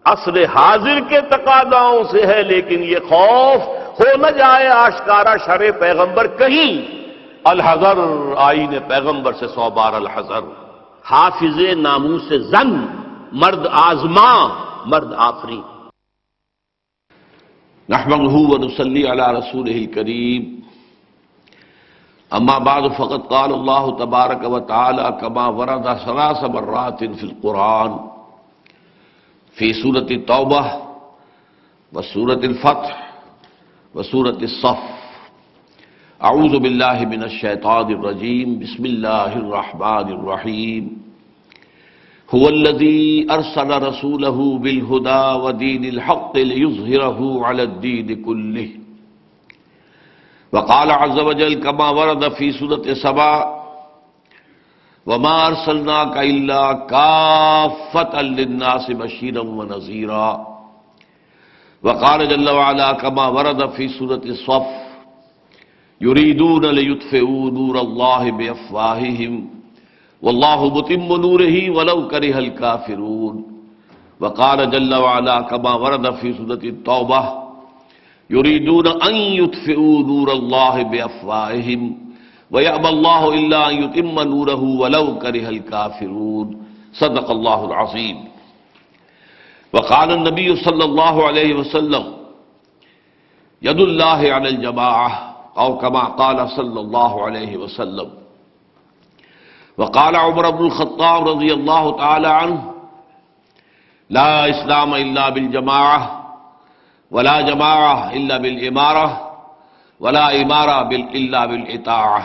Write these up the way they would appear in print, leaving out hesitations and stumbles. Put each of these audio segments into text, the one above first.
عصر حاضر کے تقاضاؤں سے ہے، لیکن یہ خوف ہو نہ جائے آشکارا شرع پیغمبر کہیں۔ الحذر، آئین پیغمبر سے 100 بار الحذر۔ حافظ ناموس زن، مرد آزما، مرد آفری۔ نحمده ونصلی علی رسوله الکریم، اما بعد فقد قال اللہ تبارک و تعالی کما ورد 3 مرات فی القرآن فی سورۃ التوبہ وسورۃ الفتح وسورۃ الصف۔ اعوذ باللہ من الشیطان الرجیم، بسم اللہ الرحمن الرحیم۔ هو الذی ارسل رسولہ بالہدی ودین الحق لیظہرہ علی الدین کلہ۔ وقال عز وجل كما ورد في سورة سبا وما أرسلناك إلا كافة للناس بشيرا ونذيرا۔ وقال جل وعلا كما ورد في سورة الصف يريدون ليطفئوا نور الله بأفواههم والله متم نوره ولو كره الكافرون۔ وقال جل وعلا كما ورد في سورة التوبة يريدون أن يطفئوا نور الله بأفواههم ويأبى الله إلا أن يتم نوره ولو كره الكافرون۔ صدق الله العظيم۔ وقال النبي صلى الله عليه وسلم يد الله على الجماعة، أو كما قال صلى الله عليه وسلم۔ وقال عمر بن الخطاب رضي الله تعالى عنه لا إسلام إلا بالجماعة ولا جماعة إلا بالإمارة ولا إمارة إلا بالإطاعة،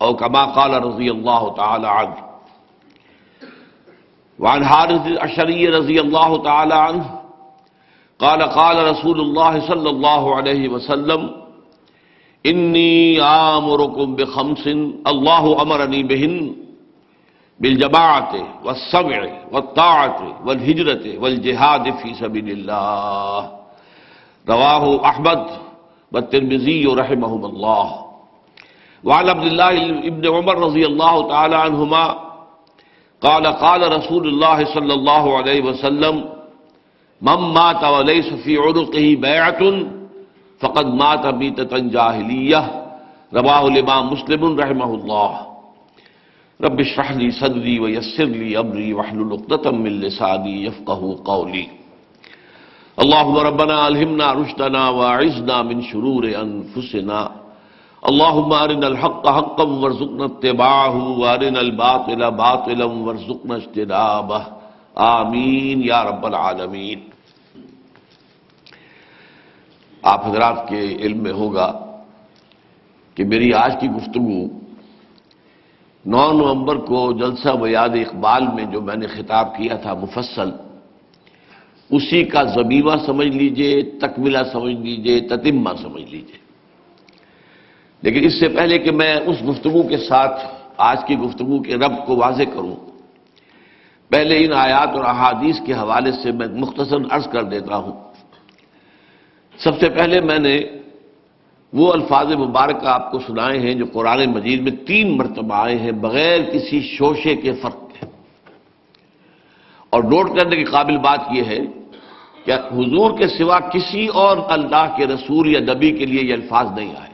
أو كما قال رضي الله تعالى عنه۔ وعن حارث الأشعري رضي الله تعالى عنه قال قال رسول الله صلى الله عليه وسلم إني آمركم بخمس الله أمرني بهن بالجماعة والسمع والطاعة والهجرة والجهاد في سبيل الله۔ رواہ احمد والترمذی رحمہم اللہ۔ وعن عبد اللہ ابن عمر رضی اللہ تعالی عنہما قال قال رسول اللہ صلی اللہ علیہ وسلم من مات وليس في عنقه بیعة فقد مات میتۃ جاہلیہ۔ رواہ الامام مسلم رحمہ اللہ۔ رب اشرح لي صدری ويسر لي امری واحلل عقدۃ من لسانی یفقهوا قولی۔ اللهم ربنا الہمنا رشدنا واعذنا من شرور انفسنا، اللهم ارنا الحق حقا وارزقنا اتباعه وارنا الباطل باطلا وارزقنا اجتنابه، آمین یا رب العالمین۔ آپ حضرات کے علم میں ہوگا کہ میری آج کی گفتگو 9 نومبر کو جلسہ بیان اقبال میں جو میں نے خطاب کیا تھا مفصل، اسی کا ضمیمہ سمجھ لیجئے، تکملہ سمجھ لیجئے، تتمہ سمجھ لیجئے۔ لیکن اس سے پہلے کہ میں اس گفتگو کے ساتھ آج کی گفتگو کے ربط کو واضح کروں، پہلے ان آیات اور احادیث کے حوالے سے میں مختصر عرض کر دیتا ہوں۔ سب سے پہلے میں نے وہ الفاظ مبارکہ آپ کو سنائے ہیں جو قرآن مجید میں 3 مرتبہ آئے ہیں بغیر کسی شوشے کے فرق کے۔ اور نوٹ کرنے کے قابل بات یہ ہے کہ حضور کے سوا کسی اور اللہ کے رسول یا نبی کے لیے یہ الفاظ نہیں آئے۔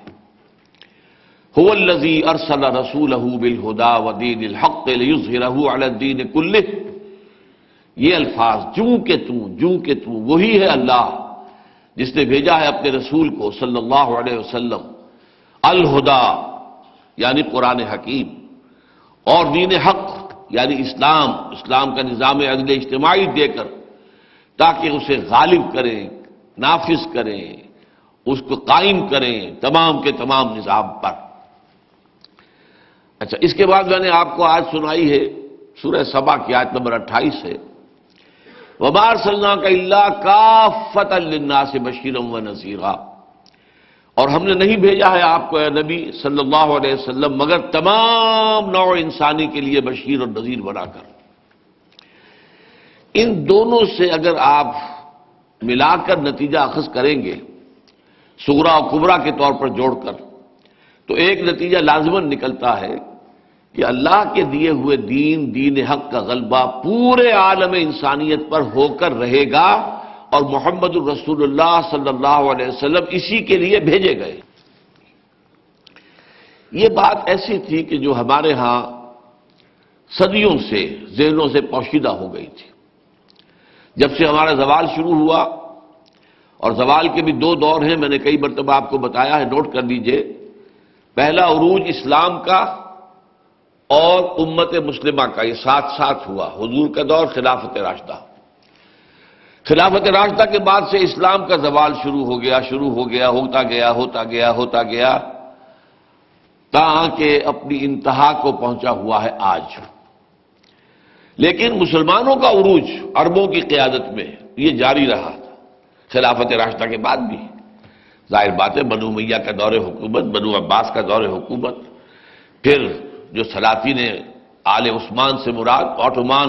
هو الذی ارسل رسولہ بالہدی ودین الحق لیظہرہ علی الدین کلہ، یہ الفاظ جوں کہ تو وہی ہے اللہ جس نے بھیجا ہے اپنے رسول کو صلی اللہ علیہ وسلم الہدی یعنی قرآن حکیم، اور دین حق یعنی اسلام کا نظام عدل اجتماعی دے کر تاکہ اسے غالب کریں، نافذ کریں، اس کو قائم کریں تمام کے تمام نظام پر۔ اچھا، اس کے بعد میں نے آپ کو آج سنائی ہے سورہ سبا کی آیت نمبر 28 ہے، وَمَا أَرْسَلْنَاكَ إِلَّا كَافَّةً لِلنَّاسِ بَشِيرًا وَنَذِيرًا، اور ہم نے نہیں بھیجا ہے آپ کو اے نبی صلی اللہ علیہ وسلم مگر تمام نوع انسانی کے لیے بشیر اور نذیر بنا کر۔ ان دونوں سے اگر آپ ملا کر نتیجہ اخذ کریں گے صغریٰ اور کبریٰ کے طور پر جوڑ کر، تو ایک نتیجہ لازماً نکلتا ہے کہ اللہ کے دیے ہوئے دین حق کا غلبہ پورے عالم انسانیت پر ہو کر رہے گا، اور محمد الرسول اللہ صلی اللہ علیہ وسلم اسی کے لیے بھیجے گئے۔ یہ بات ایسی تھی کہ جو ہمارے ہاں صدیوں سے ذہنوں سے پوشیدہ ہو گئی تھی۔ جب سے ہمارا زوال شروع ہوا، اور زوال کے بھی دو دور ہیں، میں نے کئی مرتبہ آپ کو بتایا ہے، نوٹ کر لیجئے۔ پہلا عروج اسلام کا اور امت مسلمہ کا، یہ ساتھ ساتھ ہوا۔ حضور کا دور خلافت راشدہ، خلافت راشدہ کے بعد سے اسلام کا زوال شروع ہو گیا، ہوتا گیا تاکہ اپنی انتہا کو پہنچا ہوا ہے آج۔ لیکن مسلمانوں کا عروج عربوں کی قیادت میں یہ جاری رہا تھا خلافت راشدہ کے بعد بھی۔ ظاہر بات ہے بنو امیہ کا دور حکومت، بنو عباس کا دور حکومت، پھر جو سلاطین آل عثمان سے مراد آٹومان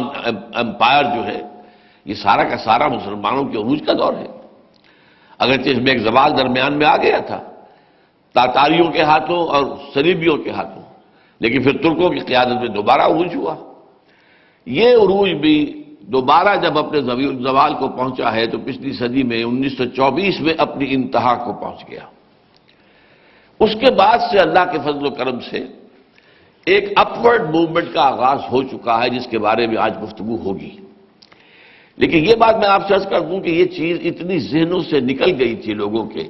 امپائر جو ہے، یہ سارا کا سارا مسلمانوں کے عروج کا دور ہے۔ اگرچہ اس میں ایک زوال درمیان میں آ گیا تھا تاتاریوں کے ہاتھوں اور صلیبیوں کے ہاتھوں، لیکن پھر ترکوں کی قیادت میں دوبارہ عروج ہوا۔ یہ عروج بھی دوبارہ جب اپنے زوال کو پہنچا ہے تو پچھلی صدی میں 1924 میں اپنی انتہا کو پہنچ گیا۔ اس کے بعد سے اللہ کے فضل و کرم سے ایک اپورڈ موومنٹ کا آغاز ہو چکا ہے، جس کے بارے میں آج گفتگو ہوگی۔ لیکن یہ بات میں آپ سے عرض کر دوں کہ یہ چیز اتنی ذہنوں سے نکل گئی تھی لوگوں کے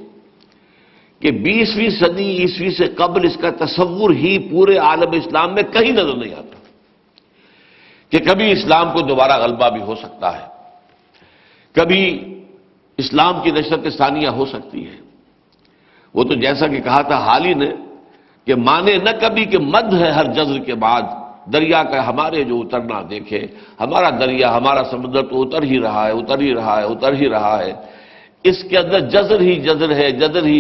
کہ 20ویں صدی عیسوی سے قبل اس کا تصور ہی پورے عالم اسلام میں کہیں نظر نہیں آتا کہ کبھی اسلام کو دوبارہ غلبہ بھی ہو سکتا ہے، کبھی اسلام کی نشرت ثانیہ ہو سکتی ہے۔ وہ تو جیسا کہ کہا تھا حالی نے کہ مانے نہ کبھی کہ مد ہے ہر جزر کے بعد، دریا کا ہمارے جو اترنا دیکھے، ہمارا دریا ہمارا سمندر تو اتر ہی رہا ہے، اس کے اندر جزر ہی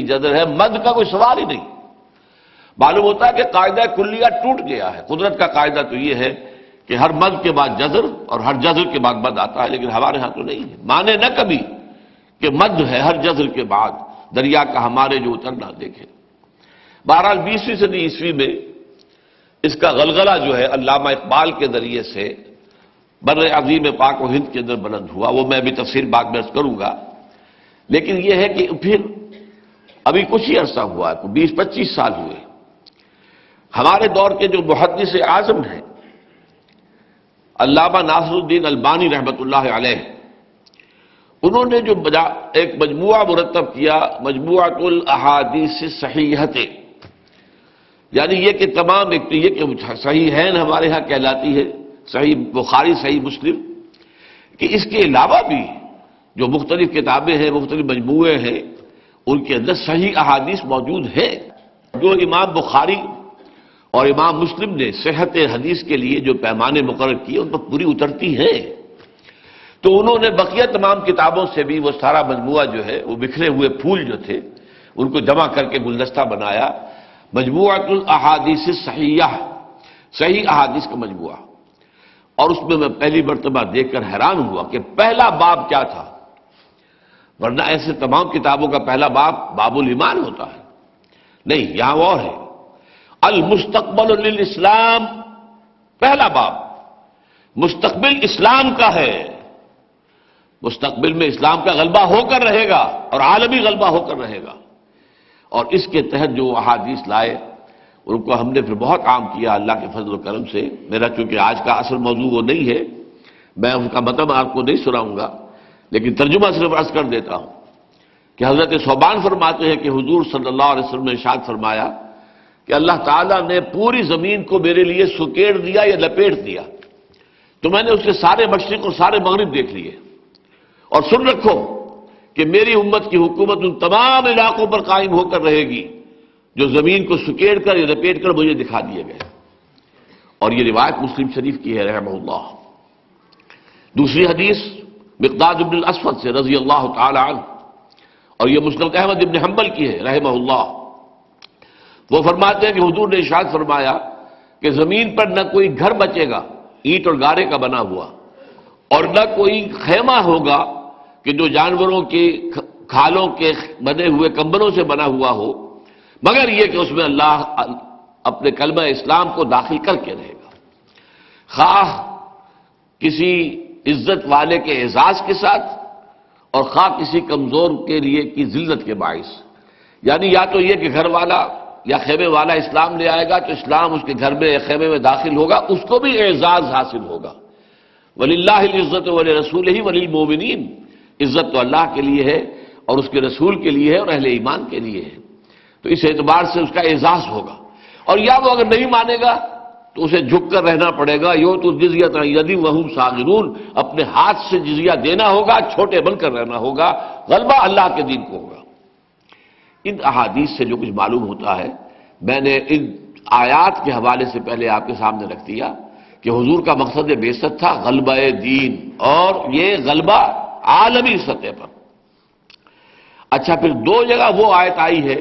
جزر ہے، مد کا کوئی سوال ہی نہیں۔ معلوم ہوتا ہے کہ قاعدہ کلیہ ٹوٹ گیا ہے۔ قدرت کا قاعدہ تو یہ ہے کہ ہر مد کے بعد جزر اور ہر جزر کے بعد مد آتا ہے، لیکن ہمارے ہاں تو نہیں ہے۔ مانے نہ کبھی کہ مد ہے ہر جزر کے بعد، دریا کا ہمارے جو اترنا دیکھے۔ بہرحال 20ویں صدی عیسوی میں اس کا غلغلہ جو ہے علامہ اقبال کے ذریعے سے بر عظیم پاک و ہند کے اندر بلند ہوا، وہ میں ابھی تفصیل بعد میں عرض کروں گا۔ لیکن یہ ہے کہ پھر ابھی کچھ ہی عرصہ ہوا ہے، 20-25 سال ہوئے، ہمارے دور کے جو محدث اعظم ہیں علامہ ناصر الدین البانی رحمۃ اللہ علیہ، انہوں نے جو ایک مجموعہ مرتب کیا، مجموعۃ الاحادیث الصحیحۃ، یعنی یہ کہ تمام ایک تو یہ کہ صحیحین ہمارے ہاں کہلاتی ہے، صحیح بخاری، صحیح مسلم، کہ اس کے علاوہ بھی جو مختلف کتابیں ہیں، مختلف مجموعے ہیں، ان کے اندر صحیح احادیث موجود ہیں۔ جو امام بخاری اور امام مسلم نے صحت حدیث کے لیے جو پیمانے مقرر کیے ان پر پوری اترتی ہیں، تو انہوں نے بقیہ تمام کتابوں سے بھی وہ سارا مجموعہ جو ہے، وہ بکھرے ہوئے پھول جو تھے ان کو جمع کر کے گلدستہ بنایا، مجموعۃ الاحادیث الصحیحہ، صحیح احادیث کا مجموعہ۔ اور اس میں پہلی مرتبہ دیکھ کر حیران ہوا کہ پہلا باب کیا تھا، ورنہ ایسے تمام کتابوں کا پہلا باب باب الایمان ہوتا ہے، نہیں، یہاں اور ہے المستقبل للاسلام، پہلا باب مستقبل اسلام کا ہے، مستقبل میں اسلام کا غلبہ ہو کر رہے گا اور عالمی غلبہ ہو کر رہے گا۔ اور اس کے تحت جو احادیث لائے ان کو ہم نے پھر بہت عام کیا اللہ کے فضل و کرم سے۔ میرا چونکہ آج کا اصل موضوع وہ نہیں ہے، میں ان کا متن آپ کو نہیں سناؤں گا، لیکن ترجمہ صرف عرض کر دیتا ہوں کہ حضرت ثوبان فرماتے ہیں کہ حضور صلی اللہ علیہ وسلم نے ارشاد فرمایا کہ اللہ تعالیٰ نے پوری زمین کو میرے لیے سکیڑ دیا یا لپیٹ دیا، تو میں نے اس کے سارے مشرق اور سارے مغرب دیکھ لیے، اور سن رکھو کہ میری امت کی حکومت ان تمام علاقوں پر قائم ہو کر رہے گی جو زمین کو سکیڑ کر یا لپیٹ کر مجھے دکھا دیے گئے۔ اور یہ روایت مسلم شریف کی ہے رحمہ اللہ۔ دوسری حدیث مقداد بن الاسود سے رضی اللہ تعالی عنہ، اور یہ مسند احمد بن حنبل کی ہے رحمہ اللہ۔ وہ فرماتے ہیں کہ حضور نے ارشاد فرمایا کہ زمین پر نہ کوئی گھر بچے گا اینٹ اور گارے کا بنا ہوا، اور نہ کوئی خیمہ ہوگا کہ جو جانوروں کی کھالوں کے بنے ہوئے کمبلوں سے بنا ہوا ہو، مگر یہ کہ اس میں اللہ اپنے کلمہ اسلام کو داخل کر کے رہے گا، خواہ کسی عزت والے کے اعزاز کے ساتھ اور خواہ کسی کمزور کے لیے کی ذلت کے باعث، یعنی یا تو یہ کہ گھر والا یا خیمے والا اسلام لے آئے گا تو اسلام اس کے گھر میں خیمے میں داخل ہوگا، اس کو بھی اعزاز حاصل ہوگا۔ وَلِلَّهِ الْعِزَّةُ وَلِرَسُولِهِ وَلِلْمُؤْمِنِينَ، عزت تو اللہ کے لیے ہے اور اس کے رسول کے لیے ہے اور اہل ایمان کے لیے ہے، تو اس اعتبار سے اس کا اعزاز ہوگا۔ اور یا وہ اگر نہیں مانے گا تو اسے جھک کر رہنا پڑے گا، یو تو جزیۃ عن ید وہم صاغرون، اپنے ہاتھ سے جزیہ دینا ہوگا، چھوٹے بن کر رہنا ہوگا، غلبہ اللہ کے دین کو ہوگا۔ ان احادیث سے جو کچھ معلوم ہوتا ہے میں نے ان آیات کے حوالے سے پہلے آپ کے سامنے رکھ دیا کہ حضور کا مقصد بعثت تھا غلبہ دین، اور یہ غلبہ عالمی سطح پر۔ اچھا، پھر دو جگہ وہ آیت آئی ہے،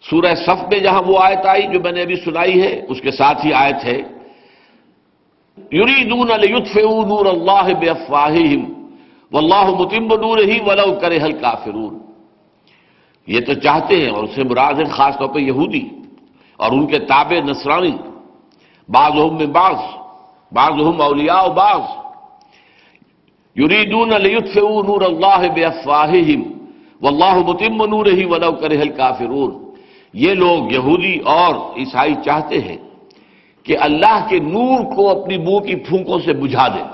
سورہ صف میں جہاں وہ آیت آئی جو میں نے ابھی سنائی ہے، اس کے ساتھ ہی آیت ہے یریدون لیطفئوا نور اللہ بافواہہم واللہ متم نورہ ولو کرہ الکافرون، یہ تو چاہتے ہیں، اور اس سے مراد ہے خاص طور پہ یہودی اور ان کے تابع نصرانی، بعضهم من بعض بعضهم اولیاء بعض، یریدون لیطفئوا نور اللہ بافواہہم واللہ متم نورہ ولو کرہ الکافرون، یہ لوگ یہودی اور عیسائی چاہتے ہیں کہ اللہ کے نور کو اپنی منہ کی پھونکوں سے بجھا دیں،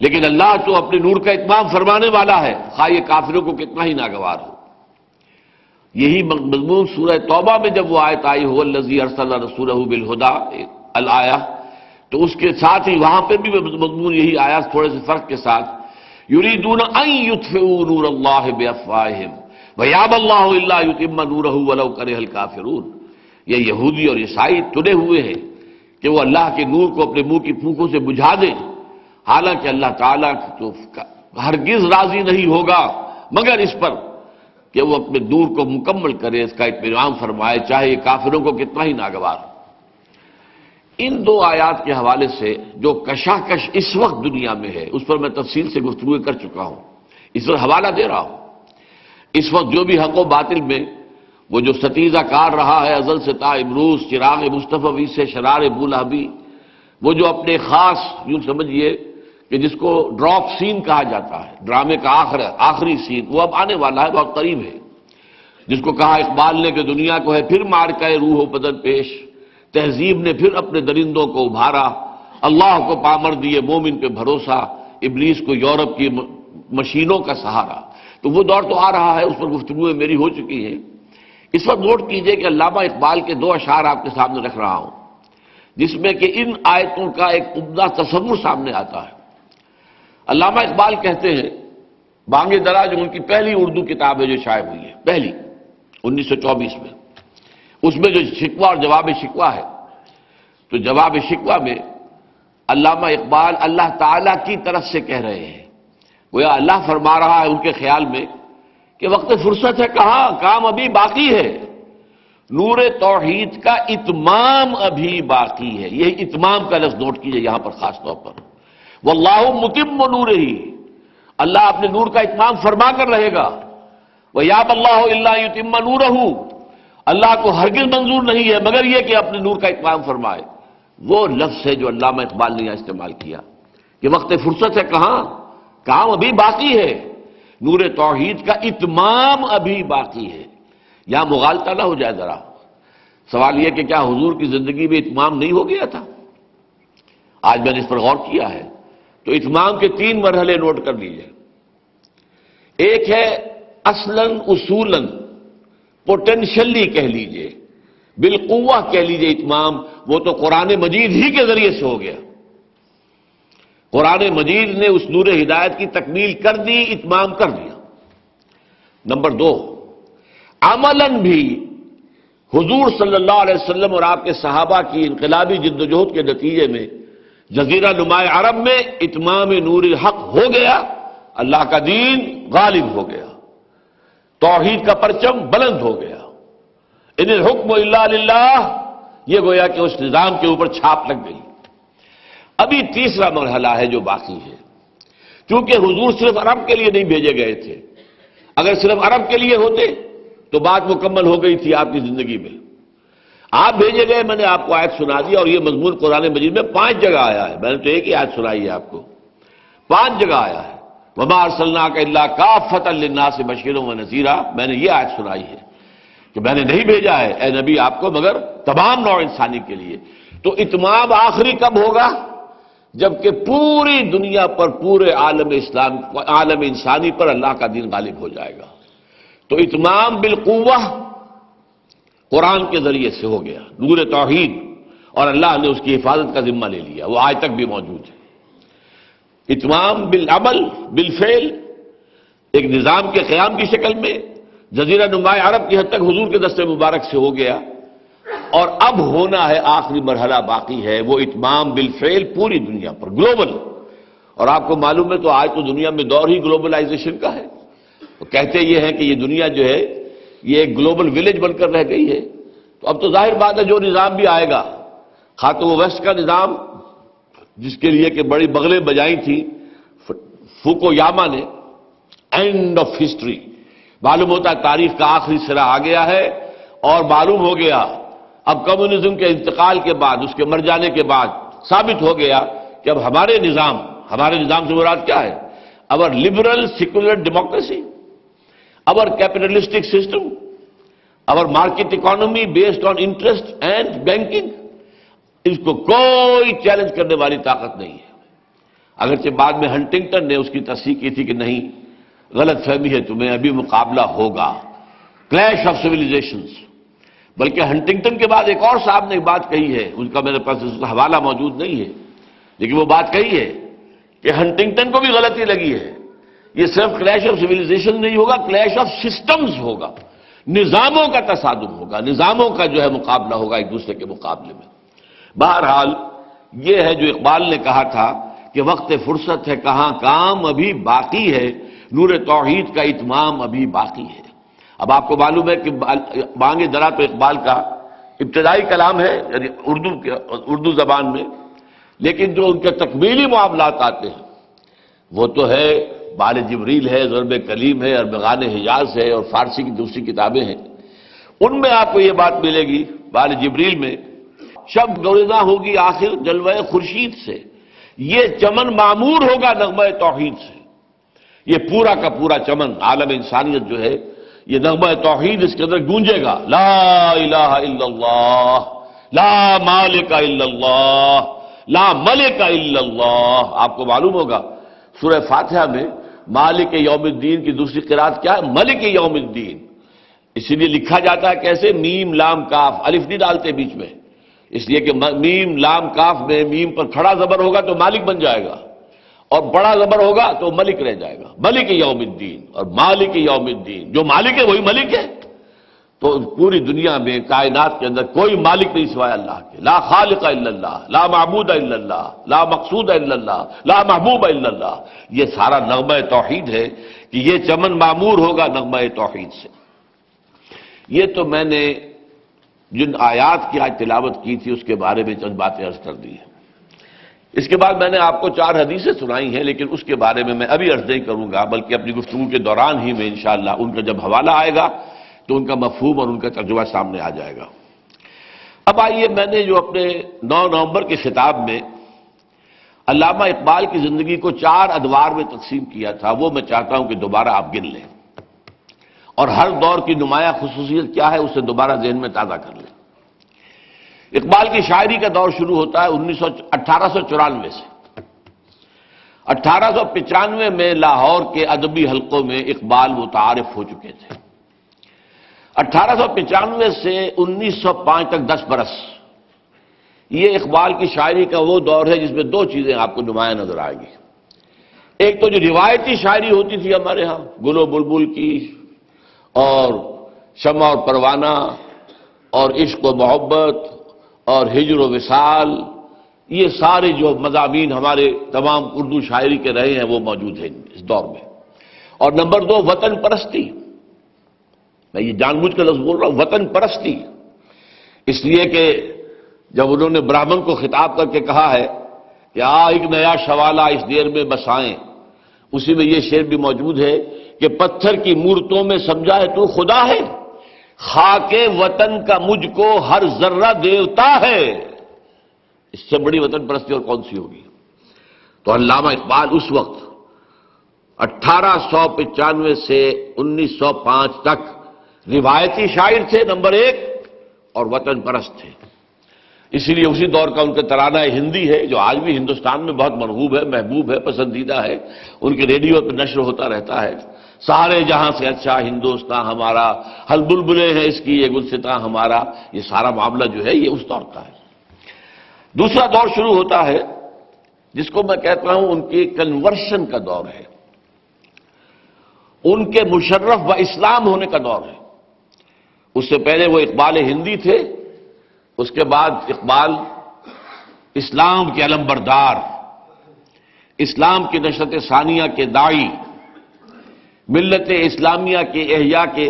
لیکن اللہ تو اپنے نور کا اتمام فرمانے والا ہے، خواہ یہ کافروں کو کتنا ہی ناگوار ہو۔ یہی مضمون سورہ توبہ میں جب وہ آیت آئی هو الذی ارسل رسولہ بالہدی الآیہ، تو اس کے ساتھ ہی وہاں پہ بھی مضمون یہی آیا، تھوڑے سے فرق کے ساتھ، یریدون ان یطفئوا نور اللہ بافواہہم وَيَأْبَى اللَّهُ إِلَّا يُتِمَّ نُورَهُ وَلَوْ كَرِهَ الْكَافِرُونَ، یہ یہودی اور عیسائی تلے ہوئے ہیں کہ وہ اللہ کے نور کو اپنے منہ کی پھونکوں سے بجھا دیں، حالانکہ اللہ تعالیٰ تو ہرگز راضی نہیں ہوگا مگر اس پر کہ وہ اپنے نور کو مکمل کرے، اس کا اتمام فرمائے، چاہے یہ کافروں کو کتنا ہی ناگوار ہو۔ ان دو آیات کے حوالے سے جو کشاکش اس وقت دنیا میں ہے اس پر میں تفصیل سے گفتگو کر چکا ہوں، اس پر حوالہ دے رہا ہوں۔ اس وقت جو بھی حق و باطل میں وہ جو ستیزہ کار رہا ہے ازل سے تا امروز، چراغ مصطفی سے شرار بولہبی، وہ جو اپنے خاص یوں سمجھیے کہ جس کو ڈراپ سین کہا جاتا ہے، ڈرامے کا آخری سین، وہ اب آنے والا ہے، بہت قریب ہے، جس کو کہا اقبال نے کہ دنیا کو ہے پھر مار کے روح و بدن پیش، تہذیب نے پھر اپنے درندوں کو ابھارا، اللہ کو پامر دیے مومن پہ بھروسہ، ابلیس کو یورپ کی مشینوں کا سہارا۔ تو وہ دور تو آ رہا ہے، اس پر گفتگویں میری ہو چکی ہیں۔ اس وقت نوٹ کیجئے کہ علامہ اقبال کے دو اشعار آپ کے سامنے رکھ رہا ہوں جس میں کہ ان آیتوں کا ایک عمدہ تصور سامنے آتا ہے۔ علامہ اقبال کہتے ہیں، بانگ درا جو ان کی پہلی اردو کتاب ہے جو شائع ہوئی ہے، پہلی 1924 میں، اس میں جو شکوہ اور جواب شکوہ ہے، تو جواب شکوہ میں علامہ اقبال اللہ تعالیٰ کی طرف سے کہہ رہے ہیں، گویا اللہ فرما رہا ہے ان کے خیال میں کہ وقت فرصت ہے، کہاں، کام ابھی باقی ہے، نور توحید کا اتمام ابھی باقی ہے۔ یہ اتمام کا لفظ نوٹ کیجئے یہاں پر خاص طور پر، واللہ متم نورہ، اللہ اپنے نور کا اتمام فرما کر رہے گا، وَيَأْبَى اللَّهُ إِلَّا يُتِمَّ نُورَهُ، اللہ کو ہرگز منظور نہیں ہے مگر یہ کہ اپنے نور کا اتمام فرمائے۔ وہ لفظ ہے جو علامہ اقبال نے یہاں استعمال کیا کہ وقت فرصت ہے، کہاں، کام ابھی باقی ہے، نور توحید کا اتمام ابھی باقی ہے۔ یہاں مغالطہ نہ ہو جائے ذرا، سوال یہ کہ کیا حضور کی زندگی میں اتمام نہیں ہو گیا تھا؟ آج میں نے اس پر غور کیا ہے تو اتمام کے 3 مرحلے نوٹ کر لیجئے۔ ایک ہے اصلاً اصولاً، پوٹینشلی کہہ لیجئے، بالقوہ کہہ لیجئے اتمام، وہ تو قرآن مجید ہی کے ذریعے سے ہو گیا، قرآن مجید نے اس نور ہدایت کی تکمیل کر دی، اتمام کر دیا۔ نمبر 2، عملاً بھی حضور صلی اللہ علیہ وسلم اور آپ کے صحابہ کی انقلابی جد و جہد کے نتیجے میں جزیرہ نماء عرب میں اتمام نور حق ہو گیا، اللہ کا دین غالب ہو گیا، توحید کا پرچم بلند ہو گیا، ان الحکم الا للہ، یہ گویا کہ اس نظام کے اوپر چھاپ لگ گئی۔ ابھی تیسرا مرحلہ ہے جو باقی ہے، کیونکہ حضور صرف عرب کے لیے نہیں بھیجے گئے تھے، اگر صرف عرب کے لیے ہوتے تو بات مکمل ہو گئی تھی آپ کی زندگی میں۔ آپ بھیجے گئے، میں نے آپ کو آیت سنا دی، اور یہ مضمون قرآن مجید میں 5 جگہ آیا ہے، میں نے تو ایک ہی آیت سنائی ہے آپ کو، 5 جگہ آیا ہے۔ وما ارسلناک الا کافۃ للناس بشیرا ونذیرا، میں نے یہ آیت سنائی ہے کہ میں نے نہیں بھیجا ہے اے نبی آپ کو مگر تمام نوع انسانی کے لیے۔ تو اتمام آخری کب ہوگا؟ جبکہ پوری دنیا پر، پورے عالم اسلام، عالم انسانی پر اللہ کا دین غالب ہو جائے گا۔ تو اتمام بالقوہ قرآن کے ذریعے سے ہو گیا، نور توحید، اور اللہ نے اس کی حفاظت کا ذمہ لے لیا، وہ آج تک بھی موجود ہے۔ اتمام بالعمل، بالفعل، ایک نظام کے قیام کی شکل میں جزیرہ نما عرب کی حد تک حضور کے دست مبارک سے ہو گیا، اور اب ہونا ہے، آخری مرحلہ باقی ہے، وہ اتمام بالفعل پوری دنیا پر، گلوبل۔ اور آپ کو معلوم ہے تو آج تو دنیا میں دور ہی گلوبلائزیشن کا ہے، تو کہتے یہ ہیں کہ یہ دنیا جو ہے یہ ایک گلوبل ولیج بن کر رہ گئی ہے۔ تو اب تو ظاہر بات ہے جو نظام بھی آئے گا، خواہ تو وہ ویسٹ کا نظام جس کے لیے کہ بڑی بغلیں بجائی تھی فوکو یاما نے، اینڈ آف ہسٹری، معلوم ہوتا ہے تاریخ کا آخری سرا آ گیا ہے، اور معلوم ہو گیا اب کمیونزم کے انتقال کے بعد، اس کے مر جانے کے بعد ثابت ہو گیا کہ اب ہمارے نظام سے مراد کیا ہے؟ اور liberal secular democracy, our capitalistic system, our market economy based on interest and banking، اس کو کوئی چیلنج کرنے والی طاقت نہیں ہے۔ اگرچہ بعد میں ہنٹنگٹن نے اس کی تصحیح کی تھی کہ نہیں، غلط فہمی ہے تمہیں، ابھی مقابلہ ہوگا، کلیش آف سویلائزیشنز۔ بلکہ ہنٹنگٹن کے بعد ایک اور صاحب نے بات کہی ہے، ان کا میرے پاس حوالہ موجود نہیں ہے، لیکن وہ بات کہی ہے کہ ہنٹنگٹن کو بھی غلطی لگی ہے، یہ صرف کلیش آف سویلائزیشن نہیں ہوگا، کلیش آف سسٹمز ہوگا، نظاموں کا تصادم ہوگا، نظاموں کا جو ہے مقابلہ ہوگا ایک دوسرے کے مقابلے میں۔ بہرحال یہ ہے جو اقبال نے کہا تھا کہ وقت فرصت ہے کہاں کام ابھی باقی ہے، نور توحید کا اتمام ابھی باقی ہے۔ اب آپ کو معلوم ہے کہ بانگ درا تو اقبال کا ابتدائی کلام ہے، یعنی اردو زبان میں، لیکن جو ان کے تکمیلی معاملات آتے ہیں وہ تو ہے بال جبریل ہے، ضرب کلیم ہے، اربغان حجاز ہے، اور فارسی کی دوسری کتابیں ہیں۔ ان میں آپ کو یہ بات ملے گی، بال جبریل میں شب گریزاں ہوگی آخر جلوہ خورشید سے، یہ چمن معمور ہوگا نغمہ توحید سے۔ یہ پورا کا پورا چمن، عالم انسانیت جو ہے، یہ نغمہ توحید اس کے اندر گونجے گا، لا الہ الا اللہ، لا مالک الا اللہ، لا ملک الا اللہ۔ آپ کو معلوم ہوگا سورہ فاتحہ میں مالک یوم الدین کی دوسری قرات کیا ہے؟ ملک یوم الدین۔ اسی لیے لکھا جاتا ہے کیسے؟ میم لام کاف، الف نہیں ڈالتے بیچ میں، اس لیے کہ میم لام کاف میں میم پر کھڑا زبر ہوگا تو مالک بن جائے گا، اور بڑا زبر ہوگا تو ملک رہ جائے گا، ملک یوم الدین۔ اور مالک یوم الدین، جو مالک ہے وہی ملک ہے۔ تو پوری دنیا میں، کائنات کے اندر کوئی مالک نہیں سوائے اللہ کے، لا خالق الا اللہ، لا معبود الا اللہ، لا مقصود الا اللہ، لا محبوب الا اللہ۔ یہ سارا نغمہ توحید ہے کہ یہ چمن معمور ہوگا نغمہ توحید سے۔ یہ تو میں نے جن آیات کی آج تلاوت کی تھی اس کے بارے میں چند باتیں عرض کر دی ہیں۔ اس کے بعد میں نے آپ کو 4 حدیثیں سنائی ہیں، لیکن اس کے بارے میں عبھی عرض نہیں کروں گا، بلکہ اپنی گفتگو کے دوران ہی میں انشاءاللہ ان کا جب حوالہ آئے گا تو ان کا مفہوم اور ان کا ترجمہ سامنے آ جائے گا۔ اب آئیے، میں نے جو اپنے 9 نومبر کے خطاب میں علامہ اقبال کی زندگی کو 4 ادوار میں تقسیم کیا تھا، وہ میں چاہتا ہوں کہ دوبارہ آپ گن لیں، اور ہر دور کی نمایاں خصوصیت کیا ہے اسے دوبارہ ذہن میں تازہ کر لیں۔ اقبال کی شاعری کا دور شروع ہوتا ہے 1894 سے۔ 1895 میں لاہور کے ادبی حلقوں میں اقبال متعارف ہو چکے تھے۔ 1895 سے 1905 تک 10 برس، یہ اقبال کی شاعری کا وہ دور ہے جس میں 2 چیزیں آپ کو نمایاں نظر آئیں گی۔ ایک تو جو روایتی شاعری ہوتی تھی ہمارے ہاں، گل و بلبل کی، اور شمع اور پروانہ، اور عشق و محبت، اور ہجر و وصال، یہ سارے جو مضامین ہمارے تمام اردو شاعری کے رہے ہیں وہ موجود ہیں اس دور میں۔ اور نمبر 2 وطن پرستی، میں یہ جان بوجھ کر لفظ بول رہا ہوں، وطن پرستی، اس لیے کہ جب انہوں نے براہمن کو خطاب کر کے کہا ہے کہ ایک نیا شوالہ اس دیر میں بسائیں، اسی میں یہ شعر بھی موجود ہے کہ پتھر کی مورتوں میں سمجھا ہے تو خدا ہے، خاک وطن کا مجھ کو ہر ذرہ دیوتا ہے، اس سے بڑی وطن پرستی اور کون سی ہوگی؟ تو علامہ اقبال اس وقت 1895 سے 1905 تک روایتی شاعر تھے نمبر 1 اور وطن پرست تھے. اسی لیے اسی دور کا ان کا ترانہ ہندی ہے جو آج بھی ہندوستان میں بہت مرغوب ہے، محبوب ہے، پسندیدہ ہے. ان کے ریڈیو پہ نشر ہوتا رہتا ہے. سارے جہاں سے اچھا ہندوستان ہمارا، ہل بلبلے ہیں اس کی یہ گلستاں ہمارا، یہ سارا معاملہ جو ہے یہ اس دور کا ہے. دوسرا دور شروع ہوتا ہے جس کو میں کہتا ہوں ان کی کنورشن کا دور ہے، ان کے مشرف و اسلام ہونے کا دور ہے. اس سے پہلے وہ اقبال ہندی تھے، اس کے بعد اقبال اسلام کے علمبردار، اسلام کی نشرت ثانیہ کے داعی، ملت اسلامیہ کے احیاء کے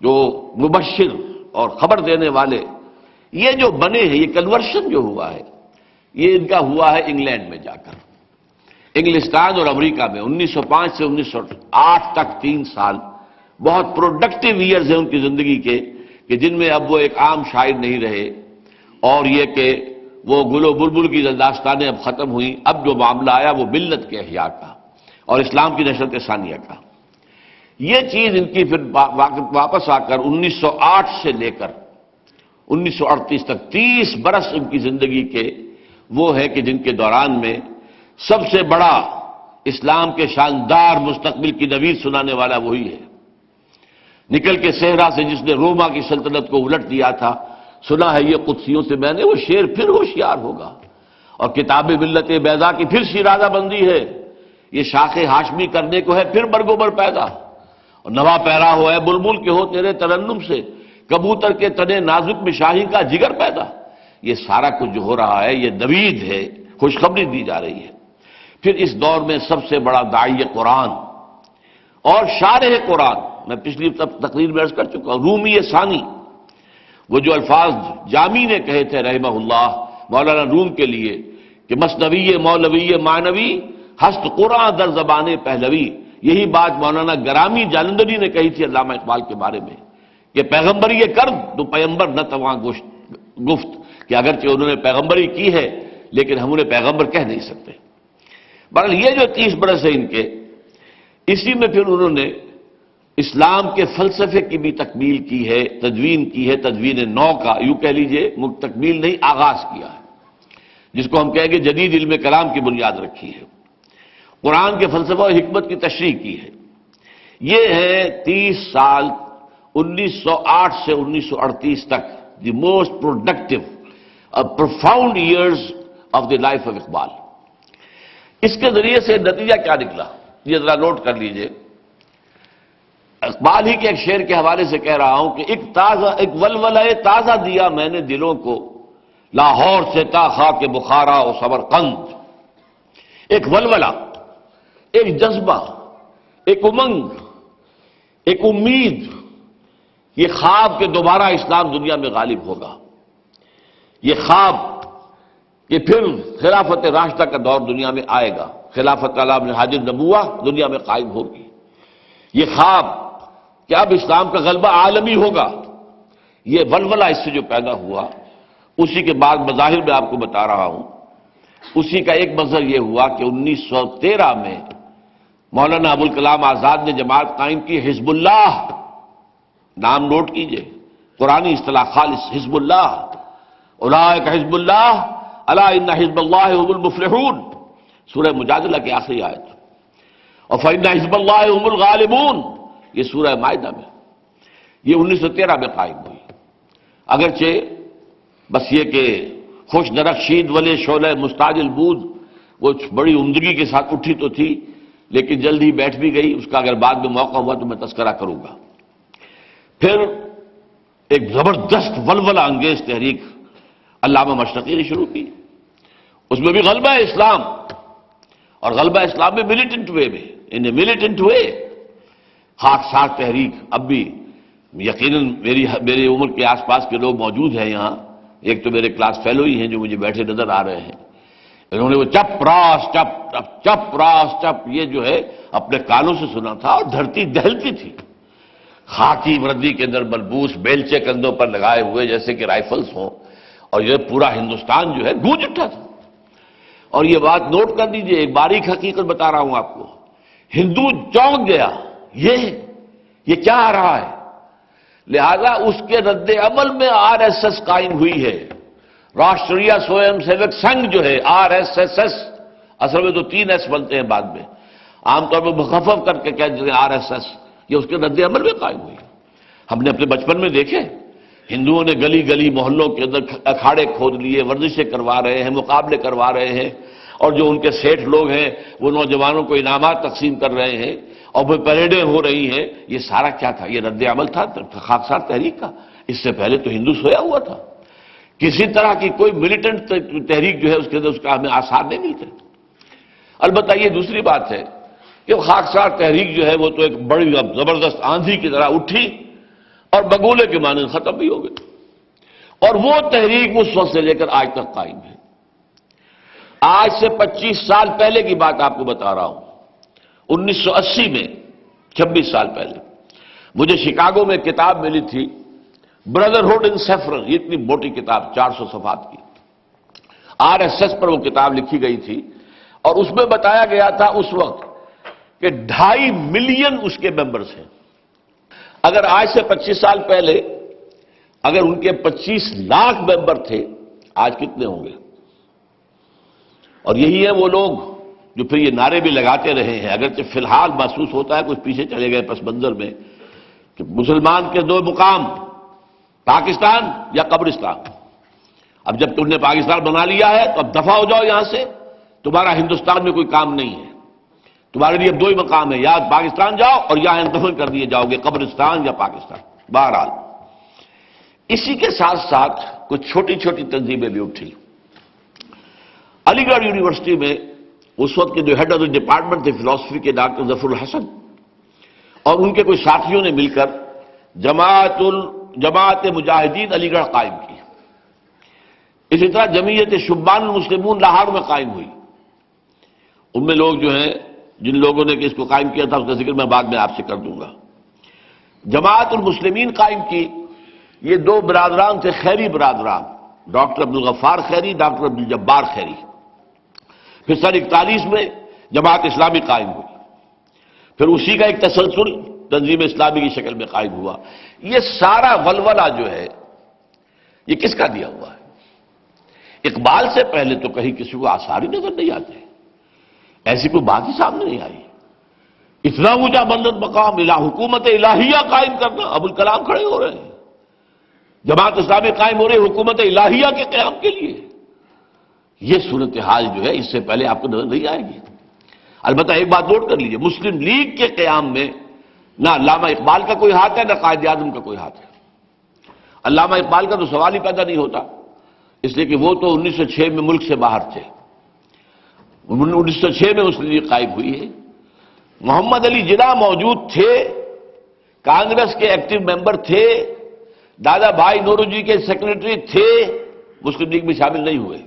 جو مبشر اور خبر دینے والے، یہ جو بنے ہیں، یہ کنورشن جو ہوا ہے یہ ان کا ہوا ہے انگلینڈ میں جا کر، انگلستان اور امریکہ میں 1905 سے 1908 تک 3 سال بہت پروڈکٹیو ایئرز ہیں ان کی زندگی کے، کہ جن میں اب وہ ایک عام شاعر نہیں رہے، اور یہ کہ وہ گل و بلبل کی داستانیں اب ختم ہوئیں. اب جو معاملہ آیا وہ ملت کے احیاء کا اور اسلام کی نشرت ثانیہ کا. یہ چیز ان کی پھر واپس آ کر 1908 سے لے کر 1938 تک 30 برس ان کی زندگی کے وہ ہے کہ جن کے دوران میں سب سے بڑا اسلام کے شاندار مستقبل کی نوید سنانے والا وہی ہے. نکل کے صحرا سے جس نے روما کی سلطنت کو الٹ دیا تھا، سنا ہے یہ قدسیوں سے میں نے، وہ شیر پھر ہوشیار ہوگا. اور کتاب ملت بیضا کی پھر شیرازہ بندی ہے، یہ شاخ ہاشمی کرنے کو ہے پھر برگوبر پیدا. اور نوا پیرا ہو ہے بلبل کے ہو تیرے ترنم سے، کبوتر کے تنے نازک میں شاہی کا جگر پیدا. یہ سارا کچھ جو ہو رہا ہے یہ نوید ہے، خوشخبری دی جا رہی ہے. پھر اس دور میں سب سے بڑا داعی قرآن اور شارح قرآن، میں پچھلی تقریر میں عرض کر چکا ہوں، رومی ثانی، وہ جو الفاظ جامی نے کہے تھے رحمہ اللہ مولانا روم کے لیے کہ مثنوی مولوی معنوی ہست قرآن در زبان پہلوی، یہی بات مولانا گرامی جالندری نے کہی تھی علامہ اقبال کے بارے میں کہ پیغمبری یہ کر تو پیغمبر نہ تواں گفت، کہ اگرچہ انہوں نے پیغمبری کی ہے لیکن ہم انہیں پیغمبر کہہ نہیں سکتے. بہرحال یہ جو 30 برس ہے ان کے، اسی میں پھر انہوں نے اسلام کے فلسفے کی بھی تکمیل کی ہے، تدوین کی ہے، تدوین نو کا یوں کہہ لیجئے، تکمیل نہیں آغاز کیا ہے، جس کو ہم کہیں گے جدید علم کلام کی بنیاد رکھی ہے. قرآن کے فلسفہ و حکمت کی تشریح کی ہے. یہ ہے 30 سال 1908 سے 1938 تک the most productive profound years of the life of Iqbal. اس کے ذریعے سے نتیجہ کیا نکلا یہ ذرا نوٹ کر لیجئے. اقبال ہی کے ایک شعر کے حوالے سے کہہ رہا ہوں کہ ایک ولولہ تازہ دیا میں نے دلوں کو، لاہور سے تا خاک بخارا و سمرقند. ایک ولولہ، ایک جذبہ، ایک امنگ، ایک امید، یہ خواب کہ دوبارہ اسلام دنیا میں غالب ہوگا، یہ خواب کہ پھر خلافت راشدہ کا دور دنیا میں آئے گا، خلافت علی منہاج النبوہ دنیا میں قائم ہوگی، یہ خواب کہ اب اسلام کا غلبہ عالمی ہوگا. یہ ولولہ اس سے جو پیدا ہوا، اسی کے بعد مظاہر میں آپ کو بتا رہا ہوں. اسی کا ایک مظہر یہ ہوا کہ 1913 میں مولانا ابوالکلام آزاد نے جماعت قائم کی، حزب اللہ، نام نوٹ کیجئے، قرآنی اصطلاح خالص، حزب اللہ. اولئک حزب اللہ الا ان حزب اللہ هم المفلحون، سورہ مجادلہ کی آخری آیت. اور فإن حزب اللہ هم الغالبون، یہ سورہ مائدہ میں. یہ 1913 میں قائم ہوئی. اگرچہ بس یہ کہ خوش درخشید ولے شعلہ مستعجل بود، وہ بڑی عمدگی کے ساتھ اٹھی تو تھی لیکن جلد ہی بیٹھ بھی گئی. اس کا اگر بعد میں موقع ہوا تو میں تذکرہ کروں گا. پھر ایک زبردست ولولہ انگیز تحریک علامہ مشرقی نے شروع کی. اس میں بھی غلبہ اسلام، اور غلبہ اسلام میں ملیٹنٹ وے میں، ان اے ملیٹنٹ وے. خاکسار تحریک اب بھی یقیناً میری عمر کے آس پاس کے لوگ موجود ہیں یہاں. ایک تو میرے کلاس فیلو ہی ہیں جو مجھے بیٹھے نظر آ رہے ہیں. انہوں نے وہ چپ راس چپ چپ راس چپ یہ جو ہے اپنے کانوں سے سنا تھا، اور دھرتی دہلتی تھی. خاکی وردی کے اندر ملبوس، بیلچے کندھوں پر لگائے ہوئے جیسے کہ رائفلز ہوں، اور یہ پورا ہندوستان جو ہے گونج اٹھا تھا۔ اور یہ بات نوٹ کر دیجئے، ایک باریک حقیقت بتا رہا ہوں آپ کو، ہندو چونک گیا، یہ کیا آ رہا ہے؟ لہذا اس کے رد عمل میں آر ایس ایس قائم ہوئی ہے۔ راشٹریہ سویم سیوک سنگھ جو ہے، آر ایس ایس ایس، اصل میں تو 3 ایس بنتے ہیں بعد میں، عام طور پر مخفف کر کے کہتے ہیں آر ایس ایس، یہ اس کے رد عمل میں قائم ہوئی۔ ہم نے اپنے بچپن میں دیکھے، ہندوؤں نے گلی گلی محلوں کے اندر اکھاڑے کھود لیے، ورزشیں کروا رہے ہیں، مقابلے کروا رہے ہیں، اور جو ان کے سیٹھ لوگ ہیں وہ نوجوانوں کو انعامات تقسیم کر رہے ہیں، اور وہ پریڈیں ہو رہی ہیں۔ یہ سارا کیا تھا؟ یہ رد عمل تھا خاکسار تحریک کا۔ اس سے پہلے تو ہندو سویا ہوا تھا، کسی طرح کی کوئی ملیٹنٹ تحریک جو ہے اس کے اندر اس کا ہمیں آثار نہیں ملتے۔ البتہ یہ دوسری بات ہے کہ خاکسار تحریک جو ہے وہ تو ایک بڑی زبردست آندھی کی طرح اٹھی اور بگولے کے مانند ختم بھی ہو گئی، اور وہ تحریک اس وقت سے لے کر آج تک قائم ہے۔ آج سے 25 سال پہلے کی بات آپ کو بتا رہا ہوں، 1980 میں، 26 سال پہلے، مجھے شکاگو میں کتاب ملی تھی، بردرہڈ ان سیفرن، یہ اتنی موٹی کتاب 400 صفحات کی، آر ایس ایس پر وہ کتاب لکھی گئی تھی، اور اس میں بتایا گیا تھا اس وقت کہ 2.5 ملین اس کے ممبرز ہیں۔ اگر آج سے 25 سال پہلے اگر ان کے 25 لاکھ ممبر تھے، آج کتنے ہوں گے؟ اور یہی ہے وہ لوگ جو پھر یہ نعرے بھی لگاتے رہے ہیں، اگرچہ فی الحال محسوس ہوتا ہے کچھ پیچھے چلے گئے پس منظر میں، کہ مسلمان کے 2 مقام، پاکستان یا قبرستان۔ اب جب تم نے پاکستان بنا لیا ہے تو اب دفع ہو جاؤ یہاں سے، تمہارا ہندوستان میں کوئی کام نہیں ہے، تمہارے لیے اب 2 ہی مقام ہے، یا پاکستان جاؤ اور یہاں دفن کر دیے جاؤ گے، قبرستان یا پاکستان۔ بہرحال اسی کے ساتھ ساتھ کچھ چھوٹی چھوٹی تنظیمیں بھی اٹھی۔ علی گڑھ یونیورسٹی میں اس وقت کے جو ہیڈ آف دی ڈپارٹمنٹ تھے فلاسفی کے، ڈاکٹر ظفر الحسن، اور ان کے کچھ ساتھیوں نے مل کر جماعت مجاہدین علی گڑھ قائم کی۔ اسی طرح جمعیت شبان المسلمون لاہور میں قائم ہوئی۔ ان میں لوگ جو ہیں، جن لوگوں نے اس کو قائم کیا تھا اس کا ذکر میں بعد میں آپ سے کر دوں گا۔ جماعت المسلمین قائم کی، یہ 2 برادران تھے، خیری برادران، ڈاکٹر عبدالغفار خیری، ڈاکٹر عبدالجبار خیری۔ پھر سن 41 میں جماعت اسلامی قائم ہوئی، پھر اسی کا ایک تسلسل تنظیم اسلامی کی شکل میں قائم ہوا۔ یہ سارا ولولہ جو ہے یہ کس کا دیا ہوا ہے؟ اقبال سے پہلے تو کہیں کسی کو آثار ہی نظر نہیں آتے، ایسی کوئی بات ہی سامنے نہیں آئی۔ اتنا اونچا بلند مقام، حکومت الہیہ قائم کرنا، ابوالکلام کھڑے ہو رہے ہیں، جماعت اسلامی قائم ہو رہی حکومت الہیہ کے قیام کے لیے۔ یہ صورتحال جو ہے اس سے پہلے آپ کو نظر نہیں آئے گی۔ البتہ ایک بات نوٹ کر لیجئے، مسلم لیگ کے قیام میں نہ علامہ اقبال کا کوئی ہاتھ ہے، نہ قائد اعظم کا کوئی ہاتھ ہے۔ علامہ اقبال کا تو سوال ہی پیدا نہیں ہوتا، اس لیے کہ وہ تو 1906 میں ملک سے باہر تھے، 1906 میں مسلم لیگ قائم ہوئی ہے۔ محمد علی جناح موجود تھے، کانگریس کے ایکٹیو ممبر تھے، دادا بھائی نورو جی کے سیکرٹری تھے، مسلم لیگ میں شامل نہیں ہوئے،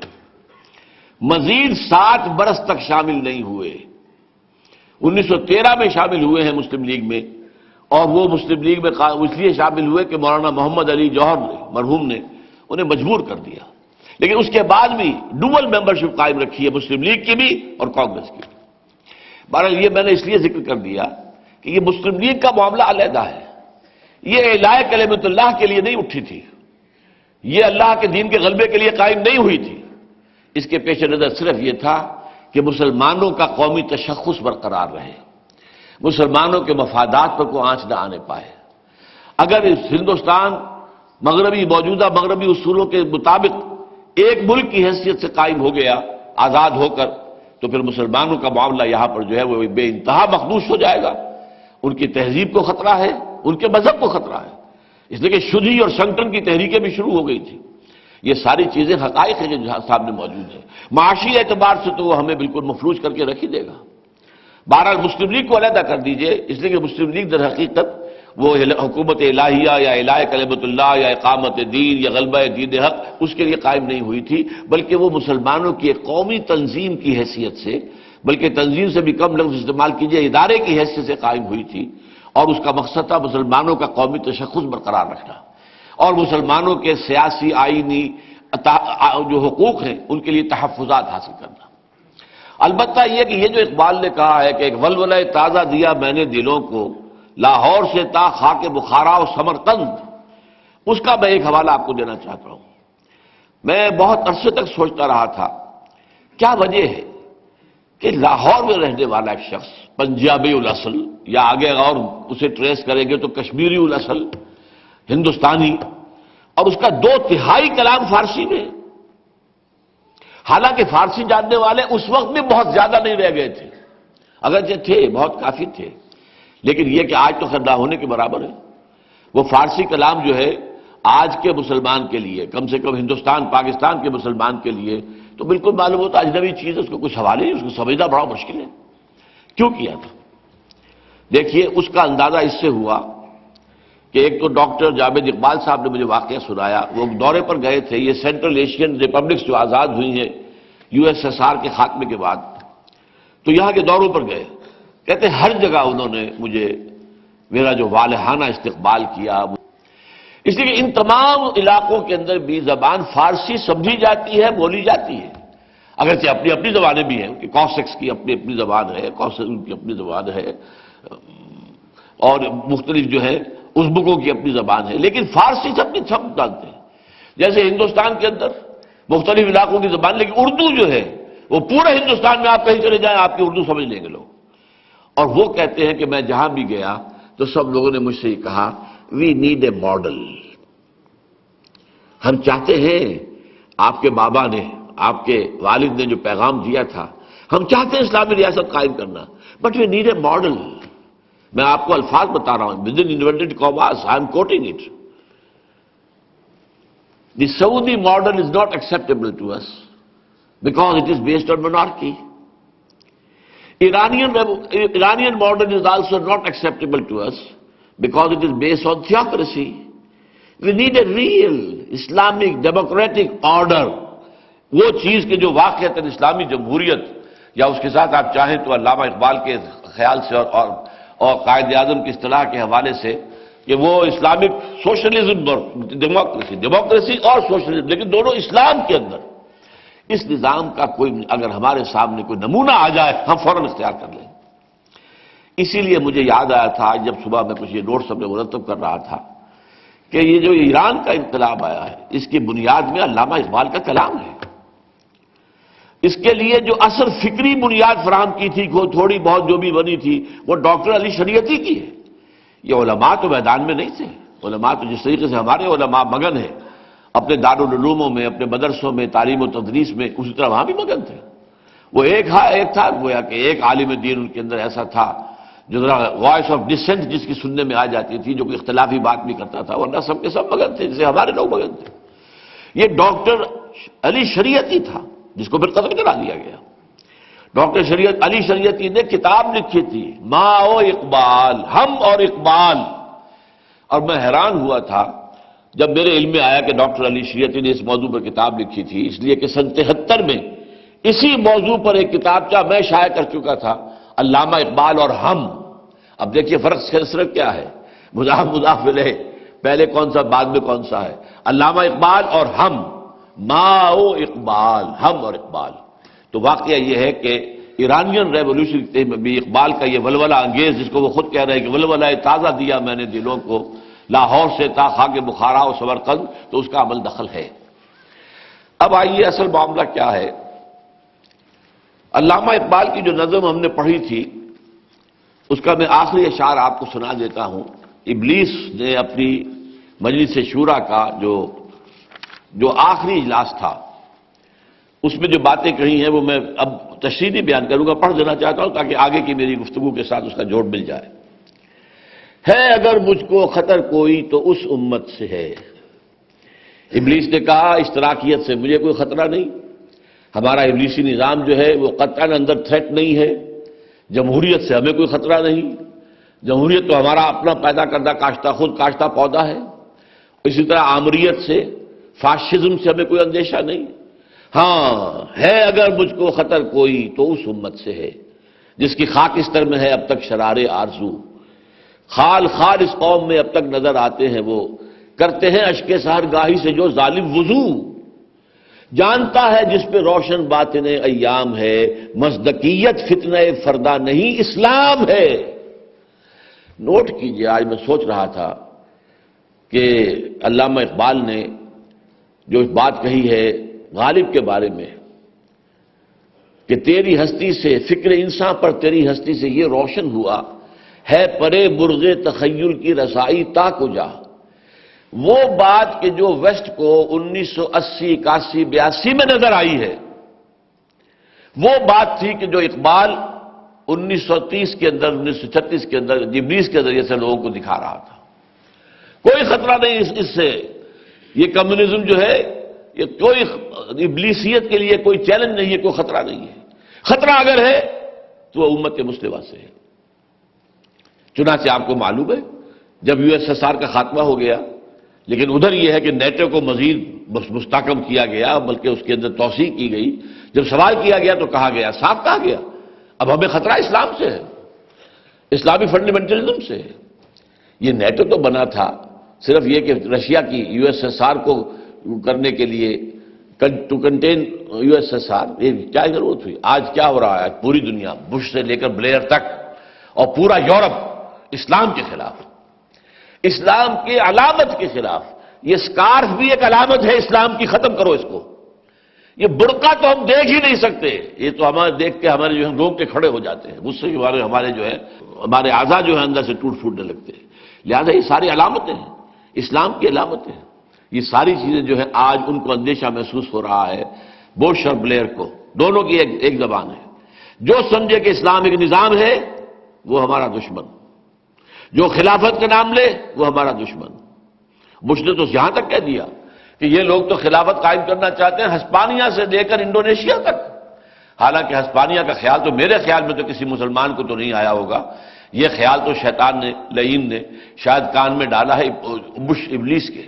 مزید 60 برس تک شامل نہیں ہوئے۔ 1913 میں شامل ہوئے ہیں مسلم لیگ میں، اور وہ مسلم لیگ میں اس لیے شامل ہوئے کہ مولانا محمد علی جوہر نے، مرحوم نے انہیں مجبور کر دیا، لیکن اس کے بعد بھی ڈوبل ممبرشپ قائم رکھی ہے، مسلم لیگ کی بھی اور کانگریس کی بھی۔ بہرحال یہ میں نے اس لیے ذکر کر دیا کہ یہ مسلم لیگ کا معاملہ علیحدہ ہے، یہ اعلاء کلمۃ اللہ کے لیے نہیں اٹھی تھی، یہ اللہ کے دین کے غلبے کے لیے قائم نہیں ہوئی تھی۔ اس کے پیش نظر صرف یہ تھا کہ مسلمانوں کا قومی تشخص برقرار رہے، مسلمانوں کے مفادات پر کوئی آنچ نہ آنے پائے۔ اگر ہندوستان موجودہ مغربی اصولوں کے مطابق ایک ملک کی حیثیت سے قائم ہو گیا آزاد ہو کر، تو پھر مسلمانوں کا معاملہ یہاں پر جو ہے وہ بے انتہا مخدوش ہو جائے گا، ان کی تہذیب کو خطرہ ہے، ان کے مذہب کو خطرہ ہے، اس لیے کہ شدھی اور سنگٹن کی تحریکیں بھی شروع ہو گئی تھی۔ یہ ساری چیزیں حقائق ہیں جو سامنے موجود ہیں، معاشی اعتبار سے تو وہ ہمیں بالکل مفلوج کر کے رکھ ہی دے گا۔ بہرحال مسلم لیگ کو علیحدہ کر دیجئے، اس لیے کہ مسلم لیگ در حقیقت وہ حکومت الہیہ یا اعلاء کلمۃ اللہ یا اقامت دین یا غلبہ دین حق اس کے لیے قائم نہیں ہوئی تھی، بلکہ وہ مسلمانوں کی ایک قومی تنظیم کی حیثیت سے، بلکہ تنظیم سے بھی کم لفظ استعمال کیجئے، ادارے کی حیثیت سے قائم ہوئی تھی، اور اس کا مقصد تھا مسلمانوں کا قومی تشخص برقرار رکھنا اور مسلمانوں کے سیاسی آئینی جو حقوق ہیں ان کے لیے تحفظات حاصل کرنا۔ البتہ یہ کہ یہ جو اقبال نے کہا ہے کہ ایک ولولہ تازہ دیا میں نے دلوں کو، لاہور سے تا خاک بخارا و سمرقند، اس کا میں ایک حوالہ آپ کو دینا چاہتا ہوں۔ میں بہت عرصے تک سوچتا رہا تھا کیا وجہ ہے کہ لاہور میں رہنے والا ایک شخص پنجابی الاصل، یا آگے اور اسے ٹریس کریں گے تو کشمیری الاصل، ہندوستانی، اور اس کا 2/3 کلام فارسی میں، حالانکہ فارسی جاننے والے اس وقت بھی بہت زیادہ نہیں رہ گئے تھے، اگرچہ تھے بہت کافی تھے، لیکن یہ کہ آج تو خیر نہ ہونے کے برابر ہے۔ وہ فارسی کلام جو ہے آج کے مسلمان کے لیے، کم سے کم ہندوستان پاکستان کے مسلمان کے لیے تو بالکل معلوم ہوتا اجنبی چیز ہے، اس کو کچھ حوالے نہیں، اس کو سمجھنا بڑا مشکل ہے۔ کیوں کیا تھا؟ دیکھیے اس کا اندازہ اس سے ہوا کہ ایک تو ڈاکٹر جاوید اقبال صاحب نے مجھے واقعہ سنایا، وہ دورے پر گئے تھے، یہ سینٹرل ایشین ریپبلکس جو آزاد ہوئی ہیں USSR کے خاتمے کے بعد، تو یہاں کے دوروں پر گئے، کہتے ہیں ہر جگہ انہوں نے مجھے میرا جو والہانہ استقبال کیا، اس لیے کہ ان تمام علاقوں کے اندر بھی زبان فارسی سمجھی جاتی ہے، بولی جاتی ہے، اگرچہ اپنی اپنی زبانیں بھی ہیں کہ کوسکس کی اپنی اپنی زبان ہے، کوسن کی اپنی زبان ہے، اور مختلف جو ہے ازبکوں کی اپنی زبان ہے، لیکن فارسی سب جانتے ہیں۔ جیسے ہندوستان کے اندر مختلف علاقوں کی زبان، لیکن اردو جو ہے وہ پورے ہندوستان میں آپ کہیں چلے جائیں آپ کی اردو سمجھ لیں گے لوگ۔ اور وہ کہتے ہیں کہ میں جہاں بھی گیا تو سب لوگوں نے مجھ سے یہ کہا وی نیڈ اے ماڈل، ہم چاہتے ہیں آپ کے بابا نے، آپ کے والد نے جو پیغام دیا تھا، ہم چاہتے ہیں اسلامی ریاست قائم کرنا، but we need a model. میں آپ کو الفاظ بتا رہا ہوں، within inverted commas, I am quoting it. The Saudi model is not acceptable to us because it is based on monarchy. Iranian model is also not acceptable to us because it is based on theocracy. We need a real Islamic democratic order. وہ چیز کہ جو واقعتاً اسلامی جمہوریت، یا اس کے ساتھ آپ چاہیں تو علامہ اقبال کے خیال سے اور قائد اعظم کی اصطلاح کے حوالے سے کہ وہ اسلامک سوشلزم اور ڈیموکریسی اور سوشلزم، لیکن دونوں اسلام کے اندر، اس نظام کا کوئی اگر ہمارے سامنے کوئی نمونہ آ جائے ہم فوراً اختیار کر لیں۔ اسی لیے مجھے یاد آیا تھا جب صبح میں کچھ یہ نوٹس اپنے مرتب کر رہا تھا کہ یہ جو ایران کا انقلاب آیا ہے اس کی بنیاد میں علامہ اقبال کا کلام ہے۔ اس کے لیے جو اصل فکری بنیاد فراہم کی تھی، تھوڑی بہت جو بھی بنی تھی، وہ ڈاکٹر علی شریعتی کی ہے۔ یہ علماء تو میدان میں نہیں تھے، علماء تو جس طریقے سے ہمارے علماء مگن ہیں اپنے دارالعلوموں میں، اپنے مدرسوں میں، تعلیم و تدریس میں، اسی طرح وہاں بھی مگن تھے۔ وہ ایک تھا گویا کہ ایک عالم دین ان کے اندر ایسا تھا جو ذرا وائس آف ڈسینٹ جس کی سننے میں آ جاتی تھی، جو کوئی اختلافی بات بھی کرتا تھا، ورنہ سب کے سب مگن تھے جیسے ہمارے لوگ مگن تھے۔ یہ ڈاکٹر علی شریعتی تھا جس کو پھر قتل کرا دیا گیا۔ ڈاکٹر علی شریعتی نے کتاب لکھی تھی ماں و اقبال، ہم اور اقبال، اور میں حیران ہوا تھا جب میرے علم میں آیا کہ ڈاکٹر علی شریعتی نے اس موضوع پر کتاب لکھی تھی، اس لیے کہ سن 73 میں اسی موضوع پر ایک کتابچہ میں شائع کر چکا تھا، علامہ اقبال اور ہم۔ اب دیکھیے فرق صرف کیا ہے، مضاف الیہ، پہلے کون سا بعد میں کون سا ہے، علامہ اقبال اور ہم، ماں و اقبال، ہم اور اقبال۔ تو واقعہ یہ ہے کہ ایرانین ریولوشن میں بھی اقبال کا یہ ولولہ انگیز، جس کو وہ خود کہہ رہے ہیں کہ ولولہ تازہ دیا میں نے دلوں کو، لاہور سے تا خاک بخارا و سمرقند، تو اس کا عمل دخل ہے۔ اب آئیے اصل معاملہ کیا ہے۔ علامہ اقبال کی جو نظم ہم نے پڑھی تھی اس کا میں آخری اشعار آپ کو سنا دیتا ہوں۔ ابلیس نے اپنی مجلس شورا کا جو آخری اجلاس تھا اس میں جو باتیں کہی ہیں وہ میں اب تشریحی بیان کروں گا، پڑھ دینا چاہتا ہوں تاکہ آگے کی میری گفتگو کے ساتھ اس کا جوڑ مل جائے۔ ہے اگر مجھ کو خطر کوئی تو اس امت سے ہے۔ ابلیس نے کہا اشتراکیت سے مجھے کوئی خطرہ نہیں، ہمارا ابلیسی نظام جو ہے وہ قطعاً اندر تھریٹ نہیں ہے، جمہوریت سے ہمیں کوئی خطرہ نہیں، جمہوریت تو ہمارا اپنا پیدا کردہ خود کاشتہ پودا ہے، اسی طرح آمریت سے، فاشزم سے ہمیں کوئی اندیشہ نہیں۔ ہاں ہے اگر مجھ کو خطر کوئی تو اس امت سے ہے جس کی خاکستر میں ہے اب تک شرار آرزو، خال خال اس قوم میں اب تک نظر آتے ہیں وہ، کرتے ہیں اشک سحر گاہی سے جو ظالم وضو، جانتا ہے جس پہ روشن باطن ایام ہے، مصدقیت فتنہ فردا نہیں اسلام ہے۔ نوٹ کیجئے، آج میں سوچ رہا تھا کہ علامہ اقبال نے جو بات کہی ہے غالب کے بارے میں کہ تیری ہستی سے فکر انسان پر تیری ہستی سے یہ روشن ہوا ہے پرے برغ تخیل کی رسائی تا کو جا، وہ بات کہ جو ویسٹ کو 1980 81 82 میں نظر آئی ہے، وہ بات تھی کہ جو اقبال 1930 کے اندر 1936 کے اندر ابلیس کے ذریعے سے لوگوں کو دکھا رہا تھا۔ کوئی خطرہ نہیں اس سے، یہ کمیونزم جو ہے یہ کوئی ابلیسیت کے لیے کوئی چیلنج نہیں ہے، کوئی خطرہ نہیں ہے۔ خطرہ اگر ہے تو وہ امت مسلمہ سے ہے۔ چنانچہ آپ کو معلوم ہے جب USSR کا خاتمہ ہو گیا، لیکن ادھر یہ ہے کہ نیٹو کو مزید مستحکم کیا گیا، بلکہ اس کے اندر توسیع کی گئی۔ جب سوال کیا گیا تو کہا گیا، صاف کہا گیا، اب ہمیں خطرہ اسلام سے ہے، اسلامی فنڈامنٹلزم سے ہے۔ یہ نیٹو تو بنا تھا صرف یہ کہ رشیا کی USSR کو کرنے کے لیے، ٹو کنٹین USSR، یہ کیا ضرورت ہوئی؟ آج کیا ہو رہا ہے؟ پوری دنیا بش سے لے کر بلیئر تک اور پورا یورپ اسلام کے خلاف، اسلام کی علامت کے خلاف۔ یہ سکارف بھی ایک علامت ہے اسلام کی، ختم کرو اس کو۔ یہ برقع تو ہم دیکھ ہی نہیں سکتے، یہ تو ہمارے دیکھ کے ہمارے جو ہے روک کے کھڑے ہو جاتے ہیں، اس سے ہمارے جو ہے ہمارے اعضاء جو ہے اندر سے ٹوٹ پھوٹنے لگتے ہیں۔ لہذا یہ ساری علامتیں ہیں، اسلام کی علامتیں ہیں۔ یہ ساری چیزیں جو ہے آج ان کو اندیشہ محسوس ہو رہا ہے، بش اور بلیئر کو، دونوں کی ایک زبان ہے۔ جو سمجھے کہ اسلام ایک نظام ہے وہ ہمارا دشمن، جو خلافت کا نام لے وہ ہمارا دشمن۔ بش نے تو یہاں تک کہہ دیا کہ یہ لوگ تو خلافت قائم کرنا چاہتے ہیں ہسپانیہ سے لے کر انڈونیشیا تک۔ حالانکہ ہسپانیہ کا خیال تو میرے خیال میں تو کسی مسلمان کو تو نہیں آیا ہوگا، یہ خیال تو شیطان نے، لعین نے شاید کان میں ڈالا ہے بش ابلیس کے۔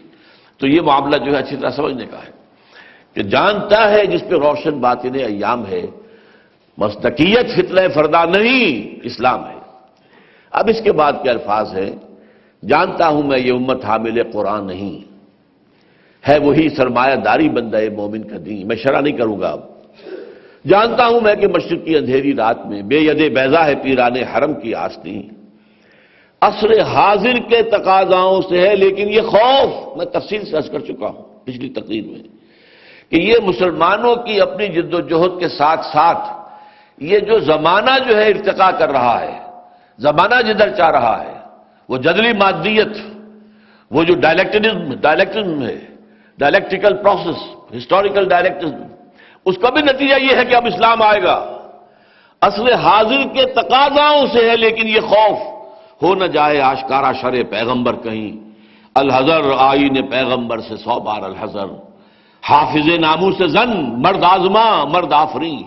تو یہ معاملہ جو ہے اچھی طرح سمجھنے کا ہے کہ جانتا ہے جس پہ روشن باطن ایام ہے، مصدقیت فتنہ فردا نہیں اسلام ہے۔ اب اس کے بعد کے الفاظ ہیں، جانتا ہوں میں یہ امت حامل قرآن نہیں ہے، وہی سرمایہ داری بندہ مومن کا دین۔ میں شرح نہیں کروں گا اب۔ جانتا ہوں میں کہ مشرق کی اندھیری رات میں بے ید بیضا ہے پیران حرم کی آستین، عصر حاضر کے تقاضاؤں سے ہے لیکن یہ خوف، میں تفصیل سے عرض کر چکا ہوں پچھلی تقریر میں کہ یہ مسلمانوں کی اپنی جد و جہد کے ساتھ ساتھ یہ جو زمانہ جو ہے ارتقا کر رہا ہے، زمانہ جدھر چاہ رہا ہے، وہ جدلی مادیت، وہ جو ڈائلیکٹزم ہے، ڈائلیکٹیکل پروسیس، ہسٹوریکل ڈائلیکٹزم، اس کا بھی نتیجہ یہ ہے کہ اب اسلام آئے گا۔ عصر حاضر کے تقاضاؤں سے ہے لیکن یہ خوف، ہو نہ جائے آشکارا شر پیغمبر کہیں، الحذر آئین پیغمبر سے 100 بار الحذر، حافظ ناموس زن مرد آزما مرد آفری،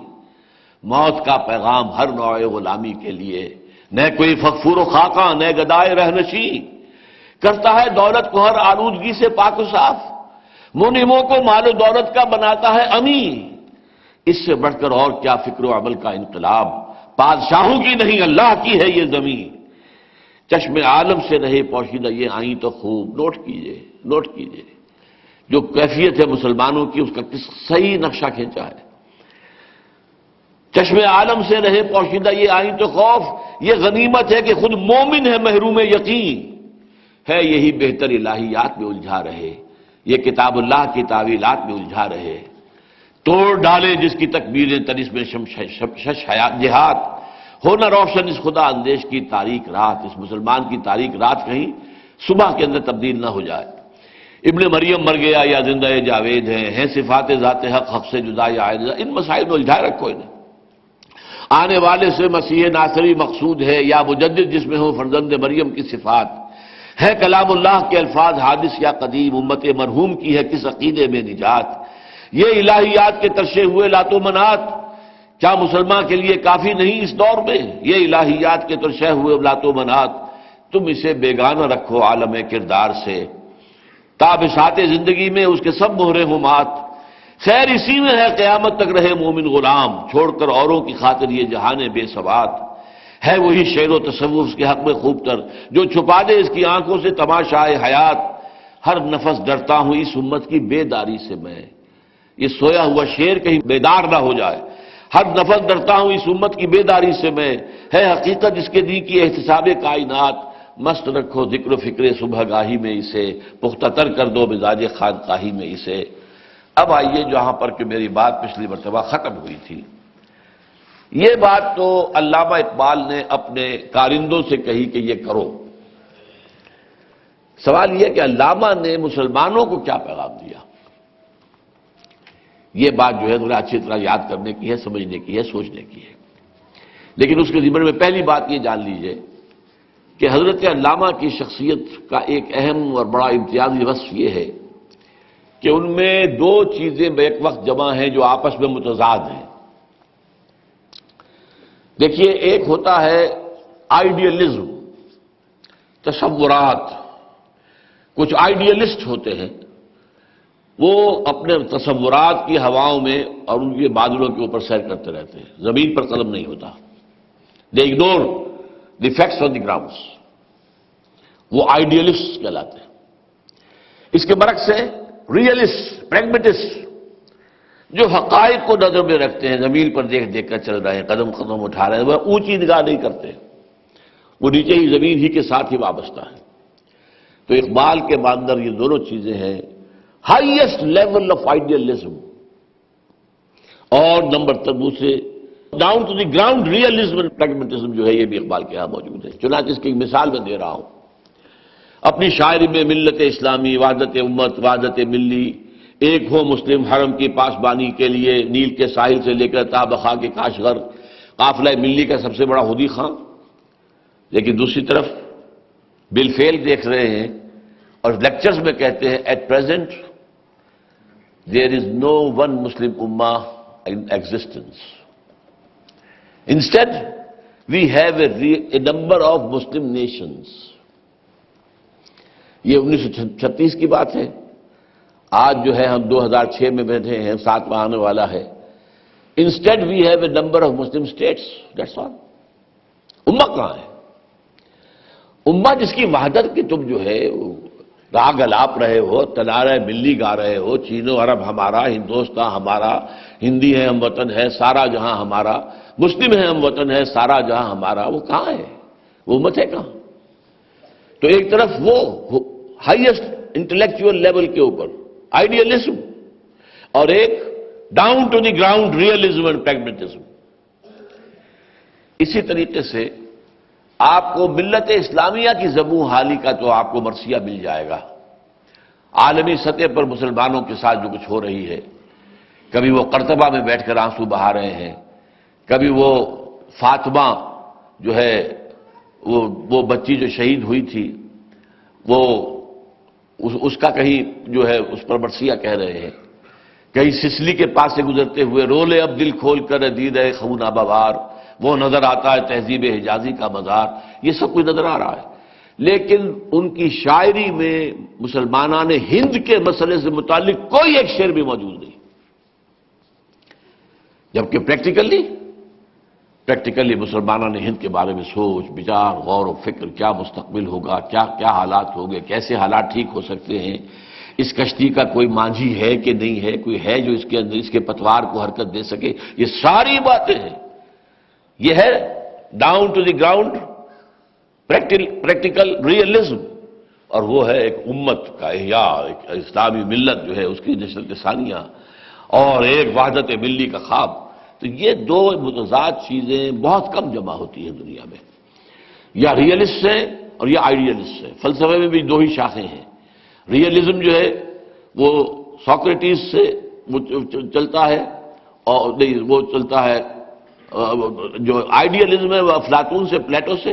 موت کا پیغام ہر نوع غلامی کے لیے، نہ کوئی فغفور و خاکاں نہ گدائے رہنشی، کرتا ہے دولت کو ہر آلودگی سے پاک و صاف، منعموں کو مال و دولت کا بناتا ہے امی، اس سے بڑھ کر اور کیا فکر و عمل کا انقلاب، بادشاہوں کی نہیں اللہ کی ہے یہ زمین، چشم عالم سے رہے پوشیدہ یہ آئیں تو خوب۔ نوٹ کیجئے جو کیفیت ہے مسلمانوں کی، اس کا کس صحیح نقشہ کھینچا ہے۔ چشم عالم سے رہے پوشیدہ یہ آئیں تو خوف، یہ غنیمت ہے کہ خود مومن ہے محروم یقین، ہے یہی بہتر الہیات میں الجھا رہے، یہ کتاب اللہ کی تعویلات میں الجھا رہے، توڑ ڈالے جس کی تکبیریں تنس میں شش جہاد، ہو نہ روشن اس خدا اندیش کی تاریک رات، اس مسلمان کی تاریک رات کہیں صبح کے اندر تبدیل نہ ہو جائے۔ ابن مریم مر گیا یا زندہ جاوید ہیں صفات ذات حق سے جدا یا عائد، ان مسائل میں الجھائے رکھو انہیں۔ آنے والے سے مسیح ناصری مقصود ہے یا مجدد جس میں ہو فرزند مریم کی صفات، ہے کلام اللہ کے الفاظ حادث یا قدیم، امت مرحوم کی ہے کس عقیدے میں نجات، یہ الہیات کے ترشے ہوئے لات و منات کیا مسلمان کے لیے کافی نہیں اس دور میں، یہ الہیات کے ترشے ہوئے لات و منات، تم اسے بیگانہ رکھو عالم کردار سے، تابسات زندگی میں اس کے سب مہرے ہمات، خیر اسی میں ہے قیامت تک رہے مومن غلام، چھوڑ کر اوروں کی خاطر یہ جہان بے ثبات، ہے وہی شعر و تصور اس کے حق میں خوب تر، جو چھپا دے اس کی آنکھوں سے تماشائے حیات، ہر نفس ڈرتا ہوں اس امت کی بیداری سے میں۔ یہ سویا ہوا شعر کہیں بیدار نہ ہو جائے۔ ہر نفس ڈرتا ہوں اس امت کی بیداری سے میں، ہے حقیقت جس کے دی کی احتساب کائنات، مست رکھو ذکر و فکر صبح گاہی میں اسے، پختہ تر کر دو مزاج خانقاہی میں اسے۔ اب آئیے جہاں پر کہ میری بات پچھلی مرتبہ ختم ہوئی تھی، یہ بات تو علامہ اقبال نے اپنے کارندوں سے کہی کہ یہ کرو۔ سوال یہ کہ علامہ نے مسلمانوں کو کیا پیغام دیا؟ یہ بات جو ہے ذرا اچھی طرح یاد کرنے کی ہے، سمجھنے کی ہے، سوچنے کی ہے۔ لیکن اس کے ضمن میں پہلی بات یہ جان لیجئے کہ حضرت علامہ کی شخصیت کا ایک اہم اور بڑا امتیازی وصف یہ ہے کہ ان میں دو چیزیں بیک وقت جمع ہیں جو آپس میں متضاد ہیں۔ دیکھیے، ایک ہوتا ہے آئیڈیلزم، تصورات۔ کچھ آئیڈیلسٹ ہوتے ہیں، وہ اپنے تصورات کی ہواؤں میں اور ان کے بادلوں کے اوپر سیر کرتے رہتے ہیں، زمین پر قدم نہیں ہوتا۔ They ignore the facts on the grounds, وہ آئیڈیلسٹ کہلاتے ہیں۔ اس کے برعکس ہے ریئلسٹ، پریگمیٹسٹ، جو حقائق کو نظر میں رکھتے ہیں، زمین پر دیکھ دیکھ کر چل رہے ہیں، قدم قدم اٹھا رہے ہیں، وہ اونچی نگاہ نہیں کرتے، وہ نیچے ہی زمین ہی کے ساتھ ہی وابستہ ہے۔ تو اقبال کے اندر یہ دونوں چیزیں ہیں، ہائیسٹ لیول آف آئیڈیلزم، اور نمبر دوسرے down to the ground realism and pragmatism جو ہے، یہ بھی اقبال کے یہاں موجود ہے۔ چنانچہ اس کی ایک مثال میں دے رہا ہوں، اپنی شاعری میں ملت اسلامی، وحدت امت، وحدت ملی، ایک ہو مسلم حرم کی پاسبانی کے لیے، نیل کے ساحل سے لے کر تا بخا کے کاشغر، قافلہ ملی کا سب سے بڑا ہودی خان۔ لیکن دوسری طرف بالفعل دیکھ رہے ہیں اور لیکچرز میں کہتے ہیں at present there is no one Muslim امہ in existence, instead we have a number of Muslim nations. یہ 1936 کی بات ہے، آج جو ہے ہم 2006 میں بیٹھے ہیں، 7واں آنے والا ہے۔ Instead we have a number of Muslim states, that's all. امہ کہاں ہے؟ امہ جس کی وحدت کی تم جو ہے راگ الاپ رہے ہو، تنارہ ملی گا رہے ہو، چین و عرب ہمارا، ہندوستان ہمارا، ہندی ہے ہم وطن ہے، سارا جہاں ہمارا، مسلم ہے ہم وطن ہے، سارا جہاں ہمارا، وہ کہاں ہے؟ وہ امت ہے کہاں؟ تو ایک طرف وہ ہائیسٹ انٹلیکچوئل لیول کے اوپر آئیڈیلزم، اور ایک down to the ground realism and pragmatism. اسی طریقے سے آپ کو ملت اسلامیہ کی زبوں حالی کا تو آپ کو مرثیہ مل جائے گا۔ عالمی سطح پر مسلمانوں کے ساتھ جو کچھ ہو رہی ہے، کبھی وہ قرطبہ میں بیٹھ کر آنسو بہا رہے ہیں، کبھی وہ فاطمہ جو ہے وہ بچی جو شہید ہوئی تھی، وہ اس کا کہیں جو ہے اس پر مرثیہ کہہ رہے ہیں، کہیں سسلی کے پاس سے گزرتے ہوئے رولے اب دل کھول کر دید خون آبوار، وہ نظر آتا ہے تہذیب حجازی کا مزار، یہ سب کچھ نظر آ رہا ہے۔ لیکن ان کی شاعری میں مسلمانان ہند کے مسئلے سے متعلق کوئی ایک شعر بھی موجود نہیں، جبکہ پریکٹیکلی مسلمانان ہند کے بارے میں سوچ بچار، غور و فکر، کیا مستقبل ہوگا، کیا حالات ہوں گے، کیسے حالات ٹھیک ہو سکتے ہیں، اس کشتی کا کوئی مانجھی ہے کہ نہیں ہے، کوئی ہے جو اس کے اندر اس کے پتوار کو حرکت دے سکے، یہ ساری باتیں ہیں۔ یہ ہے down to the ground practical realism, اور وہ ہے ایک امت کا احیاء، ایک اسلامی ملت جو ہے اس کی نشرت ثانیہ، اور ایک وحدت ملی کا خواب۔ تو یہ دو متضاد چیزیں بہت کم جمع ہوتی ہیں دنیا میں، یا ریئلسٹ ہے اور یا آئیڈیلسٹ ہے۔ فلسفے میں بھی دو ہی شاخیں ہیں۔ ریئلزم جو ہے وہ سوکریٹس سے وہ چلتا ہے، اور وہ چلتا ہے، جو آئیڈیلزم ہے وہ افلاطون سے، پلیٹو سے،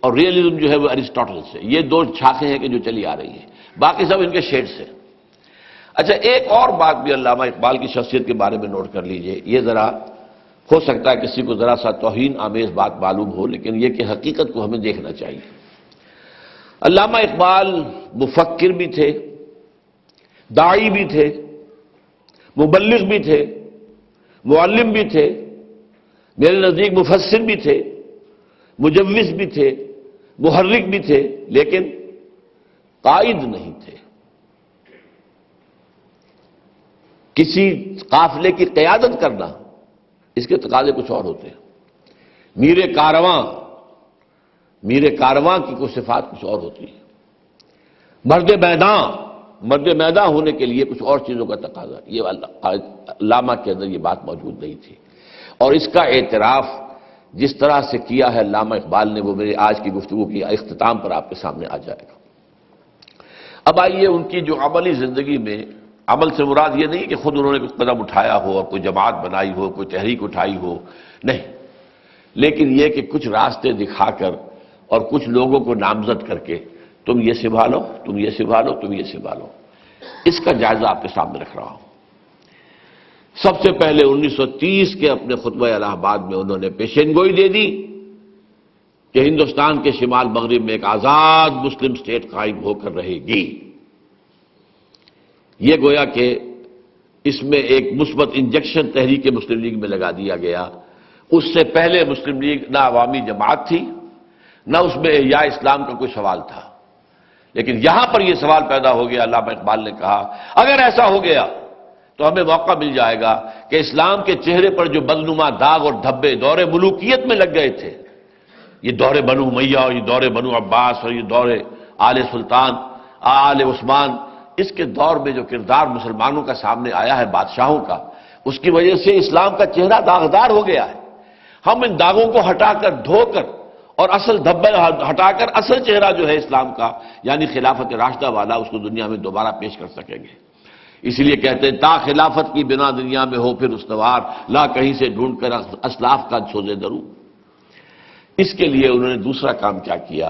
اور ریئلزم جو ہے وہ ارسطاٹل سے۔ یہ دو شاخیں ہیں کہ جو چلی آ رہی ہیں، باقی سب ان کے شیڈز ہیں۔ اچھا، ایک اور بات بھی علامہ اقبال کی شخصیت کے بارے میں نوٹ کر لیجئے، یہ ذرا ہو سکتا ہے کسی کو ذرا سا توہین آمیز بات معلوم ہو، لیکن یہ کہ حقیقت کو ہمیں دیکھنا چاہیے۔ علامہ اقبال مفکر بھی تھے، داعی بھی تھے، مبلغ بھی تھے، معلم بھی تھے، میرے نزدیک مفسر بھی تھے، مجوز بھی تھے، محرک بھی تھے، لیکن قائد نہیں تھے۔ کسی قافلے کی قیادت کرنا، اس کے تقاضے کچھ اور ہوتے ہیں۔ میر کارواں کی کوئی صفات کچھ اور ہوتی ہے۔ مرد میدان ہونے کے لیے کچھ اور چیزوں کا تقاضا، یہ علامہ کے اندر یہ بات موجود نہیں تھی، اور اس کا اعتراف جس طرح سے کیا ہے علامہ اقبال نے، وہ میرے آج کی گفتگو کی اختتام پر آپ کے سامنے آ جائے گا۔ اب آئیے ان کی جو عملی زندگی میں، عمل سے مراد یہ نہیں کہ خود انہوں نے کوئی قدم اٹھایا ہو اور کوئی جماعت بنائی ہو، کوئی تحریک اٹھائی ہو، نہیں، لیکن یہ کہ کچھ راستے دکھا کر اور کچھ لوگوں کو نامزد کر کے تم یہ سنبھالو، تم یہ سنبھالو، تم یہ سنبھالو، اس کا جائزہ آپ کے سامنے رکھ رہا ہوں۔ سب سے پہلے 1930 کے اپنے خطبہ الہ آباد میں انہوں نے پیشین گوئی دے دی کہ ہندوستان کے شمال مغرب میں ایک آزاد مسلم سٹیٹ قائم ہو کر رہے گی۔ یہ گویا کہ اس میں ایک مثبت انجیکشن تحریک مسلم لیگ میں لگا دیا گیا۔ اس سے پہلے مسلم لیگ نہ عوامی جماعت تھی، نہ اس میں احیاء اسلام کا کوئی سوال تھا، لیکن یہاں پر یہ سوال پیدا ہو گیا۔ علامہ اقبال نے کہا اگر ایسا ہو گیا تو ہمیں موقع مل جائے گا کہ اسلام کے چہرے پر جو بدنما داغ اور دھبے دور ملوکیت میں لگ گئے تھے، یہ دور بنو امیہ اور یہ دور بنو عباس اور یہ دور آل سلطان، آل عثمان، اس کے دور میں جو کردار مسلمانوں کا سامنے آیا ہے بادشاہوں کا، اس کی وجہ سے اسلام کا چہرہ داغدار ہو گیا ہے۔ ہم ان داغوں کو ہٹا کر، دھو کر، اور اصل دھبے ہٹا کر اصل چہرہ جو ہے اسلام کا، یعنی خلافت راشدہ والا، اس کو دنیا میں دوبارہ پیش کر سکیں گے۔ اس لیے کہتے ہیں تا خلافت کی بنا دنیا میں ہو پھر استوار، لا کہیں سے ڈھونڈ کر اسلاف کا سوزے درو۔ اس کے لیے انہوں نے دوسرا کام کیا کیا؟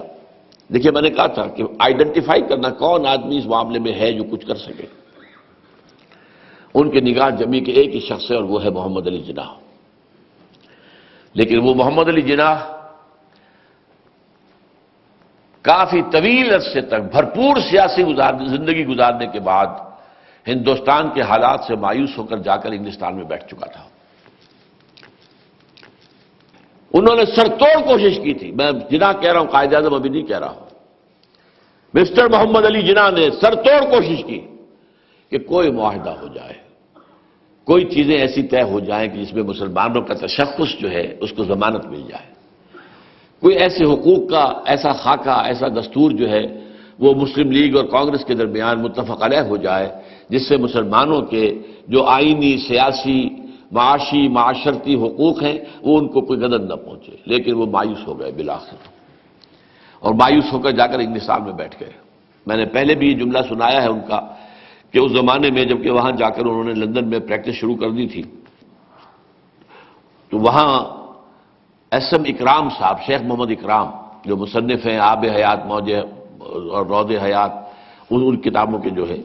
دیکھیے میں نے کہا تھا کہ آئیڈینٹیفائی کرنا کون آدمی اس معاملے میں ہے جو کچھ کر سکے۔ ان کے نگاہ جمی کے ایک ہی شخص ہے اور وہ ہے محمد علی جناح۔ لیکن وہ محمد علی جناح کافی طویل عرصے تک بھرپور سیاسی زندگی گزارنے کے بعد ہندوستان کے حالات سے مایوس ہو کر جا کر انگلستان میں بیٹھ چکا تھا۔ انہوں نے سر توڑ کوشش کی تھی، میں جناح کہہ رہا ہوں، قائد اعظم ابھی نہیں کہہ رہا ہوں، مسٹر محمد علی جناح نے سر توڑ کوشش کی کہ کوئی معاہدہ ہو جائے، کوئی چیزیں ایسی طے ہو جائیں کہ جس میں مسلمانوں کا تشخص جو ہے اس کو ضمانت مل جائے، کوئی ایسے حقوق کا ایسا خاکہ، ایسا دستور جو ہے وہ مسلم لیگ اور کانگریس کے درمیان متفق علیہ ہو جائے، جس سے مسلمانوں کے جو آئینی، سیاسی، معاشی، معاشرتی حقوق ہیں وہ ان کو کوئی گدن نہ پہنچے۔ لیکن وہ مایوس ہو گئے بالآخر، اور مایوس ہو کر جا کر انگلستان میں بیٹھ گئے۔ میں نے پہلے بھی یہ جملہ سنایا ہے ان کا کہ اس زمانے میں جبکہ وہاں جا کر انہوں نے لندن میں پریکٹس شروع کر دی تھی، تو وہاں ایس ایم اکرام صاحب، شیخ محمد اکرام جو مصنف ہیں آب حیات موج اور روض حیات، ان کتابوں کے جو ہے،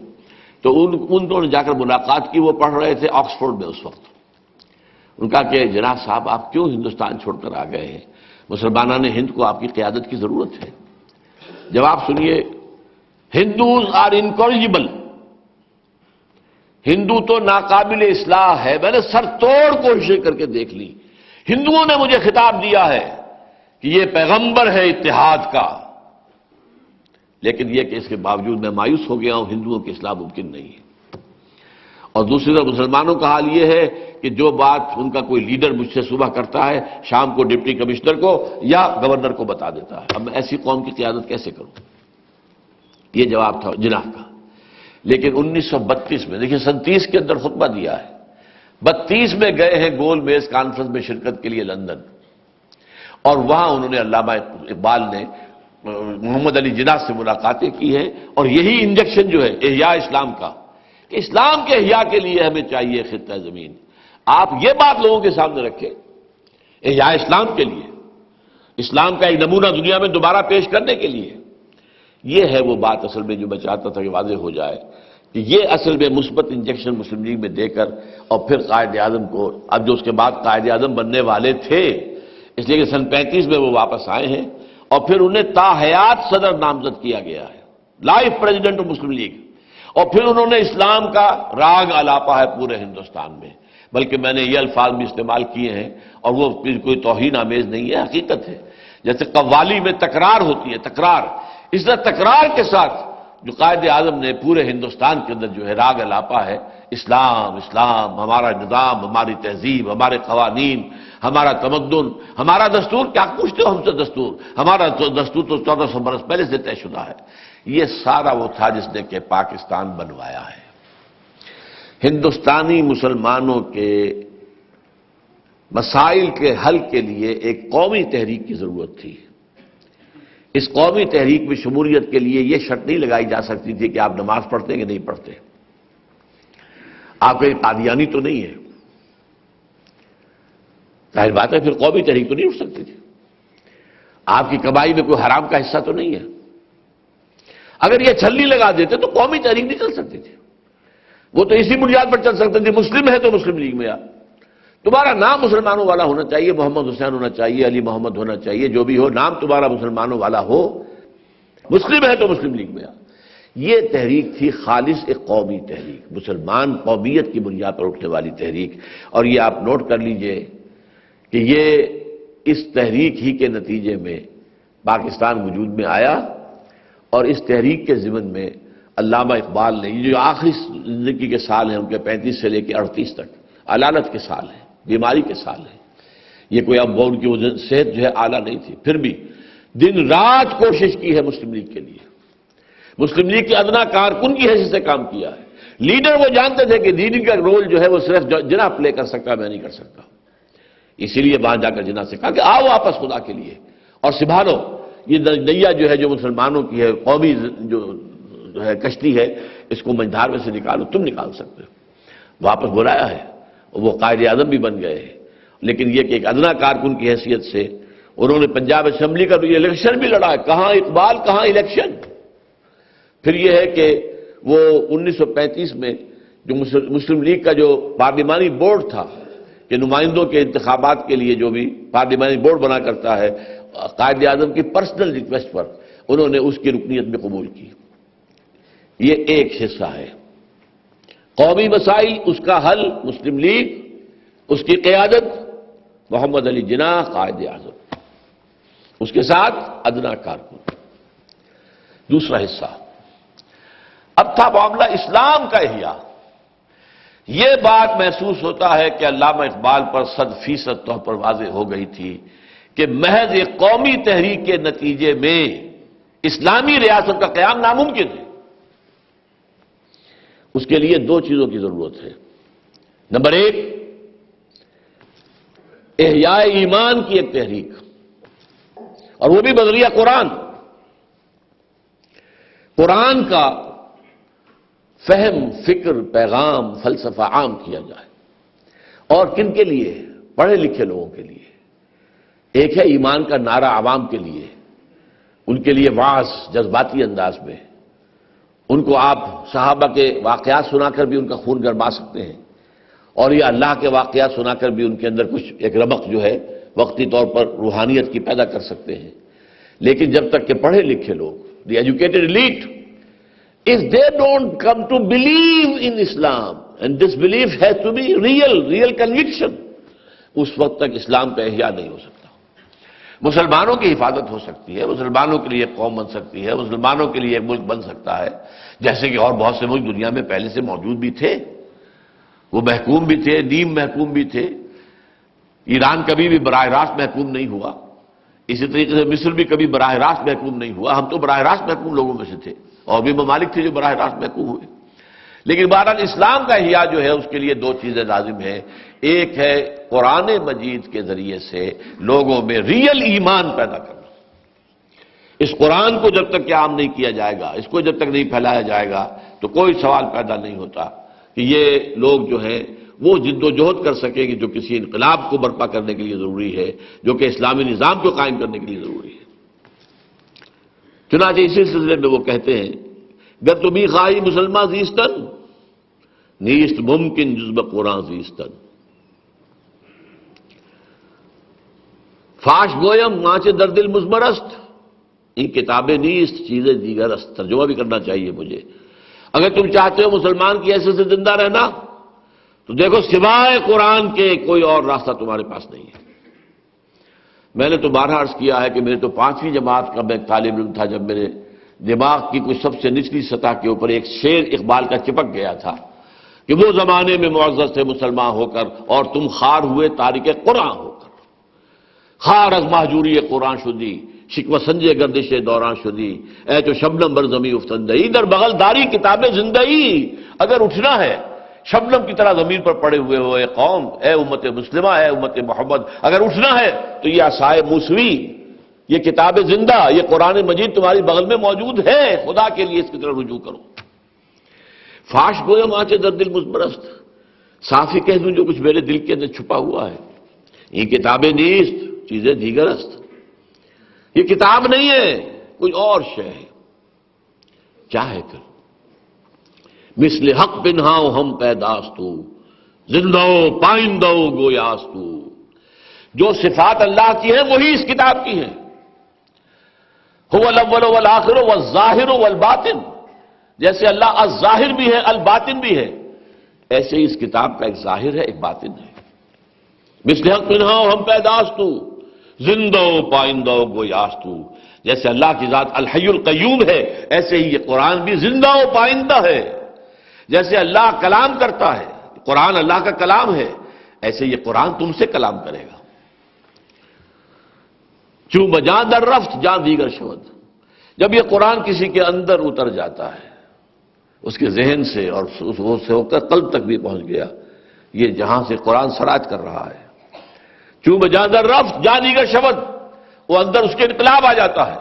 تو انہوں نے جا کر ملاقات کی۔ وہ پڑھ رہے تھے آکسفورڈ میں اس وقت۔ ان کا کہ جناح صاحب آپ کیوں ہندوستان چھوڑ کر آ گئے ہیں؟ مسلمانان ہند کو آپ کی قیادت کی ضرورت ہے۔ جواب سنیے، ہندوز آر انکورجبل، ہندو تو ناقابل اصلاح ہے۔ میں نے سر توڑ کوششیں کر کے دیکھ لی، ہندوؤں نے مجھے خطاب دیا ہے کہ یہ پیغمبر ہے اتحاد کا، لیکن یہ کہ اس کے باوجود میں مایوس ہو گیا ہوں، ہندوؤں کی اصلاح ممکن نہیں ہے۔ اور دوسری طرف مسلمانوں کا حال یہ ہے کہ جو بات ان کا کوئی لیڈر مجھ سے صبح کرتا ہے، شام کو ڈپٹی کمشنر کو یا گورنر کو بتا دیتا ہے۔ اب میں ایسی قوم کی قیادت کیسے کروں؟ یہ جواب تھا جناح کا۔ لیکن 1932 میں، دیکھیے 37 کے اندر خطبہ دیا ہے، 32 میں گئے ہیں گول میز کانفرنس میں شرکت کے لیے لندن، اور وہاں انہوں نے علامہ اقبال نے محمد علی جناح سے ملاقاتیں کی ہیں، اور یہی انجیکشن جو ہے احیاء اسلام کا، کہ اسلام کے احیاء کے لیے ہمیں چاہیے خطہ زمین۔ آپ یہ بات لوگوں کے سامنے رکھیں، احیاء اسلام کے لیے، اسلام کا ایک نمونہ دنیا میں دوبارہ پیش کرنے کے لیے۔ یہ ہے وہ بات اصل میں جو میں چاہتا تھا کہ واضح ہو جائے کہ یہ اصل میں مثبت انجیکشن مسلم لیگ میں دے کر، اور پھر قائد اعظم کو، اب جو اس کے بعد قائد اعظم بننے والے تھے، اس لیے کہ سن 35 میں وہ واپس آئے ہیں، اور پھر انہیں تا حیات صدر نامزد کیا گیا ہے، life president of Muslim league, اور پھر انہوں نے اسلام کا راگ الاپا ہے پورے ہندوستان میں۔ بلکہ میں نے یہ الفاظ بھی استعمال کیے ہیں، اور وہ کوئی توہین آمیز نہیں ہے، حقیقت ہے جیسے قوالی میں تکرار ہوتی ہے، تکرار، اس طرح تکرار کے ساتھ جو قائد اعظم نے پورے ہندوستان کے اندر جو ہے راگ الاپا ہے، اسلام اسلام، ہمارا نظام، ہماری تہذیب، ہمارے قوانین، ہمارا تمدن، ہمارا دستور، کیا پوچھتے ہو ہم سے دستور؟ ہمارا دستور تو 1400 برس پہلے سے طے شدہ ہے۔ یہ سارا وہ تھا جس نے کہ پاکستان بنوایا ہے۔ ہندوستانی مسلمانوں کے مسائل کے حل کے لیے ایک قومی تحریک کی ضرورت تھی۔ اس قومی تحریک میں شمولیت کے لیے یہ شرط نہیں لگائی جا سکتی تھی کہ آپ نماز پڑھتے ہیں کہ نہیں پڑھتے، آپ کوئی قادیانی تو نہیں ہے، ظاہر بات ہے پھر قومی تحریک تو نہیں اٹھ سکتی تھی۔ آپ کی کمائی میں کوئی حرام کا حصہ تو نہیں ہے۔ اگر یہ چھلنی لگا دیتے تو قومی تحریک نہیں چل سکتی تھی، وہ تو اسی بنیاد پر چل سکتے تھے، مسلم ہے تو مسلم لیگ میں آپ، تمہارا نام مسلمانوں والا ہونا چاہیے، محمد حسین ہونا چاہیے، علی محمد ہونا چاہیے، جو بھی ہو، نام تمہارا مسلمانوں والا ہو، مسلم ہے تو مسلم لیگ میں آپ۔ یہ تحریک تھی خالص ایک قومی تحریک، مسلمان قومیت کی بنیاد پر اٹھنے والی تحریک۔ اور یہ آپ نوٹ کر لیجئے کہ یہ اس تحریک ہی کے نتیجے میں پاکستان وجود میں آیا، اور اس تحریک کے ضمن میں علامہ اقبال نے، یہ جو آخری زندگی کے سال ہیں ان کے 35 سے لے کے 38 تک، علالت کے سال ہیں، بیماری کے سال ہیں، یہ کوئی اب ان کی صحت جو ہے اعلیٰ نہیں تھی، پھر بھی دن رات کوشش کی ہے مسلم لیگ کے لیے، مسلم لیگ کے ادنا کارکن کی حیثیت سے کام کیا ہے۔ لیڈر وہ جانتے تھے کہ دین کا رول جو ہے وہ صرف جناح پلے کر سکتا ہے، میں نہیں کر سکتا، اسی لیے وہاں جا کر جناح سے کہا کہ آؤ واپس خدا کے لیے اور سنبھالو یہ نیا جو ہے جو مسلمانوں کی ہے، قومی جو ہے کشتی ہے، اس کو منجھار میں سے نکالو، تم نکال سکتے ہو۔ واپس بلایا ہے، وہ قائد اعظم بھی بن گئے ہیں، لیکن یہ کہ ایک ادنا کارکن کی حیثیت سے انہوں نے پنجاب اسمبلی کا بھی الیکشن بھی لڑا ہے، کہاں اقبال کہاں الیکشن۔ پھر یہ ہے کہ وہ 1935 میں جو مسلم لیگ کا جو پارلیمانی بورڈ تھا کہ نمائندوں کے انتخابات کے لیے جو بھی پارلیمانی بورڈ بنا کرتا ہے، قائد اعظم کی پرسنل ریکویسٹ پر انہوں نے اس کی رکنیت میں قبول کی۔ یہ ایک حصہ ہے قومی مسائل، اس کا حل مسلم لیگ، اس کی قیادت محمد علی جناح قائد اعظم، اس کے ساتھ ادنا کارکن۔ دوسرا حصہ اب تھا معاملہ اسلام کا احیاء۔ یہ بات محسوس ہوتا ہے کہ علامہ اقبال پر 100% طور پر واضح ہو گئی تھی کہ محض ایک قومی تحریک کے نتیجے میں اسلامی ریاست کا قیام ناممکن ہے۔ اس کے لیے دو چیزوں کی ضرورت ہے۔ نمبر ایک، احیاء ایمان کی ایک تحریک، اور وہ بھی بذریعہ قرآن، قرآن کا فہم، فکر، پیغام، فلسفہ عام کیا جائے۔ اور کن کے لیے؟ پڑھے لکھے لوگوں کے لیے۔ ایک ہے ایمان کا نعرہ عوام کے لیے، ان کے لیے وعظ جذباتی انداز میں، ان کو آپ صحابہ کے واقعات سنا کر بھی ان کا خون گرما سکتے ہیں، اور یہ اللہ کے واقعات سنا کر بھی ان کے اندر کچھ ایک رمق جو ہے وقتی طور پر روحانیت کی پیدا کر سکتے ہیں۔ لیکن جب تک کہ پڑھے لکھے لوگ، the educated elite, if they don't come to believe in Islam, and this belief has to be real conviction, اس وقت تک اسلام کا احیاء نہیں ہو سکتا۔ مسلمانوں کی حفاظت ہو سکتی ہے، مسلمانوں کے لیے ایک قوم بن سکتی ہے، مسلمانوں کے لیے ایک ملک بن سکتا ہے، جیسے کہ اور بہت سے ملک دنیا میں پہلے سے موجود بھی تھے، وہ محکوم بھی تھے، نیم محکوم بھی تھے۔ ایران کبھی بھی براہ راست محکوم نہیں ہوا، اسی طریقے سے مصر بھی کبھی براہ راست محکوم نہیں ہوا، ہم تو براہ راست محکوم لوگوں میں سے تھے، اور بھی ممالک تھے جو براہ راست محکوم ہوئے۔ لیکن بہرحال اسلام کا احیاء جو ہے اس کے لیے دو چیزیں لازم ہیں۔ ایک ہے قرآن مجید کے ذریعے سے لوگوں میں ریئل ایمان پیدا کرنا۔ اس قرآن کو جب تک کہ عام نہیں کیا جائے گا، اس کو جب تک نہیں پھیلایا جائے گا، تو کوئی سوال پیدا نہیں ہوتا کہ یہ لوگ جو ہیں وہ جد و جہد کر سکیں کہ جو کسی انقلاب کو برپا کرنے کے لیے ضروری ہے، جو کہ اسلامی نظام کو قائم کرنے کے لیے ضروری ہے۔ چنانچہ اسی سلسلے میں وہ کہتے ہیں، گر تمہیں خواہی مسلمان زیستن، نیست ممکن جزب قرآن زیستن، فاش گویم مانچے در دل مزمرست، یہ کتابیں نیست چیزیں دیگر است۔ ترجمہ بھی کرنا چاہیے مجھے۔ اگر تم چاہتے ہو مسلمان کی حیثیت سے زندہ رہنا تو دیکھو سوائے قرآن کے کوئی اور راستہ تمہارے پاس نہیں ہے۔ میں نے تو بارہا عرض کیا ہے کہ میرے تو 5ویں جماعت کا میں طالب علم تھا جب میرے دماغ کی کوئی سب سے نچلی سطح کے اوپر ایک شعر اقبال کا چپک گیا تھا کہ وہ زمانے میں معزز تھے مسلمان ہو کر اور تم خار ہوئے تارک قرآن ہو کر، خار از مہجوری قرآن شدی شکوہ سنجے گردش دوران شدی، اے تو شبنم بر زمیں افتندہی در بغل داری کتاب زندگی۔ اگر اٹھنا ہے شبنم کی طرح زمین پر پڑے ہوئے ہو اے قوم، اے امت مسلمہ، اے امت محمد، اگر اٹھنا ہے تو یہ عصائے موسوی، یہ کتاب زندہ، یہ قرآن مجید تمہاری بغل میں موجود ہے، خدا کے لیے اس کی طرف رجوع کرو۔ فاش گویم آنچے در دل مزبرست، صافی کہہ دوں جو کچھ میرے دل کے اندر چھپا ہوا ہے، یہ کتابیں نیست چیزیں دیگر است، یہ کتاب نہیں ہے کوئی اور شے ہے، چاہے کر مثل حق پنہاؤ ہم پیداستو زندہ پائندہ گویاستو۔ جو صفات اللہ کی ہیں وہی اس کتاب کی ہیں، هو الاول والآخر والظاہر والباطن، جیسے اللہ الظاہر بھی ہے الباطن بھی ہے، ایسے ہی اس کتاب کا ایک ظاہر ہے ایک باطن ہے۔ مثل حق پنہاؤ ہم پیداستو زندہ پائندہ گویاستو، جیسے اللہ کی ذات الحی القیوم ہے ایسے ہی یہ قرآن بھی زندہ و پائندہ ہے۔ جیسے اللہ کلام کرتا ہے، قرآن اللہ کا کلام ہے، ایسے یہ قرآن تم سے کلام کرے گا۔ چوں بجاں در رفت جاں دیگر شود، جب یہ قرآن کسی کے اندر اتر جاتا ہے اس کے ذہن سے اور وہ سے ہو کر قلب تک بھی پہنچ گیا، یہ جہاں سے قرآن سراج کر رہا ہے، چوں بجاں در رفت جاں دیگر شود، وہ اندر اس کے انقلاب آ جاتا ہے۔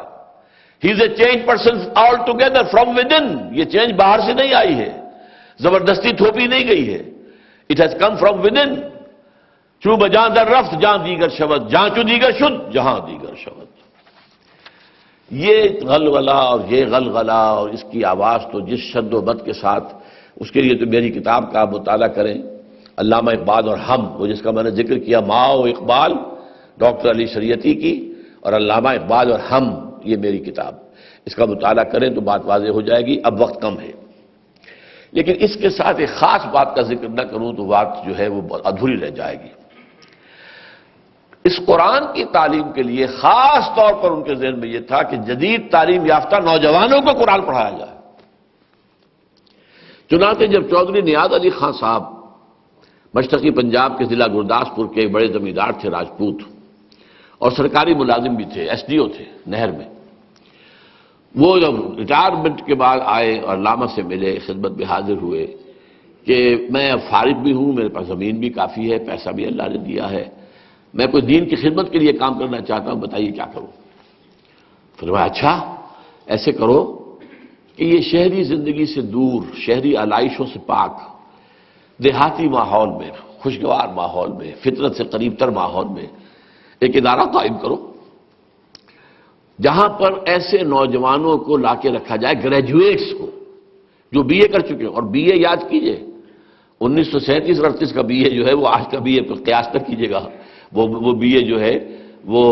He is a change person all together from within, یہ چینج باہر سے نہیں آئی ہے، زبردستی تھوپی نہیں گئی ہے، it has come from with in. چوں بجاں در رفت جہاں دیگر شود، جہاں چوں دیگر شد جہاں دیگر شود۔ یہ غلغلہ اور یہ غلغلہ اور اس کی آواز تو جس شد و بد کے ساتھ، اس کے لیے تو میری کتاب کا آپ مطالعہ کریں، علامہ اقبال اور ہم، وہ جس کا میں نے ذکر کیا، ماء و اقبال ڈاکٹر علی شریعتی کی، اور علامہ اقبال اور ہم، یہ میری کتاب، اس کا مطالعہ کریں تو بات واضح ہو جائے گی۔ اب وقت کم ہے، لیکن اس کے ساتھ ایک خاص بات کا ذکر نہ کروں تو بات جو ہے وہ ادھوری رہ جائے گی۔ اس قرآن کی تعلیم کے لیے خاص طور پر ان کے ذہن میں یہ تھا کہ جدید تعلیم یافتہ نوجوانوں کو قرآن پڑھایا جائے۔ چنانچہ جب چودھری نیاز علی خان صاحب مشرقی پنجاب کے ضلع گرداسپور کے ایک بڑے زمیندار تھے، راجپوت، اور سرکاری ملازم بھی تھے، ایس ڈی او تھے نہر میں، وہ جب ریٹائرمنٹ کے بعد آئے اور علامہ سے ملے، خدمت میں حاضر ہوئے کہ میں اب فارغ بھی ہوں، میرے پاس زمین بھی کافی ہے، پیسہ بھی اللہ نے دیا ہے، میں کوئی دین کی خدمت کے لیے کام کرنا چاہتا ہوں، بتائیے کیا کروں؟ فرمایا اچھا ایسے کرو کہ یہ شہری زندگی سے دور، شہری علائشوں سے پاک، دیہاتی ماحول میں، خوشگوار ماحول میں، فطرت سے قریب تر ماحول میں ایک ادارہ قائم کرو جہاں پر ایسے نوجوانوں کو لا کے رکھا جائے، گریجویٹس کو جو بی اے کر چکے ہیں، اور بی اے یاد کیجئے 1937-38 کا بی اے جو ہے وہ آج کا بی اے پر قیاس تک کیجئے گا، وہ بی اے جو ہے وہ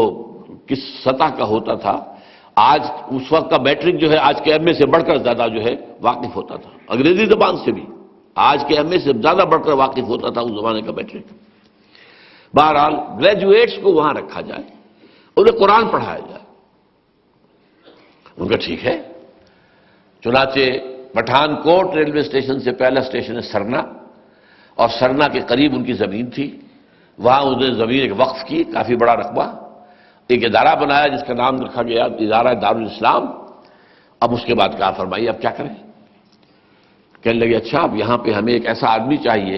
کس سطح کا ہوتا تھا، آج اس وقت کا میٹرک جو ہے آج کے ایم اے سے بڑھ کر زیادہ جو ہے واقف ہوتا تھا، انگریزی زبان سے بھی آج کے ایم اے سے زیادہ بڑھ کر واقف ہوتا تھا اس زمانے کا میٹرک۔ بہرحال گریجویٹس کو وہاں رکھا جائے، انہیں قرآن پڑھایا جائے۔ ان کا ٹھیک ہے، چنانچہ پٹھان کوٹ ریلوے اسٹیشن سے پہلا اسٹیشن ہے سرنا، اور سرنا کے قریب ان کی زمین تھی، وہاں انہوں نے زمین ایک وقف کی، کافی بڑا رقبہ، ایک ادارہ بنایا جس کا نام رکھا گیا ادارہ دارالاسلام۔ اب اس کے بعد کہا فرمائیے اب کیا کریں؟ کہنے لگے اچھا اب یہاں پہ ہمیں ایک ایسا آدمی چاہیے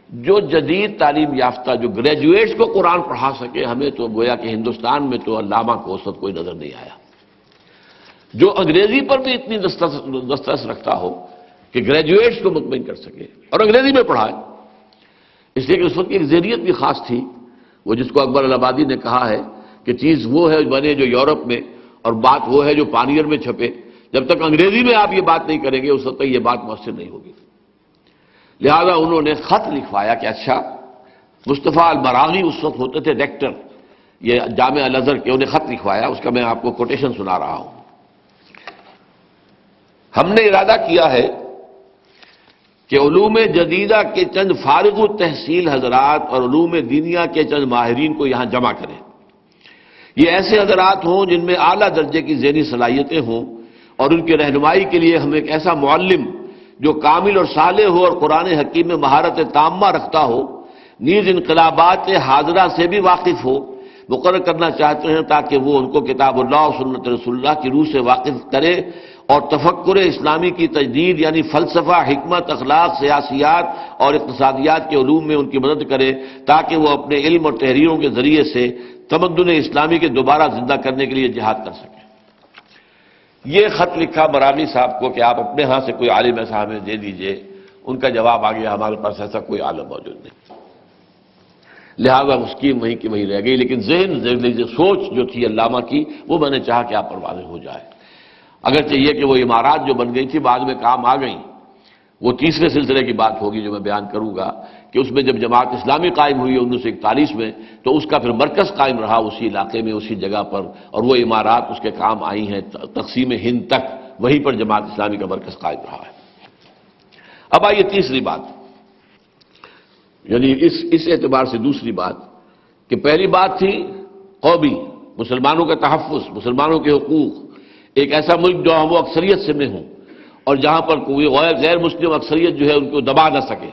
جو جدید تعلیم یافتہ، جو گریجویٹس کو قرآن پڑھا سکے۔ ہمیں تو گویا کہ ہندوستان میں تو علامہ کو اس وقت کوئی نظر نہیں آیا جو انگریزی پر بھی اتنی دسترس رکھتا ہو کہ گریجویٹس کو مطمئن کر سکے اور انگریزی میں پڑھائے۔ اس لیے کہ اس وقت کی ایک ذہنیت بھی خاص تھی، وہ جس کو اکبر الہآبادی نے کہا ہے کہ چیز وہ ہے بنے جو یورپ میں، اور بات وہ ہے جو پانیئر میں چھپے۔ جب تک انگریزی میں آپ یہ بات نہیں کریں گے اس وقت تک یہ بات مؤثر نہیں ہوگی۔ لہذا انہوں نے خط لکھوایا کہ اچھا مصطفیٰ البراغی اس وقت ہوتے تھے ریکٹر یہ جامعہ الازہر کے، انہیں خط لکھوایا، اس کا میں آپ کو کوٹیشن سنا رہا ہوں۔ ہم نے ارادہ کیا ہے کہ علوم جدیدہ کے چند فارغ التحصیل حضرات اور علوم دینیا کے چند ماہرین کو یہاں جمع کریں، یہ ایسے حضرات ہوں جن میں اعلیٰ درجے کی ذہنی صلاحیتیں ہوں، اور ان کی رہنمائی کے لیے ہم ایک ایسا معلم جو کامل اور صالح ہو اور قرآن حکیم میں مہارت تامہ رکھتا ہو، نیز انقلابات حاضرہ سے بھی واقف ہو، مقرر کرنا چاہتے ہیں تاکہ وہ ان کو کتاب اللہ اور سنت رسول اللہ کی روح سے واقف کرے اور تفکر اسلامی کی تجدید یعنی فلسفہ، حکمت، اخلاق، سیاسیات اور اقتصادیات کے علوم میں ان کی مدد کرے تاکہ وہ اپنے علم اور تحریروں کے ذریعے سے تمدن اسلامی کے دوبارہ زندہ کرنے کے لیے جہاد کر سکیں۔ یہ خط لکھا برامی صاحب کو کہ آپ اپنے ہاں سے کوئی عالم ایسا ہمیں دے دیجئے، ان کا جواب آ گیا ہمارے پاس ایسا کوئی عالم موجود نہیں، لہذا اسکیم وہیں کی وہیں رہ گئی، لیکن ذہن سوچ جو تھی علامہ کی وہ میں نے چاہا کہ آپ پر واضح ہو جائے۔ اگرچہ یہ کہ وہ عمارات جو بن گئی تھی بعد میں کام آ گئیں، وہ تیسرے سلسلے کی بات ہوگی جو میں بیان کروں گا کہ اس میں جب جماعت اسلامی قائم ہوئی 1941 میں تو اس کا پھر مرکز قائم رہا اسی علاقے میں، اسی جگہ پر، اور وہ عمارات اس کے کام آئی ہیں تقسیم ہند تک، وہیں پر جماعت اسلامی کا مرکز قائم رہا ہے۔ اب آئیے تیسری بات، یعنی اس اعتبار سے دوسری بات کہ پہلی بات تھی قومی مسلمانوں کا تحفظ، مسلمانوں کے حقوق، ایک ایسا ملک جو وہ اکثریت سے میں ہوں اور جہاں پر کوئی غیر مسلم اکثریت جو ہے ان کو دبا نہ سکے،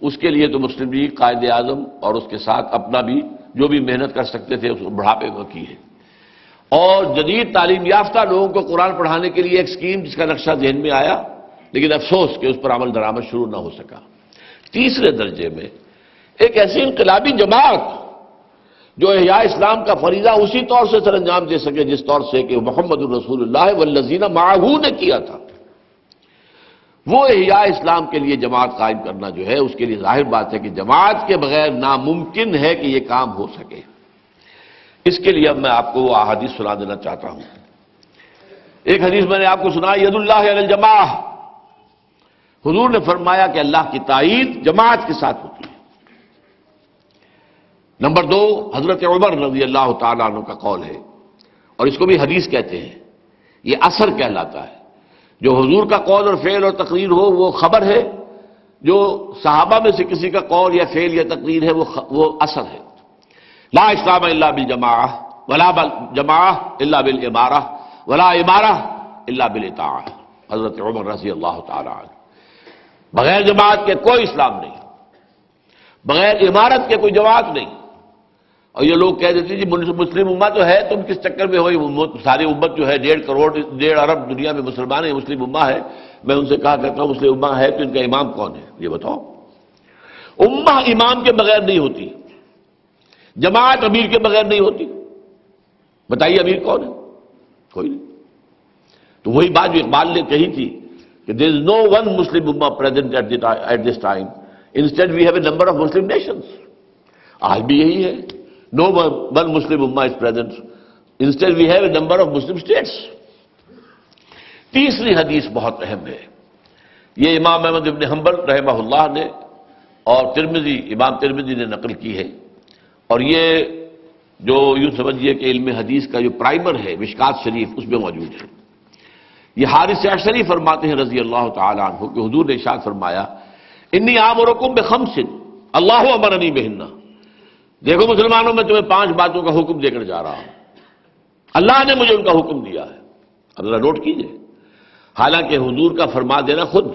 اس کے لیے تو مسلم لیگ قائد اعظم اور اس کے ساتھ اپنا بھی جو بھی محنت کر سکتے تھے اس کو بڑھاپے کو کی ہے، اور جدید تعلیم یافتہ لوگوں کو قرآن پڑھانے کے لیے ایک اسکیم جس کا نقشہ ذہن میں آیا، لیکن افسوس کہ اس پر عمل درآمد شروع نہ ہو سکا۔ تیسرے درجے میں ایک ایسی انقلابی جماعت جو احیاء اسلام کا فریضہ اسی طور سے سر انجام دے سکے جس طور سے کہ محمد الرسول اللہ والذین معہ نے کیا تھا، وہ احیاء اسلام کے لیے جماعت قائم کرنا جو ہے اس کے لیے ظاہر بات ہے کہ جماعت کے بغیر ناممکن ہے کہ یہ کام ہو سکے۔ اس کے لیے اب میں آپ کو وہ احادیث سنا دینا چاہتا ہوں۔ ایک حدیث میں نے آپ کو سنا، ید اللہ علی الجماعہ، حضور نے فرمایا کہ اللہ کی تائید جماعت کے ساتھ ہوتی ہے۔ نمبر 2 حضرت عمر رضی اللہ تعالیٰ عنہ کا قول ہے، اور اس کو بھی حدیث کہتے ہیں، یہ اثر کہلاتا ہے۔ جو حضور کا قول اور فعل اور تقریر ہو وہ خبر ہے، جو صحابہ میں سے کسی کا قول یا فعل یا تقریر ہے وہ اثر ہے۔ لا اسلام الا بالجماعہ ولا جماعہ الا بالامارہ ولا امارہ الا بالاطاعہ، حضرت عمر رضی اللہ تعالیٰ عنہ۔ بغیر جماعت کے کوئی اسلام نہیں، بغیر عمارت کے کوئی جماعت نہیں۔ اور یہ لوگ کہہ دیتے جی مسلم امت تو ہے، تم کس چکر میں ہوئی، ساری امت جو ہے 1.5 کروڑ 1.5 ارب دنیا میں مسلمان ہیں، مسلم امہ ہے۔ میں ان سے کہا کرتا ہوں مسلم امہ ہے تو ان کا امام کون ہے یہ بتاؤ؟ امہ امام کے بغیر نہیں ہوتی، جماعت امیر کے بغیر نہیں ہوتی۔ بتائیے امیر کون ہے؟ کوئی نہیں۔ تو وہی بات جو اقبال نے کہی تھی کہ there is no one Muslim ummah present at this time. Instead we have a number of Muslim nations. آج بھی یہی ہے، no one Muslim ummah is present. Instead we have a number of Muslim states. تیسری حدیث بہت اہم ہے، یہ امام احمد بن حنبل رحمہ اللہ نے اور امام ترمذی نے نقل کی ہے، اور یہ جو یوں سمجھیے کہ علم حدیث کا جو پرائمر ہے مشکات شریف اس میں موجود ہے۔ یہ حارث عشری فرماتے ہیں رضی اللہ تعالیٰ عنہ کہ حضور نے ارشاد فرمایا، انی آمرکم بخمس اللہ امرنی بہن، دیکھو مسلمانوں میں تمہیں 5 باتوں کا حکم دے کر جا رہا ہوں، اللہ نے مجھے ان کا حکم دیا ہے۔ اب ذرا نوٹ کیجئے، حالانکہ حضور کا فرما دینا خود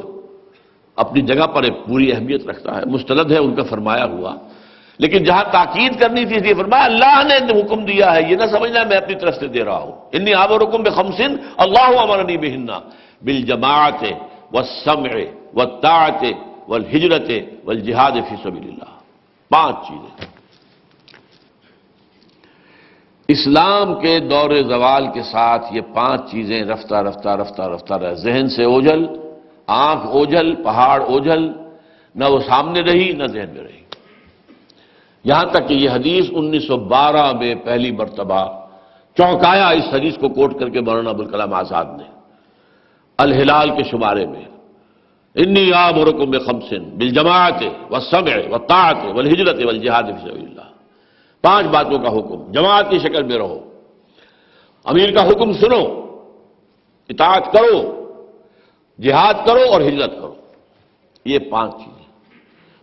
اپنی جگہ پر ایک پوری اہمیت رکھتا ہے، مستند ہے ان کا فرمایا ہوا، لیکن جہاں تاکید کرنی تھی اس لیے فرمایا اللہ نے حکم دیا ہے، یہ نہ سمجھنا میں اپنی طرف سے دے رہا ہوں۔ انی آمرکم بخمس اللہ امرنی بہن بالجماعت والسمع والطاعت والہجرت والجہاد فی سبیل اللہ، 5 چیزیں۔ اسلام کے دور زوال کے ساتھ یہ 5 چیزیں رفتہ رفتہ رفتہ رفتہ ذہن سے اوجھل، آنکھ اوجھل، پہاڑ اوجھل، نہ وہ سامنے رہی نہ ذہن میں رہی، یہاں تک کہ یہ حدیث 1912 میں پہلی مرتبہ چونکایا اس حدیث کو کوٹ کر کے مولانا ابوالکلام آزاد نے الہلال کے شمارے میں، انی آمرکم بخمس بالجماعت والسمع والطاعت والہجرت والجہاد فی سبیل اللہ، 5 باتوں کا حکم، جماعت کی شکل میں رہو، امیر کا حکم سنو، اطاعت کرو، جہاد کرو اور ہجرت کرو، یہ 5 چیزیں۔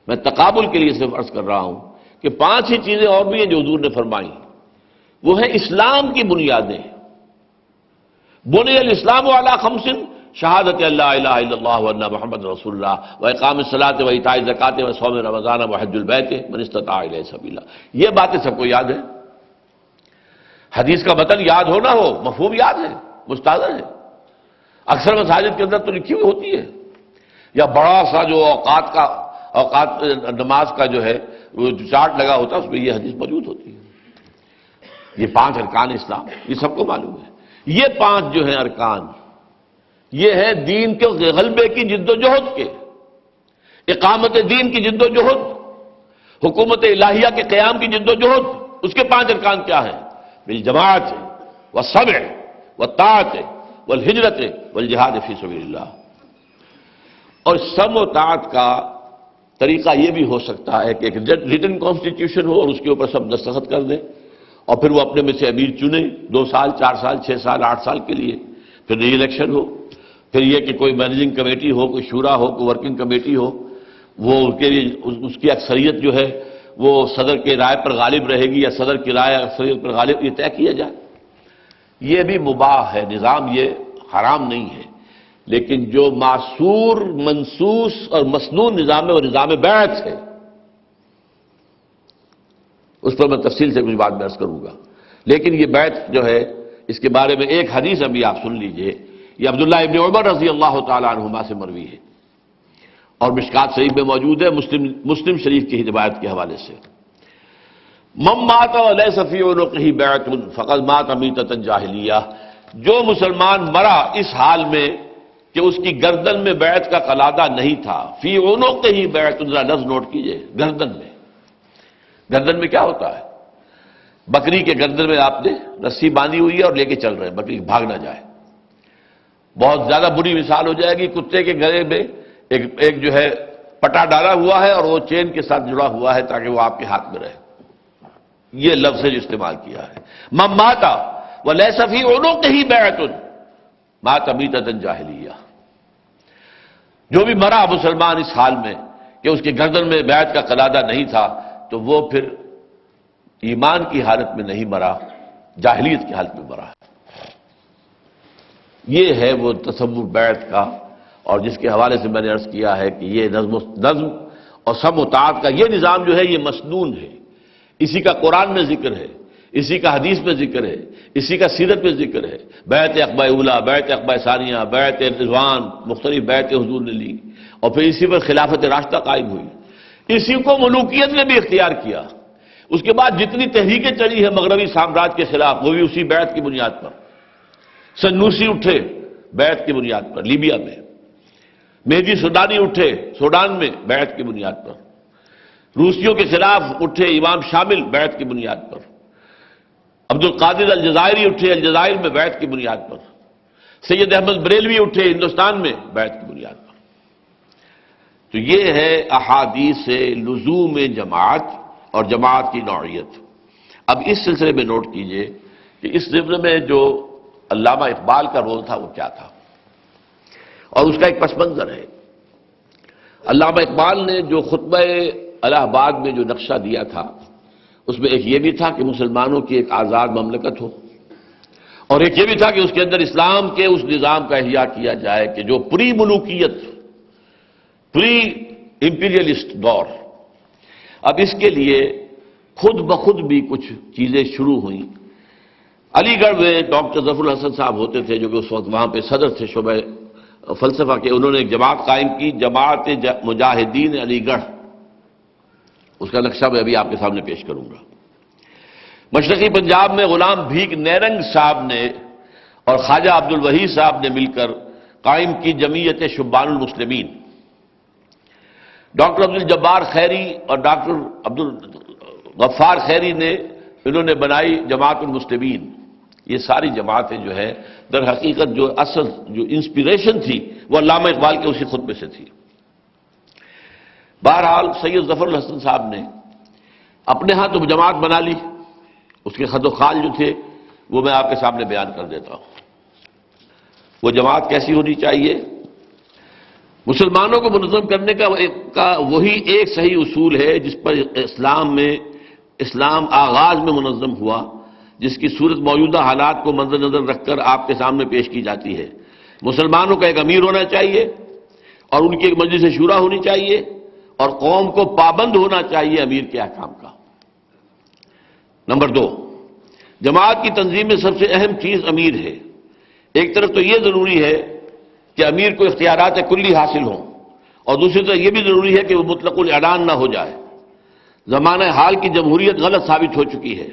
میں تقابل کے لیے صرف عرض کر رہا ہوں کہ 5 ہی چیزیں اور بھی ہیں جو حضور نے فرمائی، وہ ہے اسلام کی بنیادیں. بنی الاسلام علی خمس شہادت اللہ الہ الا اللہ وان محمد رسول اللہ واقام الصلاۃ وایتاء الزکوٰۃ وصوم رمضان وحج البیت من استطاع الیہ سبیلا. یہ باتیں سب کو یاد ہے. حدیث کا متن یاد ہو نہ ہو، مفہوم یاد ہے، مستحضر ہے. اکثر مساجد کے اندر تو لکھی ہوئی ہوتی ہے، یا بڑا سا جو اوقات نماز کا جو ہے وہ چارٹ لگا ہوتا ہے، اس میں یہ حدیث موجود ہوتی ہے. یہ 5 ارکان اسلام، یہ سب کو معلوم ہے. یہ 5 جو ہیں ارکان، یہ ہے دین کے غلبے کی جد و جہد کے، اقامت دین کی جد و جہد، حکومت الہیہ کے قیام کی جد و جہد. اس کے 5 ارکان کیا ہیں؟ بالجماعت والصبر والطاعت والہجرت والجہاد فی سبیل اللہ. اور سم و طاعت کا طریقہ یہ بھی ہو سکتا ہے کہ ایک ریٹن کانسٹیٹیوشن ہو اور اس کے اوپر سب دستخط کر دیں، اور پھر وہ اپنے میں سے امیر چنیں 2 سال 4 سال 6 سال 8 سال کے لیے، پھر ری الیکشن ہو. پھر یہ کہ کوئی مینیجنگ کمیٹی ہو، کوئی شورا ہو، کوئی ورکنگ کمیٹی ہو، وہ اس کے لیے اس کی اکثریت جو ہے وہ صدر کے رائے پر غالب رہے گی یا صدر کی رائے اکثریت پر غالب، یہ طے کیا جائے. یہ بھی مباح ہے، نظام یہ حرام نہیں ہے. لیکن جو معصور منصوص اور مسنون نظام ہے وہ نظام بیعت ہے. اس پر میں تفصیل سے کچھ بات عرض کروں گا. لیکن یہ بیعت جو ہے، اس کے بارے میں ایک حدیث ابھی آپ سن لیجئے. یہ عبداللہ ابن عمر رضی اللہ تعالی عنہما سے مروی ہے اور مشکات شریف میں موجود ہے، مسلم شریف کی روایت کے حوالے سے. من مات ولیس فی عنقہ بیعۃ فقد مات میتۃ جاہلیہ. جو مسلمان مرا اس حال میں کہ اس کی گردن میں بیعت کا قلادہ نہیں تھا. فی عنقہ بیعۃ، لفظ نوٹ کیجئے، گردن میں. گردن میں کیا ہوتا ہے؟ بکری کے گردن میں آپ نے رسی باندھی ہوئی ہے اور لے کے چل رہے ہیں، بکری بھاگ نہ جائے. بہت زیادہ بری مثال ہو جائے گی. کتے کے گلے میں ایک جو ہے پٹا ڈالا ہوا ہے اور وہ چین کے ساتھ جڑا ہوا ہے تاکہ وہ آپ کے ہاتھ میں رہے. یہ لفظ جو استعمال کیا ہے. من مات ولیس فی عنقہ بیعۃ مات میتۃ جاہلیہ. جو بھی مرا مسلمان اس حال میں کہ اس کے گردن میں بیعت کا قلادہ نہیں تھا، تو وہ پھر ایمان کی حالت میں نہیں مرا، جاہلیت کی حالت میں مرا. یہ ہے وہ تصور بیعت کا، اور جس کے حوالے سے میں نے عرض کیا ہے کہ یہ نظم اور سم و طاعت کا یہ نظام جو ہے یہ مسنون ہے. اسی کا قرآن میں ذکر ہے، اسی کا حدیث میں ذکر ہے، اسی کا سیرت میں ذکر ہے. بیعت عقبہ اولیٰ، بیعت عقبہ ثانیہ، بیعت رضوان، مختلف بیعت حضور نے لی، اور پھر اسی پر خلافت راشدہ قائم ہوئی. اسی کو ملوکیت نے بھی اختیار کیا. اس کے بعد جتنی تحریکیں چلی ہیں مغربی سامراج کے خلاف، وہ بھی اسی بیعت کی بنیاد پر. سنوسی اٹھے بیعت کی بنیاد پر لیبیا میں، مہدی سودانی اٹھے سوڈان میں بیعت کی بنیاد پر، روسیوں کے خلاف اٹھے امام شامل بیعت کی بنیاد پر، عبد القادر الجزائری اٹھے الجزائر میں بیعت کی بنیاد پر، سید احمد بریلوی اٹھے ہندوستان میں بیعت کی بنیاد پر. تو یہ ہے احادیث لزوم جماعت اور جماعت کی نوعیت. اب اس سلسلے میں نوٹ کیجئے کہ اس ضمن میں جو علامہ اقبال کا رول تھا وہ کیا تھا، اور اس کا ایک پس منظر ہے. علامہ اقبال نے جو خطبہ الہ آباد میں جو نقشہ دیا تھا، اس میں ایک یہ بھی تھا کہ مسلمانوں کی ایک آزاد مملکت ہو، اور ایک یہ بھی تھا کہ اس کے اندر اسلام کے اس نظام کا احیاء کیا جائے کہ جو پری ملوکیت، پری امپیریلسٹ دور. اب اس کے لیے خود بخود بھی کچھ چیزیں شروع ہوئیں. علی گڑھ میں ڈاکٹر ظفر الحسن صاحب ہوتے تھے جو کہ اس وقت وہاں پہ صدر تھے شعبہ فلسفہ کے. انہوں نے ایک جماعت قائم کی، جماعت مجاہدین علی گڑھ. اس کا نقشہ میں ابھی آپ کے سامنے پیش کروں گا. مشرقی پنجاب میں غلام بھیک نیرنگ صاحب نے اور خواجہ عبد الوحید صاحب نے مل کر قائم کی جمعیت شبان المسلمین. ڈاکٹر عبد الجبار خیری اور ڈاکٹر عبد الغفار خیری نے انہوں نے بنائی جماعت المسلمین. یہ ساری جماعتیں جو ہے در حقیقت جو اصل جو انسپریشن تھی وہ علامہ اقبال کے اسی خطبے سے تھی. بہرحال سید ظفر الحسن صاحب نے اپنے ہاں تو جماعت بنا لی. اس کے خد و خال جو تھے وہ میں آپ کے سامنے بیان کر دیتا ہوں. وہ جماعت کیسی ہونی چاہیے؟ مسلمانوں کو منظم کرنے کا وہی ایک صحیح اصول ہے جس پر اسلام آغاز میں منظم ہوا جس کی صورت موجودہ حالات کو مد نظر رکھ کر آپ کے سامنے پیش کی جاتی ہے۔ مسلمانوں کا ایک امیر ہونا چاہیے اور ان کی ایک مجلس شورا ہونی چاہیے اور قوم کو پابند ہونا چاہیے امیر کے احکام کا۔ نمبر 2، جماعت کی تنظیم میں سب سے اہم چیز امیر ہے۔ ایک طرف تو یہ ضروری ہے کہ امیر کو اختیارات کلی حاصل ہوں، اور دوسری طرف یہ بھی ضروری ہے کہ وہ مطلق الاعلان نہ ہو جائے۔ زمانہ حال کی جمہوریت غلط ثابت ہو چکی ہے،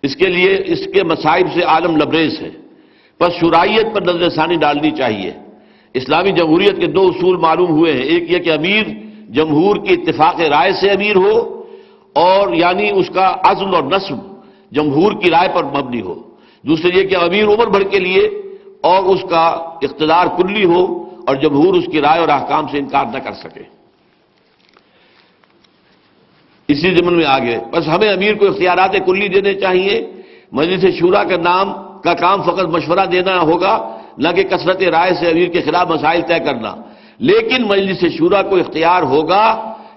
اس کے لیے اس کے مصائب سے عالم لبریز ہے، بس شرائعیت پر نظر ثانی ڈالنی چاہیے۔ اسلامی جمہوریت کے 2 اصول معلوم ہوئے ہیں، ایک یہ کہ امیر جمہور کی اتفاق رائے سے امیر ہو، اور یعنی اس کا عزل اور نصب جمہور کی رائے پر مبنی ہو۔ دوسرے یہ کہ امیر عمر بھر کے لیے اور اس کا اقتدار کلی ہو اور جمہور اس کی رائے اور احکام سے انکار نہ کر سکے۔ اسی ضمن میں آگے بس ہمیں امیر کو اختیارات کلی دینے چاہیے۔ مجلس شورا کا کام فقط مشورہ دینا ہوگا، نہ کہ کثرت رائے سے امیر کے خلاف مسائل طے کرنا، لیکن مجلس شورا کو اختیار ہوگا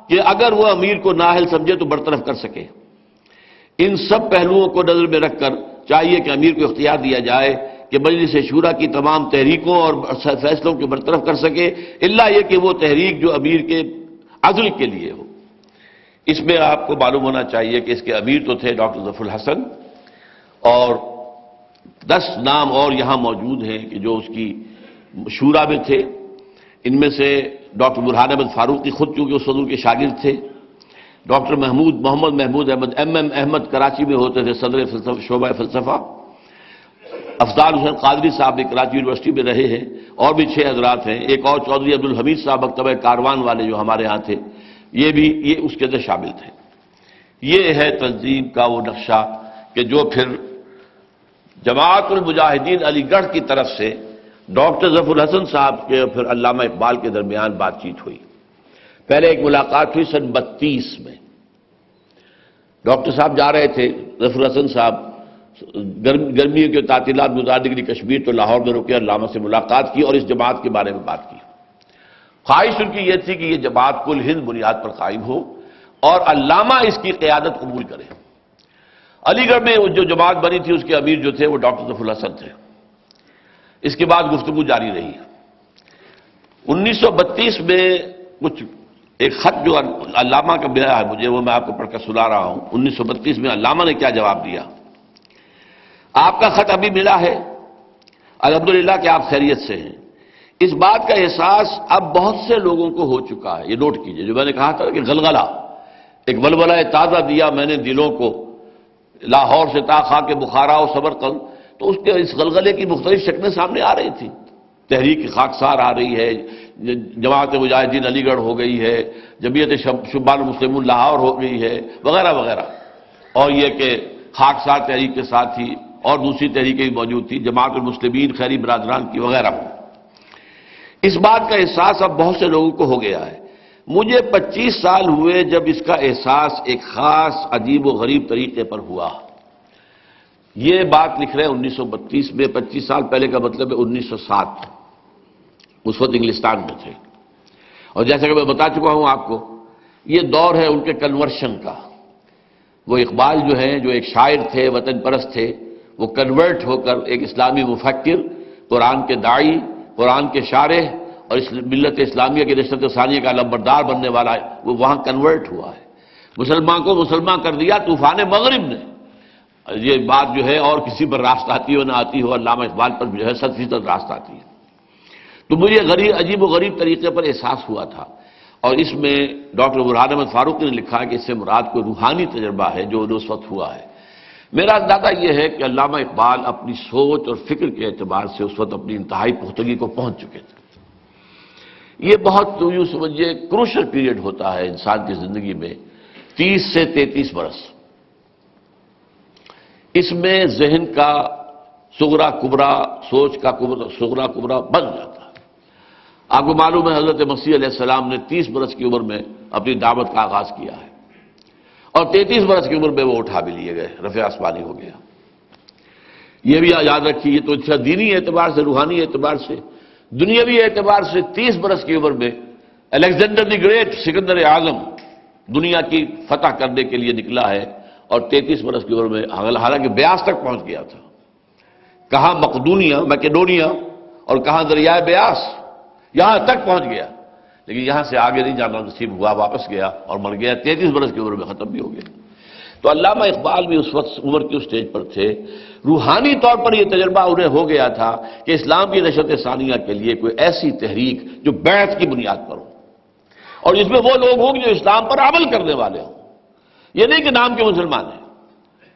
کہ اگر وہ امیر کو نااہل سمجھے تو برطرف کر سکے۔ ان سب پہلوؤں کو نظر میں رکھ کر چاہیے کہ امیر کو اختیار دیا جائے کہ مجلس شورا کی تمام تحریکوں اور فیصلوں کو برطرف کر سکے، الا یہ کہ وہ تحریک جو امیر کے عزل کے لیے ہو۔ اس میں آپ کو معلوم ہونا چاہیے کہ اس کے امیر تو تھے ڈاکٹر ظفر الحسن، اور 10 نام اور یہاں موجود ہیں کہ جو اس کی شورا میں تھے۔ ان میں سے ڈاکٹر برہان احمد فاروقی خود چونکہ اس حضور کے شاگرد تھے، ڈاکٹر محمد محمود احمد احمد کراچی میں ہوتے تھے صدر شعبہ فلسفہ، افضال حسین قادری صاحب بھی کراچی یونیورسٹی میں رہے ہیں، اور بھی 6 حضرات ہیں، ایک اور چودھری عبدالحمید صاحب مکتبہ کاروان والے جو ہمارے ہاں تھے، یہ اس کے اندر شامل تھے۔ یہ ہے تنظیم کا وہ نقشہ کہ جو پھر جماعت المجاہدین علی گڑھ کی طرف سے ڈاکٹر ظفر الحسن صاحب کے اور پھر علامہ اقبال کے درمیان بات چیت ہوئی۔ پہلے ایک ملاقات ہوئی سن 32 میں، ڈاکٹر صاحب جا رہے تھے، ظفر الحسن صاحب گرمیوں کے تعطیلات گزارنے کے لیے کشمیر تو لاہور میں رکے، علامہ سے ملاقات کی اور اس جماعت کے بارے میں بات کی۔ خواہش ان کی یہ تھی کہ یہ جماعت کل ہند بنیاد پر قائم ہو اور علامہ اس کی قیادت قبول کرے۔ علی گڑھ میں جو جماعت بنی تھی اس کے امیر جو تھے وہ ڈاکٹر ظفر الحسن تھے۔ اس کے بعد گفتگو جاری رہی۔ 1932 میں کچھ ایک خط جو علامہ کا ملا ہے مجھے، وہ میں آپ کو پڑھ کر سنا رہا ہوں۔ 1932 میں علامہ نے کیا جواب دیا: آپ کا خط ابھی ملا ہے، الحمدللہ کہ آپ خیریت سے ہیں۔ اس بات کا احساس اب بہت سے لوگوں کو ہو چکا ہے، یہ نوٹ کیجئے، جو میں نے کہا تھا کہ غلغلہ، ایک ولولہ تازہ دیا میں نے دلوں کو، لاہور سے تا خاک بخارا و سمرقند، تو اس کے اس غلغلے کی مختلف شکلیں سامنے آ رہی تھیں۔ تحریک خاکسار آ رہی ہے، جماعت مجاہدین علی گڑھ ہو گئی ہے، جمعیت شبان المسلمون لاہور ہو گئی ہے، وغیرہ وغیرہ، اور یہ کہ خاکسار تحریک کے ساتھ ہی اور دوسری تحریکیں بھی موجود تھیں، جماعت المسلمین خیری برادران کی وغیرہ۔ اس بات کا احساس اب بہت سے لوگوں کو ہو گیا ہے۔ مجھے 25 سال ہوئے جب اس کا احساس ایک خاص عجیب و غریب طریقے پر ہوا۔ یہ بات لکھ رہے ہیں 1932 میں، 25 سال پہلے کا مطلب ہے 1907، اس وقت انگلستان میں تھے۔ اور جیسا کہ میں بتا چکا ہوں آپ کو، یہ دور ہے ان کے کنورشن کا۔ وہ اقبال جو ہیں، جو ایک شاعر تھے، وطن پرست تھے، وہ کنورٹ ہو کر ایک اسلامی مفکر، قرآن کے داعی، قرآن کے شارح اور اس ملت اسلامیہ کی نشرت ثانیہ کا علمبردار بننے والا ہے، وہ وہاں کنورٹ ہوا ہے۔ مسلمان کو مسلمان کر دیا طوفان مغرب نے۔ یہ بات جو ہے اور کسی پر راست آتی ہو نہ آتی ہو، علامہ اقبال پر جو ہے 100% راست آتی ہے۔ تو مجھے عجیب و غریب طریقے پر احساس ہوا تھا، اور اس میں ڈاکٹر برہان احمد فاروقی نے لکھا ہے کہ اس سے مراد کوئی روحانی تجربہ ہے جو اس وقت ہوا ہے۔ میرا اندازہ یہ ہے کہ علامہ اقبال اپنی سوچ اور فکر کے اعتبار سے اس وقت اپنی انتہائی پختگی کو پہنچ چکے تھے۔ یہ بہت یوں سمجھیے کروشل پیریڈ ہوتا ہے انسان کی زندگی میں، 30 سے 33 برس۔ اس میں ذہن کا صغرا کبرا، سوچ کا صغرا کبرا بن جاتا ہے۔ آپ کو معلوم ہے حضرت مسیح علیہ السلام نے 30 برس کی عمر میں اپنی دعوت کا آغاز کیا ہے، اور 33 برس کی عمر میں وہ اٹھا بھی لیے گئے، رفع آسمانی ہو گیا۔ یہ بھی یاد رکھیے، یہ تو اچھا دینی اعتبار سے، روحانی اعتبار سے، دنیاوی اعتبار سے 30 برس کی عمر میں الیگزینڈر دی گریٹ، سکندر اعظم، دنیا کی فتح کرنے کے لیے نکلا ہے، اور 33 برس کی عمر میں حالانکہ بیاس تک پہنچ گیا تھا، کہاں مقدونیہ میکیڈونیا اور کہاں دریائے بیاس، یہاں تک پہنچ گیا، لیکن یہاں سے آگے نہیں جانا نصیب ہوا، واپس گیا اور مر گیا، 33 برس کی عمر میں ختم بھی ہو گیا۔ تو علامہ اقبال بھی اس وقت عمر کی اسٹیج پر تھے، روحانی طور پر یہ تجربہ انہیں ہو گیا تھا کہ اسلام کی نشت ثانیہ کے لیے کوئی ایسی تحریک جو بیعت کی بنیاد پر ہو، اور جس میں وہ لوگ ہوں جو اسلام پر عمل کرنے والے ہوں، یہ نہیں کہ نام کے مسلمان ہیں،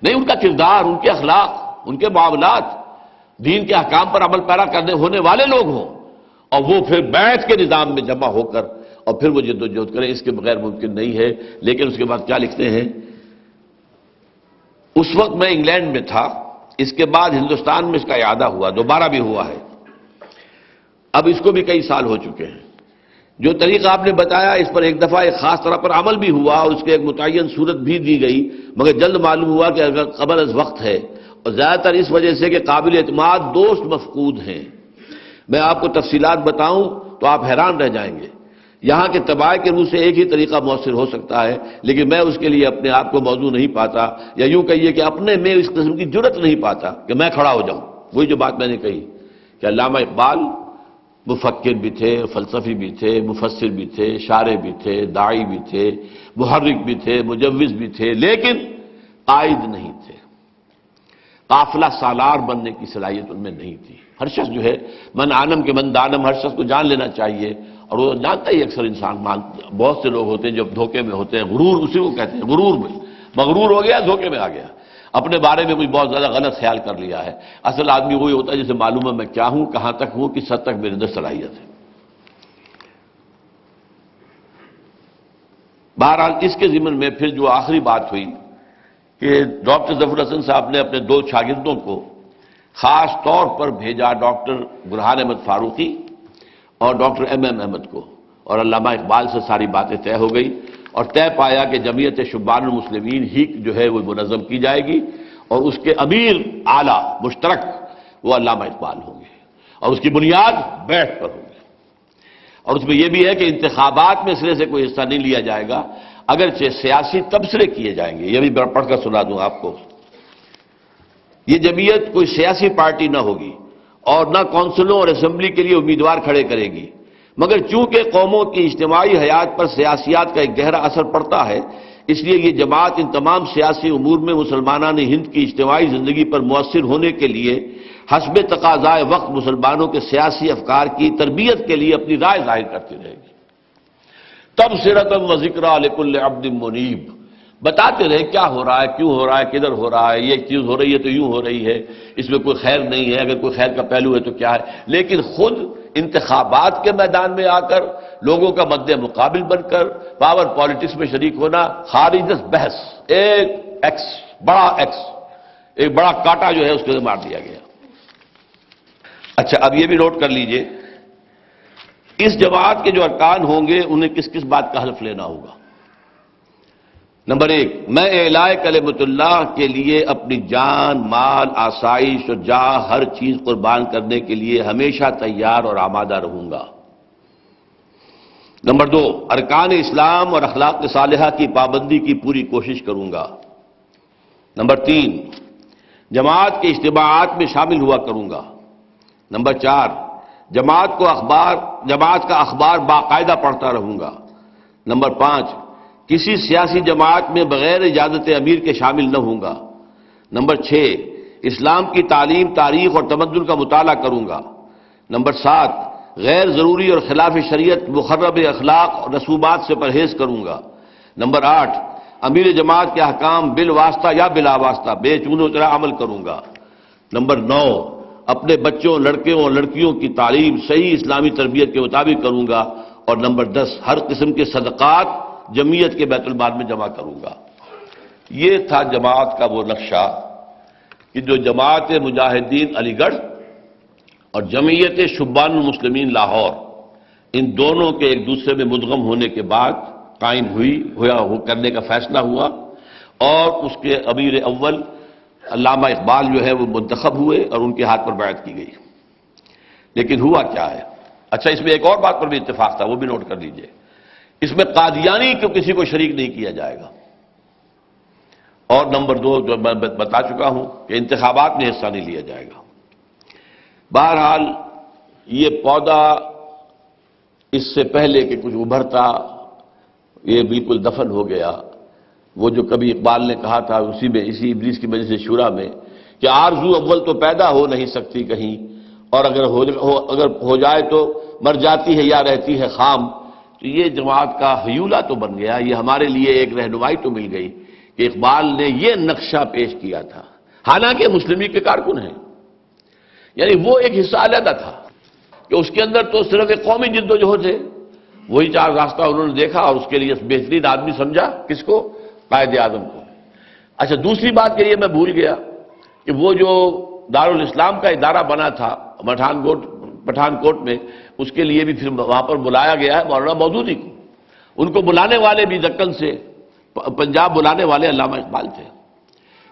نہیں، ان کا کردار، ان کے اخلاق، ان کے معاملات دین کے احکام پر عمل پیرا کرنے ہونے والے لوگ ہوں، اور وہ پھر بیعت کے نظام میں جمع ہو کر اور پھر وہ جد و جہد کریں، اس کے بغیر ممکن نہیں ہے۔ لیکن اس کے بعد کیا لکھتے ہیں، اس وقت میں انگلینڈ میں تھا، اس کے بعد ہندوستان میں اس کا اعادہ ہوا، دوبارہ بھی ہوا ہے، اب اس کو بھی کئی سال ہو چکے ہیں۔ جو طریقہ آپ نے بتایا اس پر ایک دفعہ ایک خاص طرح پر عمل بھی ہوا اور اس کے ایک متعین صورت بھی دی گئی، مگر جلد معلوم ہوا کہ اگر قبل از وقت ہے، اور زیادہ تر اس وجہ سے کہ قابل اعتماد دوست مفقود ہیں۔ میں آپ کو تفصیلات بتاؤں تو آپ حیران رہ جائیں گے، یہاں کے طباع کے روح سے ایک ہی طریقہ مؤثر ہو سکتا ہے، لیکن میں اس کے لیے اپنے آپ کو موضوع نہیں پاتا، یا یوں کہیے کہ اپنے میں اس قسم کی جرت نہیں پاتا کہ میں کھڑا ہو جاؤں۔ وہی جو بات میں نے کہی کہ علامہ اقبال مفکر بھی تھے، فلسفی بھی تھے، مفسر بھی تھے، شارع بھی تھے، داعی بھی تھے، محرک بھی تھے، مجوز بھی تھے، لیکن قائد نہیں تھے، قافلہ سالار بننے کی صلاحیت ان میں نہیں تھی۔ ہر شخص جو ہے من عالم کے من دانم، ہر شخص کو جان لینا چاہیے، اور وہ جانتا ہی اکثر انسان بہت سے لوگ ہوتے ہیں جو دھوکے میں ہوتے ہیں، غرور اسی کو کہتے ہیں، غرور میں مغرور ہو گیا، دھوکے میں آ گیا، اپنے بارے میں کوئی بہت زیادہ غلط خیال کر لیا ہے۔ اصل آدمی وہی ہوتا ہے جسے معلوم ہے میں کیا ہوں، کہاں تک ہوں، کس حد تک میرے اندر صلاحیت ہے۔ بہرحال اس کے ضمن میں پھر جو آخری بات ہوئی کہ ڈاکٹر ظفر حسن صاحب نے اپنے 2 شاگردوں کو خاص طور پر بھیجا، ڈاکٹر برہان احمد فاروقی اور ڈاکٹر ایم احمد کو، اور علامہ اقبال سے ساری باتیں طے ہو گئی، اور طے پایا کہ جمعیت شبان المسلمین ہی جو ہے وہ منظم کی جائے گی، اور اس کے امیر اعلیٰ مشترک وہ علامہ اقبال ہوں گے، اور اس کی بنیاد بیعت پر ہوگی، اور اس میں یہ بھی ہے کہ انتخابات میں سرے سے کوئی حصہ نہیں لیا جائے گا، اگرچہ سیاسی تبصرے کیے جائیں گے۔ یہ بھی پڑھ کر سنا دوں آپ کو، یہ جمعیت کوئی سیاسی پارٹی نہ ہوگی اور نہ کونسلوں اور اسمبلی کے لیے امیدوار کھڑے کرے گی، مگر چونکہ قوموں کی اجتماعی حیات پر سیاسیات کا ایک گہرا اثر پڑتا ہے، اس لیے یہ جماعت ان تمام سیاسی امور میں مسلمانان ہند کی اجتماعی زندگی پر مؤثر ہونے کے لیے حسب تقاضائے وقت مسلمانوں کے سیاسی افکار کی تربیت کے لیے اپنی رائے ظاہر کرتی رہے گی۔ تبصرۃ و ذکریٰ لکل عبد منیب، بتاتے رہے کیا ہو رہا ہے، کیوں ہو رہا ہے، کدھر ہو رہا ہے، یہ چیز ہو رہی ہے تو یوں ہو رہی ہے، اس میں کوئی خیر نہیں ہے، اگر کوئی خیر کا پہلو ہے تو کیا ہے، لیکن خود انتخابات کے میدان میں آ کر لوگوں کا مد مقابل بن کر پاور پالیٹکس میں شریک ہونا، خارج بحث، ایک بڑا کاٹا جو ہے اس کے مار دیا گیا۔ اچھا، اب یہ بھی نوٹ کر لیجئے، اس جماعت کے جو ارکان ہوں گے انہیں کس کس بات کا حلف لینا ہوگا۔ نمبر 1، میں اعلاء کلمۃ اللہ کے لیے اپنی جان، مال، آسائش اور جاہ ہر چیز قربان کرنے کے لیے ہمیشہ تیار اور آمادہ رہوں گا۔ نمبر 2، ارکان اسلام اور اخلاق صالحہ کی پابندی کی پوری کوشش کروں گا۔ نمبر 3، جماعت کے اجتماعات میں شامل ہوا کروں گا۔ نمبر 4، جماعت کا اخبار باقاعدہ پڑھتا رہوں گا۔ نمبر 5، کسی سیاسی جماعت میں بغیر اجازت امیر کے شامل نہ ہوں گا۔ نمبر 6، اسلام کی تعلیم، تاریخ اور تمدن کا مطالعہ کروں گا۔ نمبر 7، غیر ضروری اور خلاف شریعت مخرب اخلاق اور رسومات سے پرہیز کروں گا۔ نمبر 8، امیر جماعت کے احکام بالواسطہ یا بلا واسطہ بے چون و چرا عمل کروں گا۔ نمبر 9، اپنے بچوں، لڑکوں اور لڑکیوں کی تعلیم صحیح اسلامی تربیت کے مطابق کروں گا۔ اور نمبر 10، ہر قسم کے صدقات جمعیت کے بیت المال میں جمع کروں گا۔ یہ تھا جماعت کا وہ نقشہ کہ جو جماعت مجاہدین علی گڑھ اور جمعیت شبان المسلمین لاہور، ان دونوں کے ایک دوسرے میں مدغم ہونے کے بعد قائم کرنے کا فیصلہ ہوا، اور اس کے امیر اول علامہ اقبال جو ہے وہ منتخب ہوئے اور ان کے ہاتھ پر بیعت کی گئی۔ لیکن ہوا کیا ہے؟ اچھا، اس میں ایک اور بات پر بھی اتفاق تھا، وہ بھی نوٹ کر لیجئے، اس میں قادیانی کو کسی کو شریک نہیں کیا جائے گا، اور نمبر 2 جو میں بتا چکا ہوں کہ انتخابات میں حصہ نہیں لیا جائے گا۔ بہرحال یہ پودا اس سے پہلے کہ کچھ ابھرتا یہ بالکل دفن ہو گیا۔ وہ جو کبھی اقبال نے کہا تھا اسی ابلیس کی وجہ سے شورا میں کہ آرزو اول تو پیدا ہو نہیں سکتی کہیں، اور اگر ہو جائے تو مر جاتی ہے یا رہتی ہے خام۔ تو یہ جماعت کا حیولہ تو بن گیا، یہ ہمارے لیے ایک رہنمائی تو مل گئی کہ اقبال نے یہ نقشہ پیش کیا تھا، حالانکہ مسلم لیگ کے کارکن ہیں، یعنی وہ ایک حصہ علیحدہ تھا کہ اس کے اندر تو صرف ایک قومی جد و جہد ہے، وہی 4 راستہ انہوں نے دیکھا اور اس کے لیے بہترین آدمی سمجھا کس کو؟ قائد اعظم کو۔ اچھا دوسری بات کہ یہ میں بھول گیا کہ وہ جو دارالاسلام کا ادارہ بنا تھا پٹھان کوٹ میں، اس کے لیے بھی پھر وہاں پر بلایا گیا ہے مولانا مودودی کو۔ ان کو بلانے والے بھی دکن سے پنجاب بلانے والے علامہ اقبال تھے۔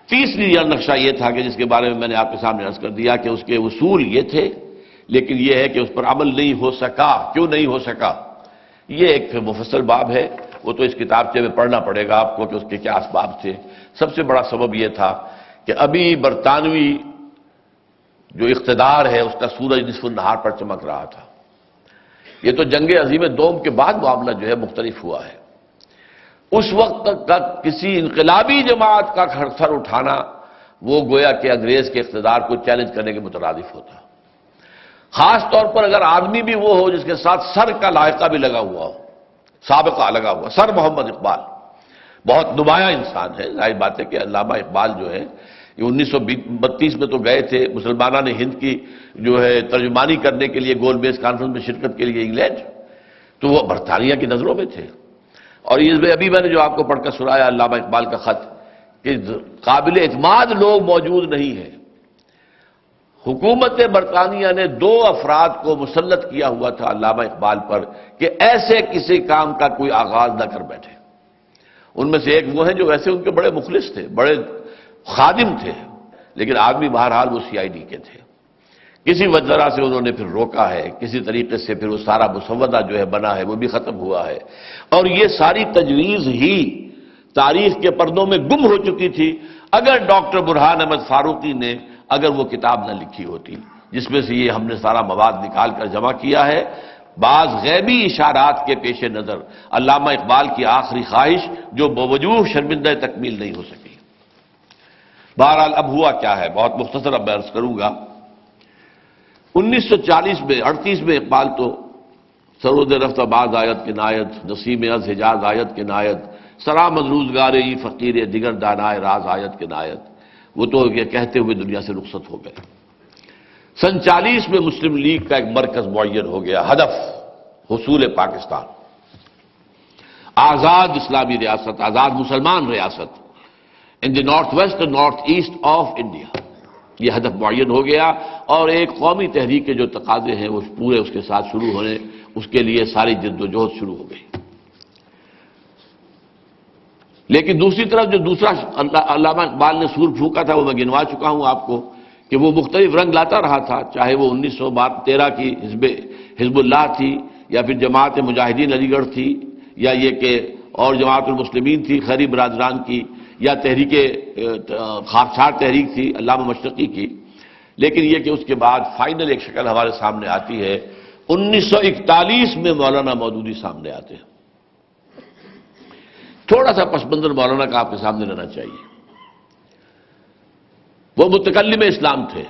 تیسری نقشہ یہ تھا کہ جس کے بارے میں میں نے آپ کے سامنے عرض کر دیا کہ اس کے اصول یہ تھے، لیکن یہ ہے کہ اس پر عمل نہیں ہو سکا۔ کیوں نہیں ہو سکا؟ یہ ایک مفصل باب ہے، وہ تو اس کتابچے میں پڑھنا پڑے گا آپ کو کہ اس کے کیا اسباب تھے۔ سب سے بڑا سبب یہ تھا کہ ابھی برطانوی جو اقتدار ہے اس کا سورج نصف النہار پر چمک رہا تھا۔ یہ تو جنگ عظیم دوم کے بعد معاملہ جو ہے مختلف ہوا ہے۔ اس وقت تک کسی انقلابی جماعت کا سر اٹھانا وہ گویا کہ انگریز کے اقتدار کو چیلنج کرنے کے مترادف ہوتا، خاص طور پر اگر آدمی بھی وہ ہو جس کے ساتھ سر کا لاحقہ بھی لگا ہوا ہو، سابقہ لگا ہوا۔ سر محمد اقبال بہت نمایاں انسان ہے، ظاہر بات ہے کہ علامہ اقبال جو ہے یہ 1932 میں تو گئے تھے مسلمانوں نے ہند کی جو ہے ترجمانی کرنے کے لیے گول میز کانفرنس میں شرکت کے لیے انگلینڈ، تو وہ برطانیہ کی نظروں میں تھے۔ اور اس میں ابھی میں نے جو آپ کو پڑھ کر سنایا علامہ اقبال کا خط کہ قابل اعتماد لوگ موجود نہیں ہیں۔ حکومت برطانیہ نے 2 افراد کو مسلط کیا ہوا تھا علامہ اقبال پر کہ ایسے کسی کام کا کوئی آغاز نہ کر بیٹھے۔ ان میں سے ایک وہ ہیں جو ویسے ان کے بڑے مخلص تھے، بڑے خادم تھے، لیکن آدمی بہرحال وہ CID کے تھے۔ کسی وجہ سے انہوں نے پھر روکا ہے، کسی طریقے سے پھر وہ سارا مسودہ جو ہے بنا ہے وہ بھی ختم ہوا ہے، اور یہ ساری تجویز ہی تاریخ کے پردوں میں گم ہو چکی تھی اگر ڈاکٹر برہان احمد فاروقی نے اگر وہ کتاب نہ لکھی ہوتی جس میں سے یہ ہم نے سارا مواد نکال کر جمع کیا ہے۔ بعض غیبی اشارات کے پیش نظر علامہ اقبال کی آخری خواہش جو بوجوہ شرمندہ تکمیل نہیں ہو سکی۔ بہرحال اب ہوا کیا ہے، بہت مختصر اب میں عرض کروں گا۔ 1940 میں 38 میں اقبال تو سرود رفت باز آیت کے نایت، نسیم از حجاز آیت کے نایت، سرآمد روزگار ای فقیر دیگر دانائے راز آیت کے نایت، وہ تو یہ کہتے ہوئے دنیا سے رخصت ہو گئے۔ سن 40 میں مسلم لیگ کا ایک مرکز معین ہو گیا، ہدف حصول پاکستان، آزاد اسلامی ریاست، آزاد مسلمان ریاست ان دی نارتھ ویسٹ اور نارتھ ایسٹ آف انڈیا، یہ ہدف معین ہو گیا، اور ایک قومی تحریک کے جو تقاضے ہیں وہ پورے اس کے ساتھ شروع ہونے، اس کے لیے ساری جد و جہد شروع ہو گئی۔ لیکن دوسری طرف جو دوسرا علامہ اقبال نے سور پھونکا تھا وہ میں گنوا چکا ہوں آپ کو کہ وہ مختلف رنگ لاتا رہا تھا، چاہے وہ 1913 کی حزب اللہ تھی، یا پھر جماعت مجاہدین علی گڑھ تھی، یا یہ کہ اور جماعت المسلمین تھی خیری برادران کی، یا تحریک خاکسار تحریک تھی علامہ مشرقی کی۔ لیکن یہ کہ اس کے بعد فائنل ایک شکل ہمارے سامنے آتی ہے 1941 میں مولانا مودودی سامنے آتے ہیں۔ تھوڑا سا پس منظر مولانا کا آپ کے سامنے رہنا چاہیے۔ وہ متکلم اسلام تھے،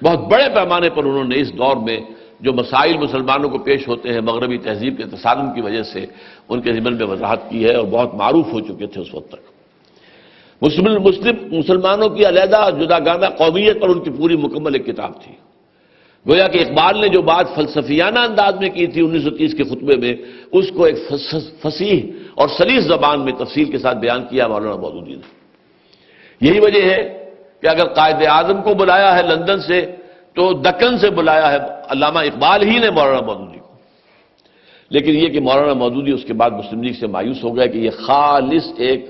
بہت بڑے پیمانے پر انہوں نے اس دور میں جو مسائل مسلمانوں کو پیش ہوتے ہیں مغربی تہذیب کے تصادم کی وجہ سے ان کے ضمن میں وضاحت کی ہے، اور بہت معروف ہو چکے تھے اس وقت تک۔ مسلمانوں کی علیحدہ جداگانہ قومیت پر ان کی پوری مکمل ایک کتاب تھی۔ گویا کہ اقبال نے جو بات فلسفیانہ انداز میں کی تھی 1930 کے خطبے میں، اس کو ایک فصیح اور سلیس زبان میں تفصیل کے ساتھ بیان کیا مولانا مودودی نے۔ یہی وجہ ہے کہ اگر قائد اعظم کو بلایا ہے لندن سے تو دکن سے بلایا ہے علامہ اقبال ہی نے مولانا مودودی کو۔ لیکن یہ کہ مولانا مودودی اس کے بعد مسلم لیگ سے مایوس ہو گیا کہ یہ خالص ایک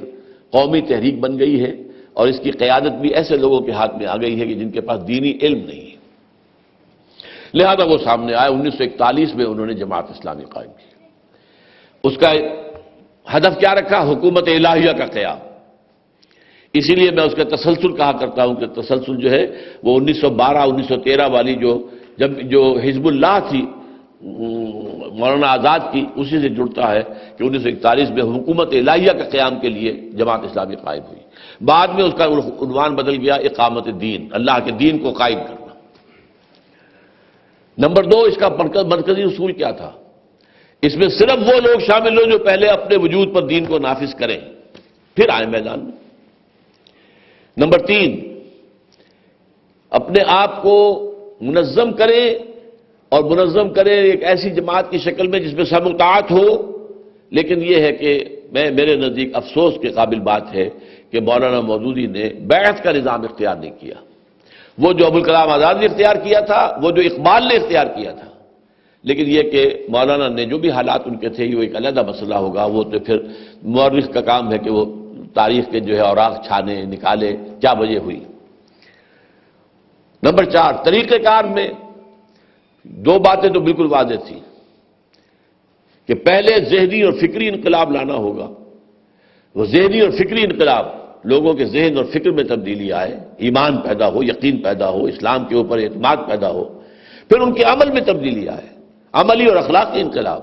قومی تحریک بن گئی ہے، اور اس کی قیادت بھی ایسے لوگوں کے ہاتھ میں آ گئی ہے کہ جن کے پاس دینی علم نہیں ہے، لہذا وہ سامنے آئے۔ 1941 میں انہوں نے جماعت اسلامی قائم کی۔ اس کا ہدف کیا رکھا؟ حکومت الہیہ کا قیام، اسی لیے میں اس کا تسلسل کہا کرتا ہوں کہ تسلسل جو ہے وہ 1912 1913 والی جو حزب اللہ تھی مولانا آزاد کی، اسی سے جڑتا ہے کہ 1941 میں حکومت الہیہ کے قیام کے لیے جماعت اسلامی قائم ہوئی۔ بعد میں اس کا عنوان بدل گیا اقامت دین، اللہ کے دین کو قائم کرنا۔ نمبر 2، اس کا مرکزی اصول کیا تھا؟ اس میں صرف وہ لوگ شامل ہوں جو پہلے اپنے وجود پر دین کو نافذ کریں، پھر آئیں میدان میں۔ نمبر 3، اپنے آپ کو منظم کریں، اور منظم کریں ایک ایسی جماعت کی شکل میں جس میں سب اطاعت ہو۔ لیکن یہ ہے کہ میرے نزدیک افسوس کے قابل بات ہے کہ مولانا مودودی نے بیعت کا نظام اختیار نہیں کیا۔ وہ جو ابوالکلام آزاد نے اختیار کیا تھا، وہ جو اقبال نے اختیار کیا تھا، لیکن یہ کہ مولانا نے جو بھی حالات ان کے تھے، وہ ایک علیحدہ مسئلہ ہوگا۔ وہ تو پھر مورخ کا کام ہے کہ وہ تاریخ کے جو ہے اوراق چھانے نکالے کیا وجہ ہوئی۔ نمبر 4، طریقہ کار میں 2 باتیں تو بالکل واضح تھیں کہ پہلے ذہنی اور فکری انقلاب لانا ہوگا۔ وہ ذہنی اور فکری انقلاب، لوگوں کے ذہن اور فکر میں تبدیلی آئے، ایمان پیدا ہو، یقین پیدا ہو، اسلام کے اوپر اعتماد پیدا ہو۔ پھر ان کے عمل میں تبدیلی آئے، عملی اور اخلاقی انقلاب۔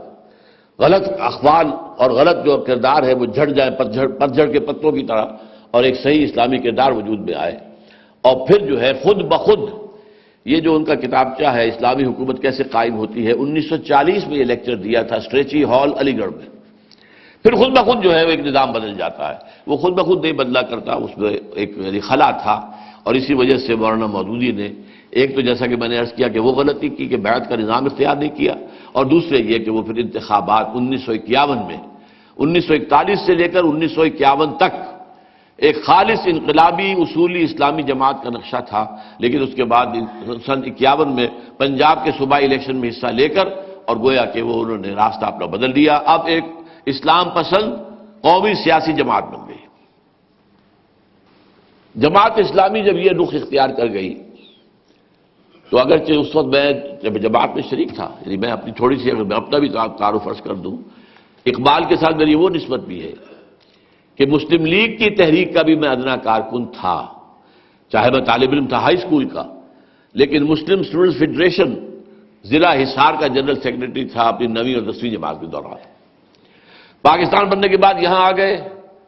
غلط اقوال اور غلط جو کردار ہے وہ جھڑ جائے پتجھڑ کے پتوں کی طرح، اور ایک صحیح اسلامی کردار وجود میں آئے۔ اور پھر جو ہے خود بخود یہ جو ان کا کتابچہ ہے اسلامی حکومت کیسے قائم ہوتی ہے، 1940 میں یہ لیکچر دیا تھا اسٹریچی ہال علی گڑھ میں۔ پھر خود بخود جو ہے وہ ایک نظام بدل جاتا ہے، وہ خود بخود نہیں بدلا کرتا، اس میں ایک خلا تھا۔ اور اسی وجہ سے مولانا مودودی نے ایک تو جیسا کہ میں نے عرض کیا کہ وہ غلطی کی کہ بیعت کا نظام اختیار نہیں کیا، اور دوسرے یہ کہ وہ پھر انتخابات 1951 میں 1941 سے لے کر 1951 تک ایک خالص انقلابی اصولی اسلامی جماعت کا نقشہ تھا، لیکن اس کے بعد سن 51 میں پنجاب کے صوبائی الیکشن میں حصہ لے کر اور گویا کہ وہ انہوں نے راستہ اپنا بدل دیا، اب ایک اسلام پسند قومی سیاسی جماعت بن گئی۔ جماعت اسلامی جب یہ رخ اختیار کر گئی تو اگرچہ اس وقت میں جب جماعت میں شریک تھا، یعنی میں اپنی تھوڑی سی اگر میں اپنا بھی تعارف عرض کر دوں، اقبال کے ساتھ میری وہ نسبت بھی ہے کہ مسلم لیگ کی تحریک کا بھی میں ادنا کارکن تھا، چاہے میں طالب علم تھا ہائی اسکول کا، لیکن مسلم اسٹوڈنٹس فیڈریشن ضلع حصار کا جنرل سیکرٹری تھا اپنی 9ویں اور 10ویں جماعت کے دوران۔ پاکستان بننے کے بعد یہاں آ گئے،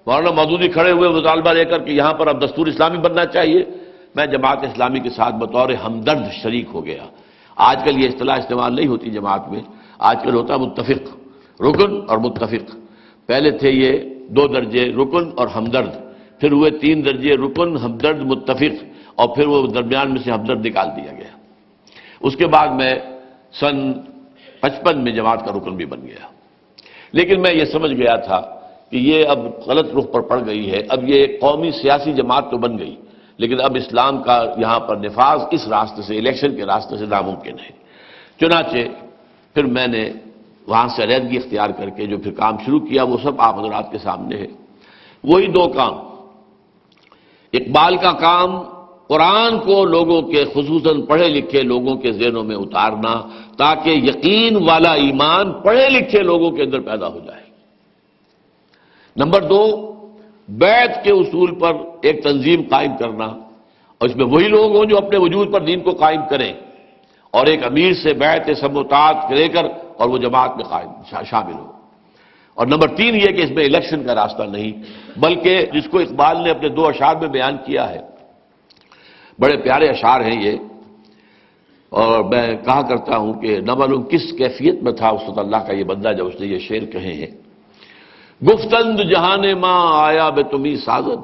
مولانا مودودی کھڑے ہوئے مطالبہ لے کر کہ یہاں پر اب دستور اسلامی بننا چاہیے، میں جماعت اسلامی کے ساتھ بطور ہمدرد شریک ہو گیا۔ آج کل یہ اصطلاح استعمال نہیں ہوتی جماعت میں، آج کل ہوتا متفق، رکن اور متفق۔ پہلے تھے یہ 2 درجے رکن اور ہمدرد، پھر ہوئے 3 درجے رکن ہمدرد متفق، اور پھر وہ درمیان میں سے ہمدرد نکال دیا گیا۔ اس کے بعد میں سن 55 میں جماعت کا رکن بھی بن گیا، لیکن میں یہ سمجھ گیا تھا کہ یہ اب غلط رخ پر پڑ گئی ہے، اب یہ ایک قومی سیاسی جماعت تو بن گئی، لیکن اب اسلام کا یہاں پر نفاذ اس راستے سے، الیکشن کے راستے سے ناممکن ہے۔ چنانچہ پھر میں نے وہاں سے علیحدگی اختیار کر کے جو پھر کام شروع کیا وہ سب آپ حضرات کے سامنے ہے۔ وہی 2 کام، اقبال کا کام قرآن کو لوگوں کے خصوصاً پڑھے لکھے لوگوں کے ذہنوں میں اتارنا تاکہ یقین والا ایمان پڑھے لکھے لوگوں کے اندر پیدا ہو جائے۔ نمبر 2، بیعت کے اصول پر ایک تنظیم قائم کرنا، اور اس میں وہی لوگ ہوں جو اپنے وجود پر دین کو قائم کریں، اور ایک امیر سے بیعت سموتات لے کر اور وہ جماعت میں شامل ہو۔ اور نمبر 3 یہ کہ اس میں الیکشن کا راستہ نہیں، بلکہ جس کو اقبال نے اپنے 2 اشعار میں بیان کیا ہے، بڑے پیارے اشعار ہیں یہ، اور میں کہا کرتا ہوں کہ نہ معلوم کس کیفیت میں تھا اس وقت اللہ کا یہ بندہ جب اس نے یہ شعر کہے ہیں۔ گفتند جہان ماں آیا بے تمہیں سازد،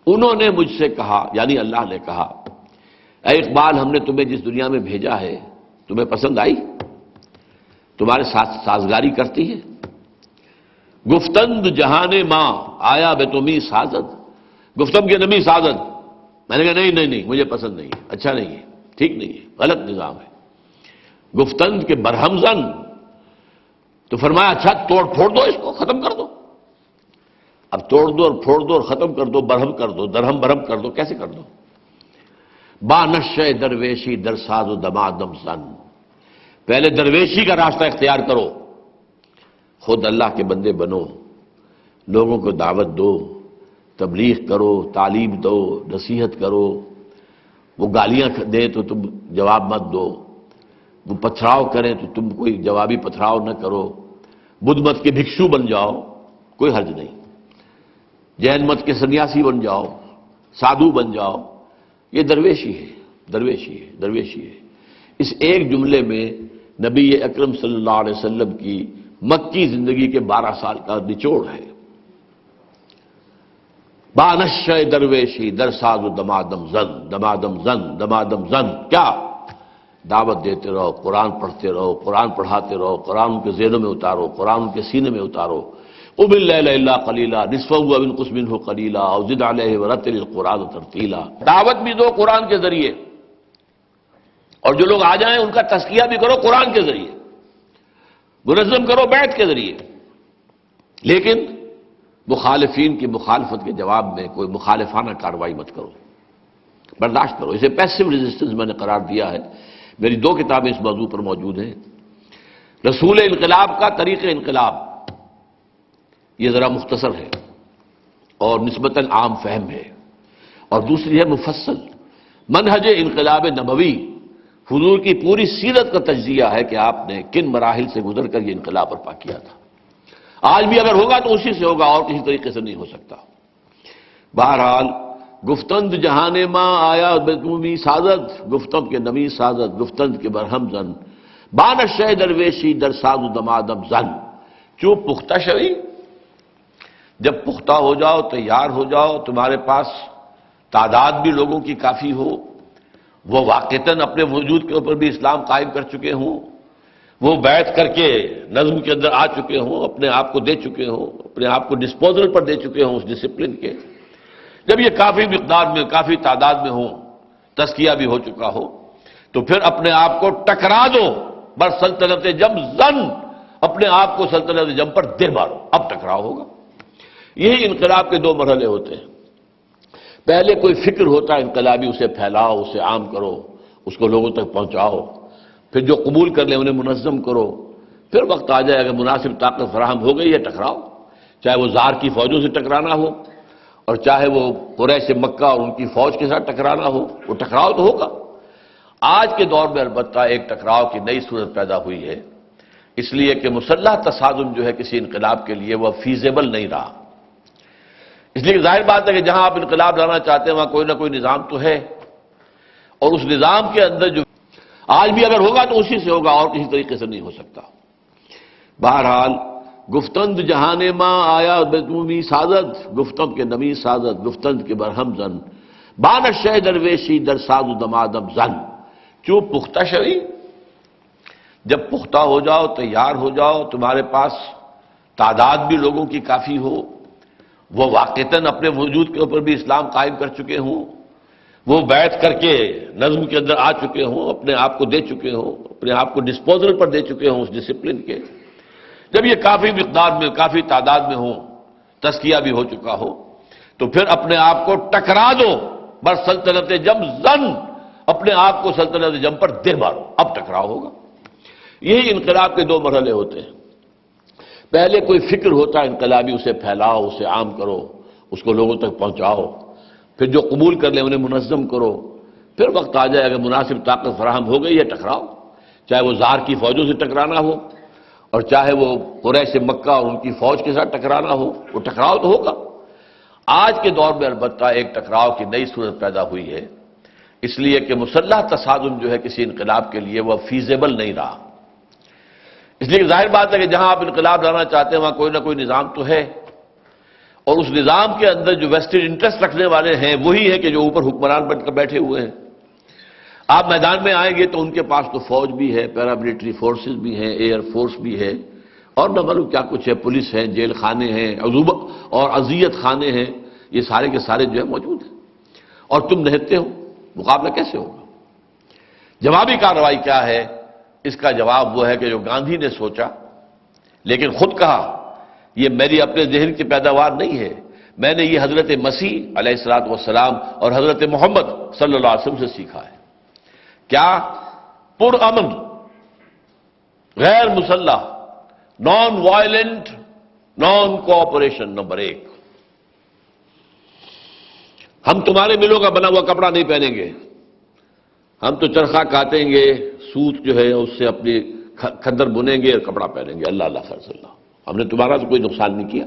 انہوں نے مجھ سے کہا، یعنی اللہ نے کہا، اے اقبال ہم نے تمہیں جس دنیا میں بھیجا ہے تمہیں پسند آئی، تمہارے ساتھ سازگاری کرتی ہے؟ گفتند جہان ماں آیا بے تمہیں سازد، گفتم کے نمی سازد، میں نے کہا نہیں مجھے پسند نہیں، اچھا نہیں ہے، ٹھیک نہیں ہے، غلط نظام ہے۔ گفتند کے برہم زن، تو فرمایا اچھا توڑ پھوڑ دو، اس کو ختم کر دو۔ اب توڑ دو اور پھوڑ دو اور ختم کر دو، برہم کر دو، درہم برہم کر دو، کیسے کر دو؟ با نشہ درویشی درساز و دمادم زن، پہلے درویشی کا راستہ اختیار کرو، خود اللہ کے بندے بنو، لوگوں کو دعوت دو، تبلیغ کرو، تعلیم دو، نصیحت کرو، وہ گالیاں دیں تو تم جواب مت دو، وہ پتھراؤ کریں تو تم کوئی جوابی پتھراؤ نہ کرو، بدھ مت کے بھکشو بن جاؤ، کوئی حرج نہیں، جین مت کے سنیاسی بن جاؤ، سادھو بن جاؤ، یہ درویشی ہے، درویشی ہے، درویشی ہے۔ اس ایک جملے میں نبی اکرم صلی اللہ علیہ وسلم کی مکی زندگی کے 12 سال کا نچوڑ ہے۔ بانش درویشی درساز و دمادم زن، دمادم زن، دمادم زن، کیا دعوت دیتے رہو، قرآن پڑھتے رہو، قرآن پڑھاتے رہو، قرآن ان کے ذہنوں میں اتارو، قرآن ان کے سینے میں اتارو۔ قم اللیل الا قلیلا نصفہ او انقص منہ قلیلا او زد علیہ ورتل القرآن ترتیلا۔ دعوت بھی دو قرآن کے ذریعے، اور جو لوگ آ جائیں ان کا تزکیہ بھی کرو قرآن کے ذریعے، منظم کرو بیعت کے ذریعے، لیکن مخالفین کی مخالفت کے جواب میں کوئی مخالفانہ کارروائی مت کرو، برداشت کرو۔ اسے پیسو ریزسٹنس میں نے قرار دیا ہے۔ میری 2 کتابیں اس موضوع پر موجود ہیں، رسول انقلاب کا طریق انقلاب، یہ ذرا مختصر ہے اور نسبتاً عام فہم ہے، اور دوسری ہے مفصل منہج انقلاب نبوی، حضور کی پوری سیرت کا تجزیہ ہے کہ آپ نے کن مراحل سے گزر کر یہ انقلاب برپا کیا تھا۔ آج بھی اگر ہوگا تو اسی سے ہوگا، اور کسی طریقے سے نہیں ہو سکتا۔ بہرحال گفتند جہان ماں آیا بدومی سازد، گفتم کے نمی سازد، گفتند کے برہم زن، بانش شہ درویشی در ساز و دمادم زن، چوں پختہ شوی، جب پختہ ہو جاؤ، تیار ہو جاؤ، تمہارے پاس تعداد بھی لوگوں کی کافی ہو، وہ واقعتاً اپنے وجود کے اوپر بھی اسلام قائم کر چکے ہوں، وہ بیعت کر کے نظم کے اندر آ چکے ہوں، اپنے آپ کو دے چکے ہوں، اپنے آپ کو ڈسپوزل پر دے چکے ہوں اس ڈسپلن کے، جب یہ کافی مقدار میں، کافی تعداد میں ہوں، تزکیہ بھی ہو چکا ہو، تو پھر اپنے آپ کو ٹکرا دو بر سلطنت جم زن، اپنے آپ کو سلطنت جم پر دے مارو، اب ٹکراؤ ہوگا۔ یہی انقلاب کے 2 مرحلے ہوتے ہیں۔ پہلے کوئی فکر ہوتا ہے انقلابی، اسے پھیلاؤ، اسے عام کرو، اس کو لوگوں تک پہنچاؤ، پھر جو قبول کر لیں انہیں منظم کرو، پھر وقت آ جائے اگر مناسب طاقت فراہم ہو گئی ہے ٹکراؤ، چاہے وہ زار کی فوجوں سے ٹکرانا ہو، اور چاہے وہ قریش مکہ اور ان کی فوج کے ساتھ ٹکرانا ہو، وہ ٹکراؤ تو ہوگا۔ آج کے دور میں البتہ ایک ٹکراؤ کی نئی صورت پیدا ہوئی ہے، اس لیے کہ مسلح تصادم جو ہے کسی انقلاب کے لیے وہ فیزیبل نہیں رہا۔ اس لیے ظاہر بات ہے کہ جہاں آپ انقلاب لانا چاہتے ہیں وہاں کوئی نہ کوئی نظام تو ہے، اور اس نظام کے اندر جو آج بھی اگر ہوگا تو اسی سے ہوگا، اور کسی طریقے سے نہیں ہو سکتا۔ بہرحال گفتند جہان ماں آیا بدومی سازد، گفتم کے نمی سازد، گفتند کے برہم زن، بانش شہ درویشی در ساز و دمادم زن، چوں پختہ شوی، جب پختہ ہو جاؤ، تیار ہو جاؤ، تمہارے پاس تعداد بھی لوگوں کی کافی ہو، وہ واقعتاً اپنے وجود کے اوپر بھی اسلام قائم کر چکے ہوں، وہ بیعت کر کے نظم کے اندر آ چکے ہوں، اپنے آپ کو دے چکے ہوں، اپنے آپ کو ڈسپوزل پر دے چکے ہوں اس ڈسپلن کے، جب یہ کافی مقدار میں، کافی تعداد میں ہوں، تزکیہ بھی ہو چکا ہو، تو پھر اپنے آپ کو ٹکرا دو بر سلطنت جم زن، اپنے آپ کو سلطنت جم پر دے مارو، اب ٹکراؤ ہوگا۔ یہی انقلاب کے 2 مرحلے ہوتے ہیں۔ پہلے کوئی فکر ہوتا ہے انقلابی، اسے پھیلاؤ، اسے عام کرو، اس کو لوگوں تک پہنچاؤ، پھر جو قبول کر لیں انہیں منظم کرو، پھر وقت آ جائے اگر مناسب طاقت فراہم ہو گئی ہے ٹکراؤ، چاہے وہ زار کی فوجوں سے ٹکرانا ہو، اور چاہے وہ قریش مکہ اور ان کی فوج کے ساتھ ٹکرانا ہو، وہ ٹکراؤ تو ہوگا۔ آج کے دور میں البتہ ایک ٹکراؤ کی نئی صورت پیدا ہوئی ہے، اس لیے کہ مسلح تصادم جو ہے کسی انقلاب کے لیے وہ فیزیبل نہیں رہا۔ اس لیے ظاہر بات ہے کہ جہاں آپ انقلاب لانا چاہتے ہیں وہاں کوئی نہ کوئی نظام تو ہے، اور اس نظام کے اندر جو ویسٹڈ انٹرسٹ رکھنے والے ہیں وہی ہے کہ جو اوپر حکمران بن کر بیٹھے ہوئے ہیں۔ آپ میدان میں آئیں گے تو ان کے پاس تو فوج بھی ہے، پیراملٹری فورسز بھی ہیں، ایئر فورس بھی ہے، اور نہ معلوم کیا کچھ ہے، پولیس ہے، جیل خانے ہیں، اور اذیت خانے ہیں، یہ سارے کے سارے جو ہے موجود ہیں، اور تم نہتے ہو، مقابلہ کیسے ہوگا؟ جوابی کارروائی کیا ہے؟ اس کا جواب وہ ہے کہ جو گاندھی نے سوچا، لیکن خود کہا یہ میری اپنے ذہن کی پیداوار نہیں ہے، میں نے یہ حضرت مسیح علیہ الصلوۃ والسلام اور حضرت محمد صلی اللہ علیہ وسلم سے سیکھا ہے۔ کیا؟ پرامن، غیر مسلح، non violent, naan cooperation, number 1۔ ہم تمہارے ملوں کا بنا ہوا کپڑا نہیں پہنیں گے، ہم تو چرخہ کاٹیں گے، سوت جو ہے اس سے اپنی کھدر بنیں گے اور کپڑا پہنیں گے، اللہ اللہ خیر صلی اللہ۔ ہم نے تمہارا تو کوئی نقصان نہیں کیا،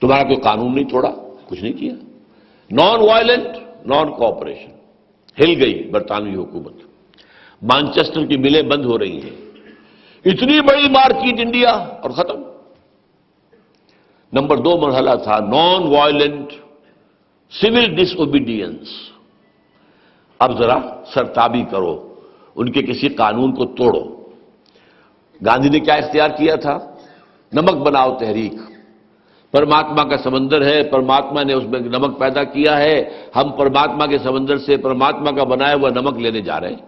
تمہارا کوئی قانون نہیں توڑا، کچھ نہیں کیا۔ Non violent, naan cooperation. ہل گئی برطانوی حکومت، مانچسٹر کی ملیں بند ہو رہی ہیں، اتنی بڑی مارکیٹ انڈیا، اور ختم۔ نمبر 2 مرحلہ تھا نان وائلنٹ سول ڈس اوبیڈینس۔ اب ذرا سرتابی کرو، ان کے کسی قانون کو توڑو۔ گاندھی نے کیا اختیار کیا تھا؟ نمک بناؤ تحریک۔ پرماتما کا سمندر ہے، پرماتما نے اس میں نمک پیدا کیا ہے، ہم پرماتما کے سمندر سے پرماتما کا بنایا ہوا نمک لینے جا رہے ہیں۔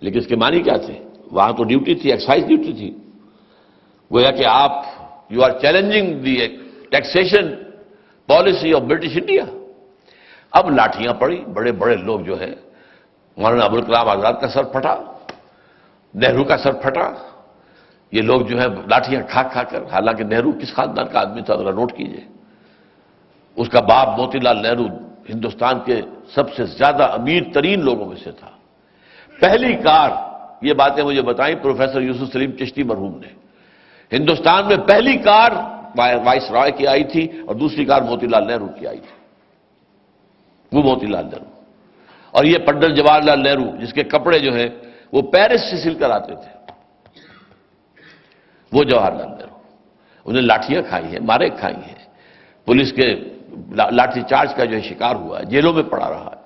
لیکن اس کے معنی کیا تھے؟ وہاں تو ڈیوٹی تھی، ایکسائز ڈیوٹی تھی، گویا کہ آپ you are challenging the taxation policy of British India. اب لاٹھیاں پڑی، بڑے بڑے لوگ جو ہے، مولانا ابوالکلام آزاد کا سر پھٹا، نہرو کا سر پھٹا، یہ لوگ جو ہے لاٹھیاں کھا کھا کر، حالانکہ نہرو کس خاندان کا آدمی تھا ذرا نوٹ کیجئے، اس کا باپ موتی لال نہرو ہندوستان کے سب سے زیادہ امیر ترین لوگوں میں سے تھا۔ پہلی کار، یہ باتیں مجھے بتائیں پروفیسر یوسف سلیم چشتی مرحوم نے، ہندوستان میں پہلی کار وائس رائے کی آئی تھی اور دوسری کار موتی لال نہرو کی آئی تھی، وہ موتی لال نہرو۔ اور یہ پنڈت جواہر لال نہرو جس کے کپڑے جو ہیں وہ پیرس سے سل کر آتے تھے، وہ جواہر لال نہرو۔ انہیں لاٹھیاں کھائی ہیں، مارے کھائی ہیں، پولیس کے لاٹھی چارج کا جو ہے شکار ہوا ہے، جیلوں میں پڑا رہا ہے۔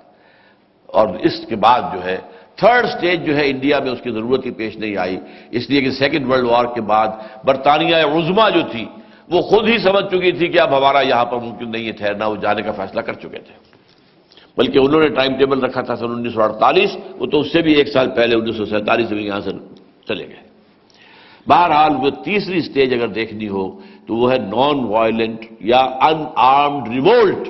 اور اس کے بعد جو ہے تھرڈ سٹیج جو ہے انڈیا میں اس کی ضرورت ہی پیش نہیں آئی، اس لیے کہ سیکنڈ ورلڈ وار کے بعد برطانیہ عظمیٰ جو تھی وہ خود ہی سمجھ چکی تھی کہ اب ہمارا یہاں پر ممکن نہیں ہے ٹھہرنا، وہ جانے کا فیصلہ کر چکے تھے۔ بلکہ انہوں نے ٹائم ٹیبل رکھا تھا سن 1948، وہ تو اس سے بھی 1 سال پہلے 1947 میں یہاں سے چلے گئے۔ بہرحال وہ تیسری سٹیج اگر دیکھنی ہو تو وہ ہے نان وائلنٹ یا ان آرمڈ ریوولٹ،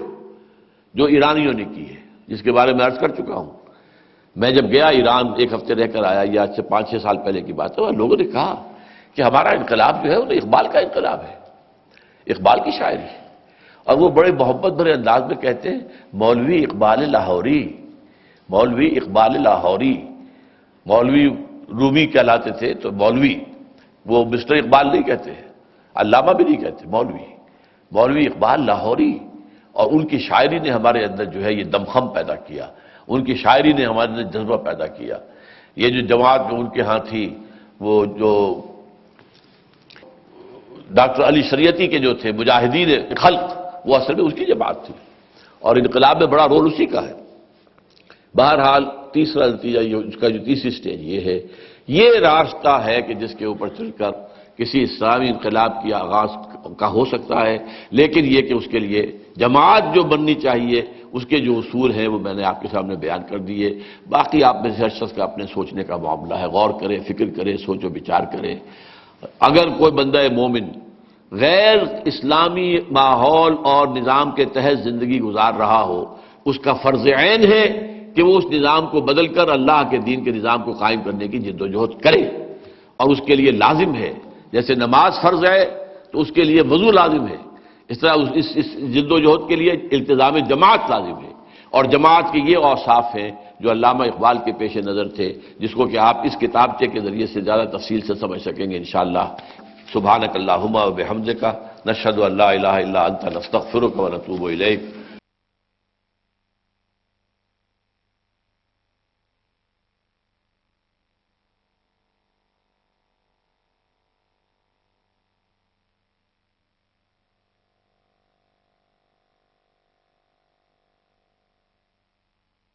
جو ایرانیوں نے کی ہے، جس کے بارے میں عرض کر چکا ہوں۔ میں جب گیا ایران 1 ہفتے رہ کر آیا، یہ آج سے 5-6 سال پہلے کی بات ہے، اور لوگوں نے کہا کہ ہمارا انقلاب جو ہے وہ اقبال کا انقلاب ہے، اقبال کی شاعری ہے۔ اور وہ بڑے محبت بھرے انداز میں کہتے ہیں مولوی اقبال لاہوری، مولوی اقبال لاہوری۔ مولوی رومی کہلاتے تھے تو مولوی، وہ مسٹر اقبال نہیں کہتے، علامہ بھی نہیں کہتے، مولوی اقبال لاہوری۔ اور ان کی شاعری نے ہمارے اندر جو ہے یہ دمخم پیدا کیا، ان کی شاعری نے ہمارے اندر جذبہ پیدا کیا۔ یہ جو جماعت جو ان کے ہاں تھی، وہ جو ڈاکٹر علی شریعتی کے جو تھے مجاہدین خلق، وہ اصل میں اس کی جماعت تھی، اور انقلاب میں بڑا رول اسی کا ہے۔ بہرحال تیسرا نتیجہ، اس کا جو تیسری سٹیج یہ ہے، یہ راستہ ہے کہ جس کے اوپر چل کر کسی اسلامی انقلاب کی آغاز کا ہو سکتا ہے، لیکن یہ کہ اس کے لیے جماعت جو بننی چاہیے، اس کے جو اصول ہیں وہ میں نے آپ کے سامنے بیان کر دیے۔ باقی آپ میں سے ہر شخص کا اپنے سوچنے کا معاملہ ہے، غور کرے، فکر کرے، سوچ و بچار کرے۔ اگر کوئی بندہ مومن غیر اسلامی ماحول اور نظام کے تحت زندگی گزار رہا ہو، اس کا فرض عین ہے کہ وہ اس نظام کو بدل کر اللہ کے دین کے نظام کو قائم کرنے کی جد و جہد کرے، اور اس کے لیے لازم ہے، جیسے نماز فرض ہے تو اس کے لیے وضو لازم ہے، اس طرح اس جد و جہد کے لیے التزام جماعت لازم ہے۔ اور جماعت کے یہ اوصاف ہیں جو علامہ اقبال کے پیش نظر تھے، جس کو کہ آپ اس کتابچے کے ذریعے سے زیادہ تفصیل سے سمجھ سکیں گے انشاءاللہ۔ سبحانک اللہم و بحمدک، نشہد ان لا الہ الا انت، نستغفرک و نتوب الیک۔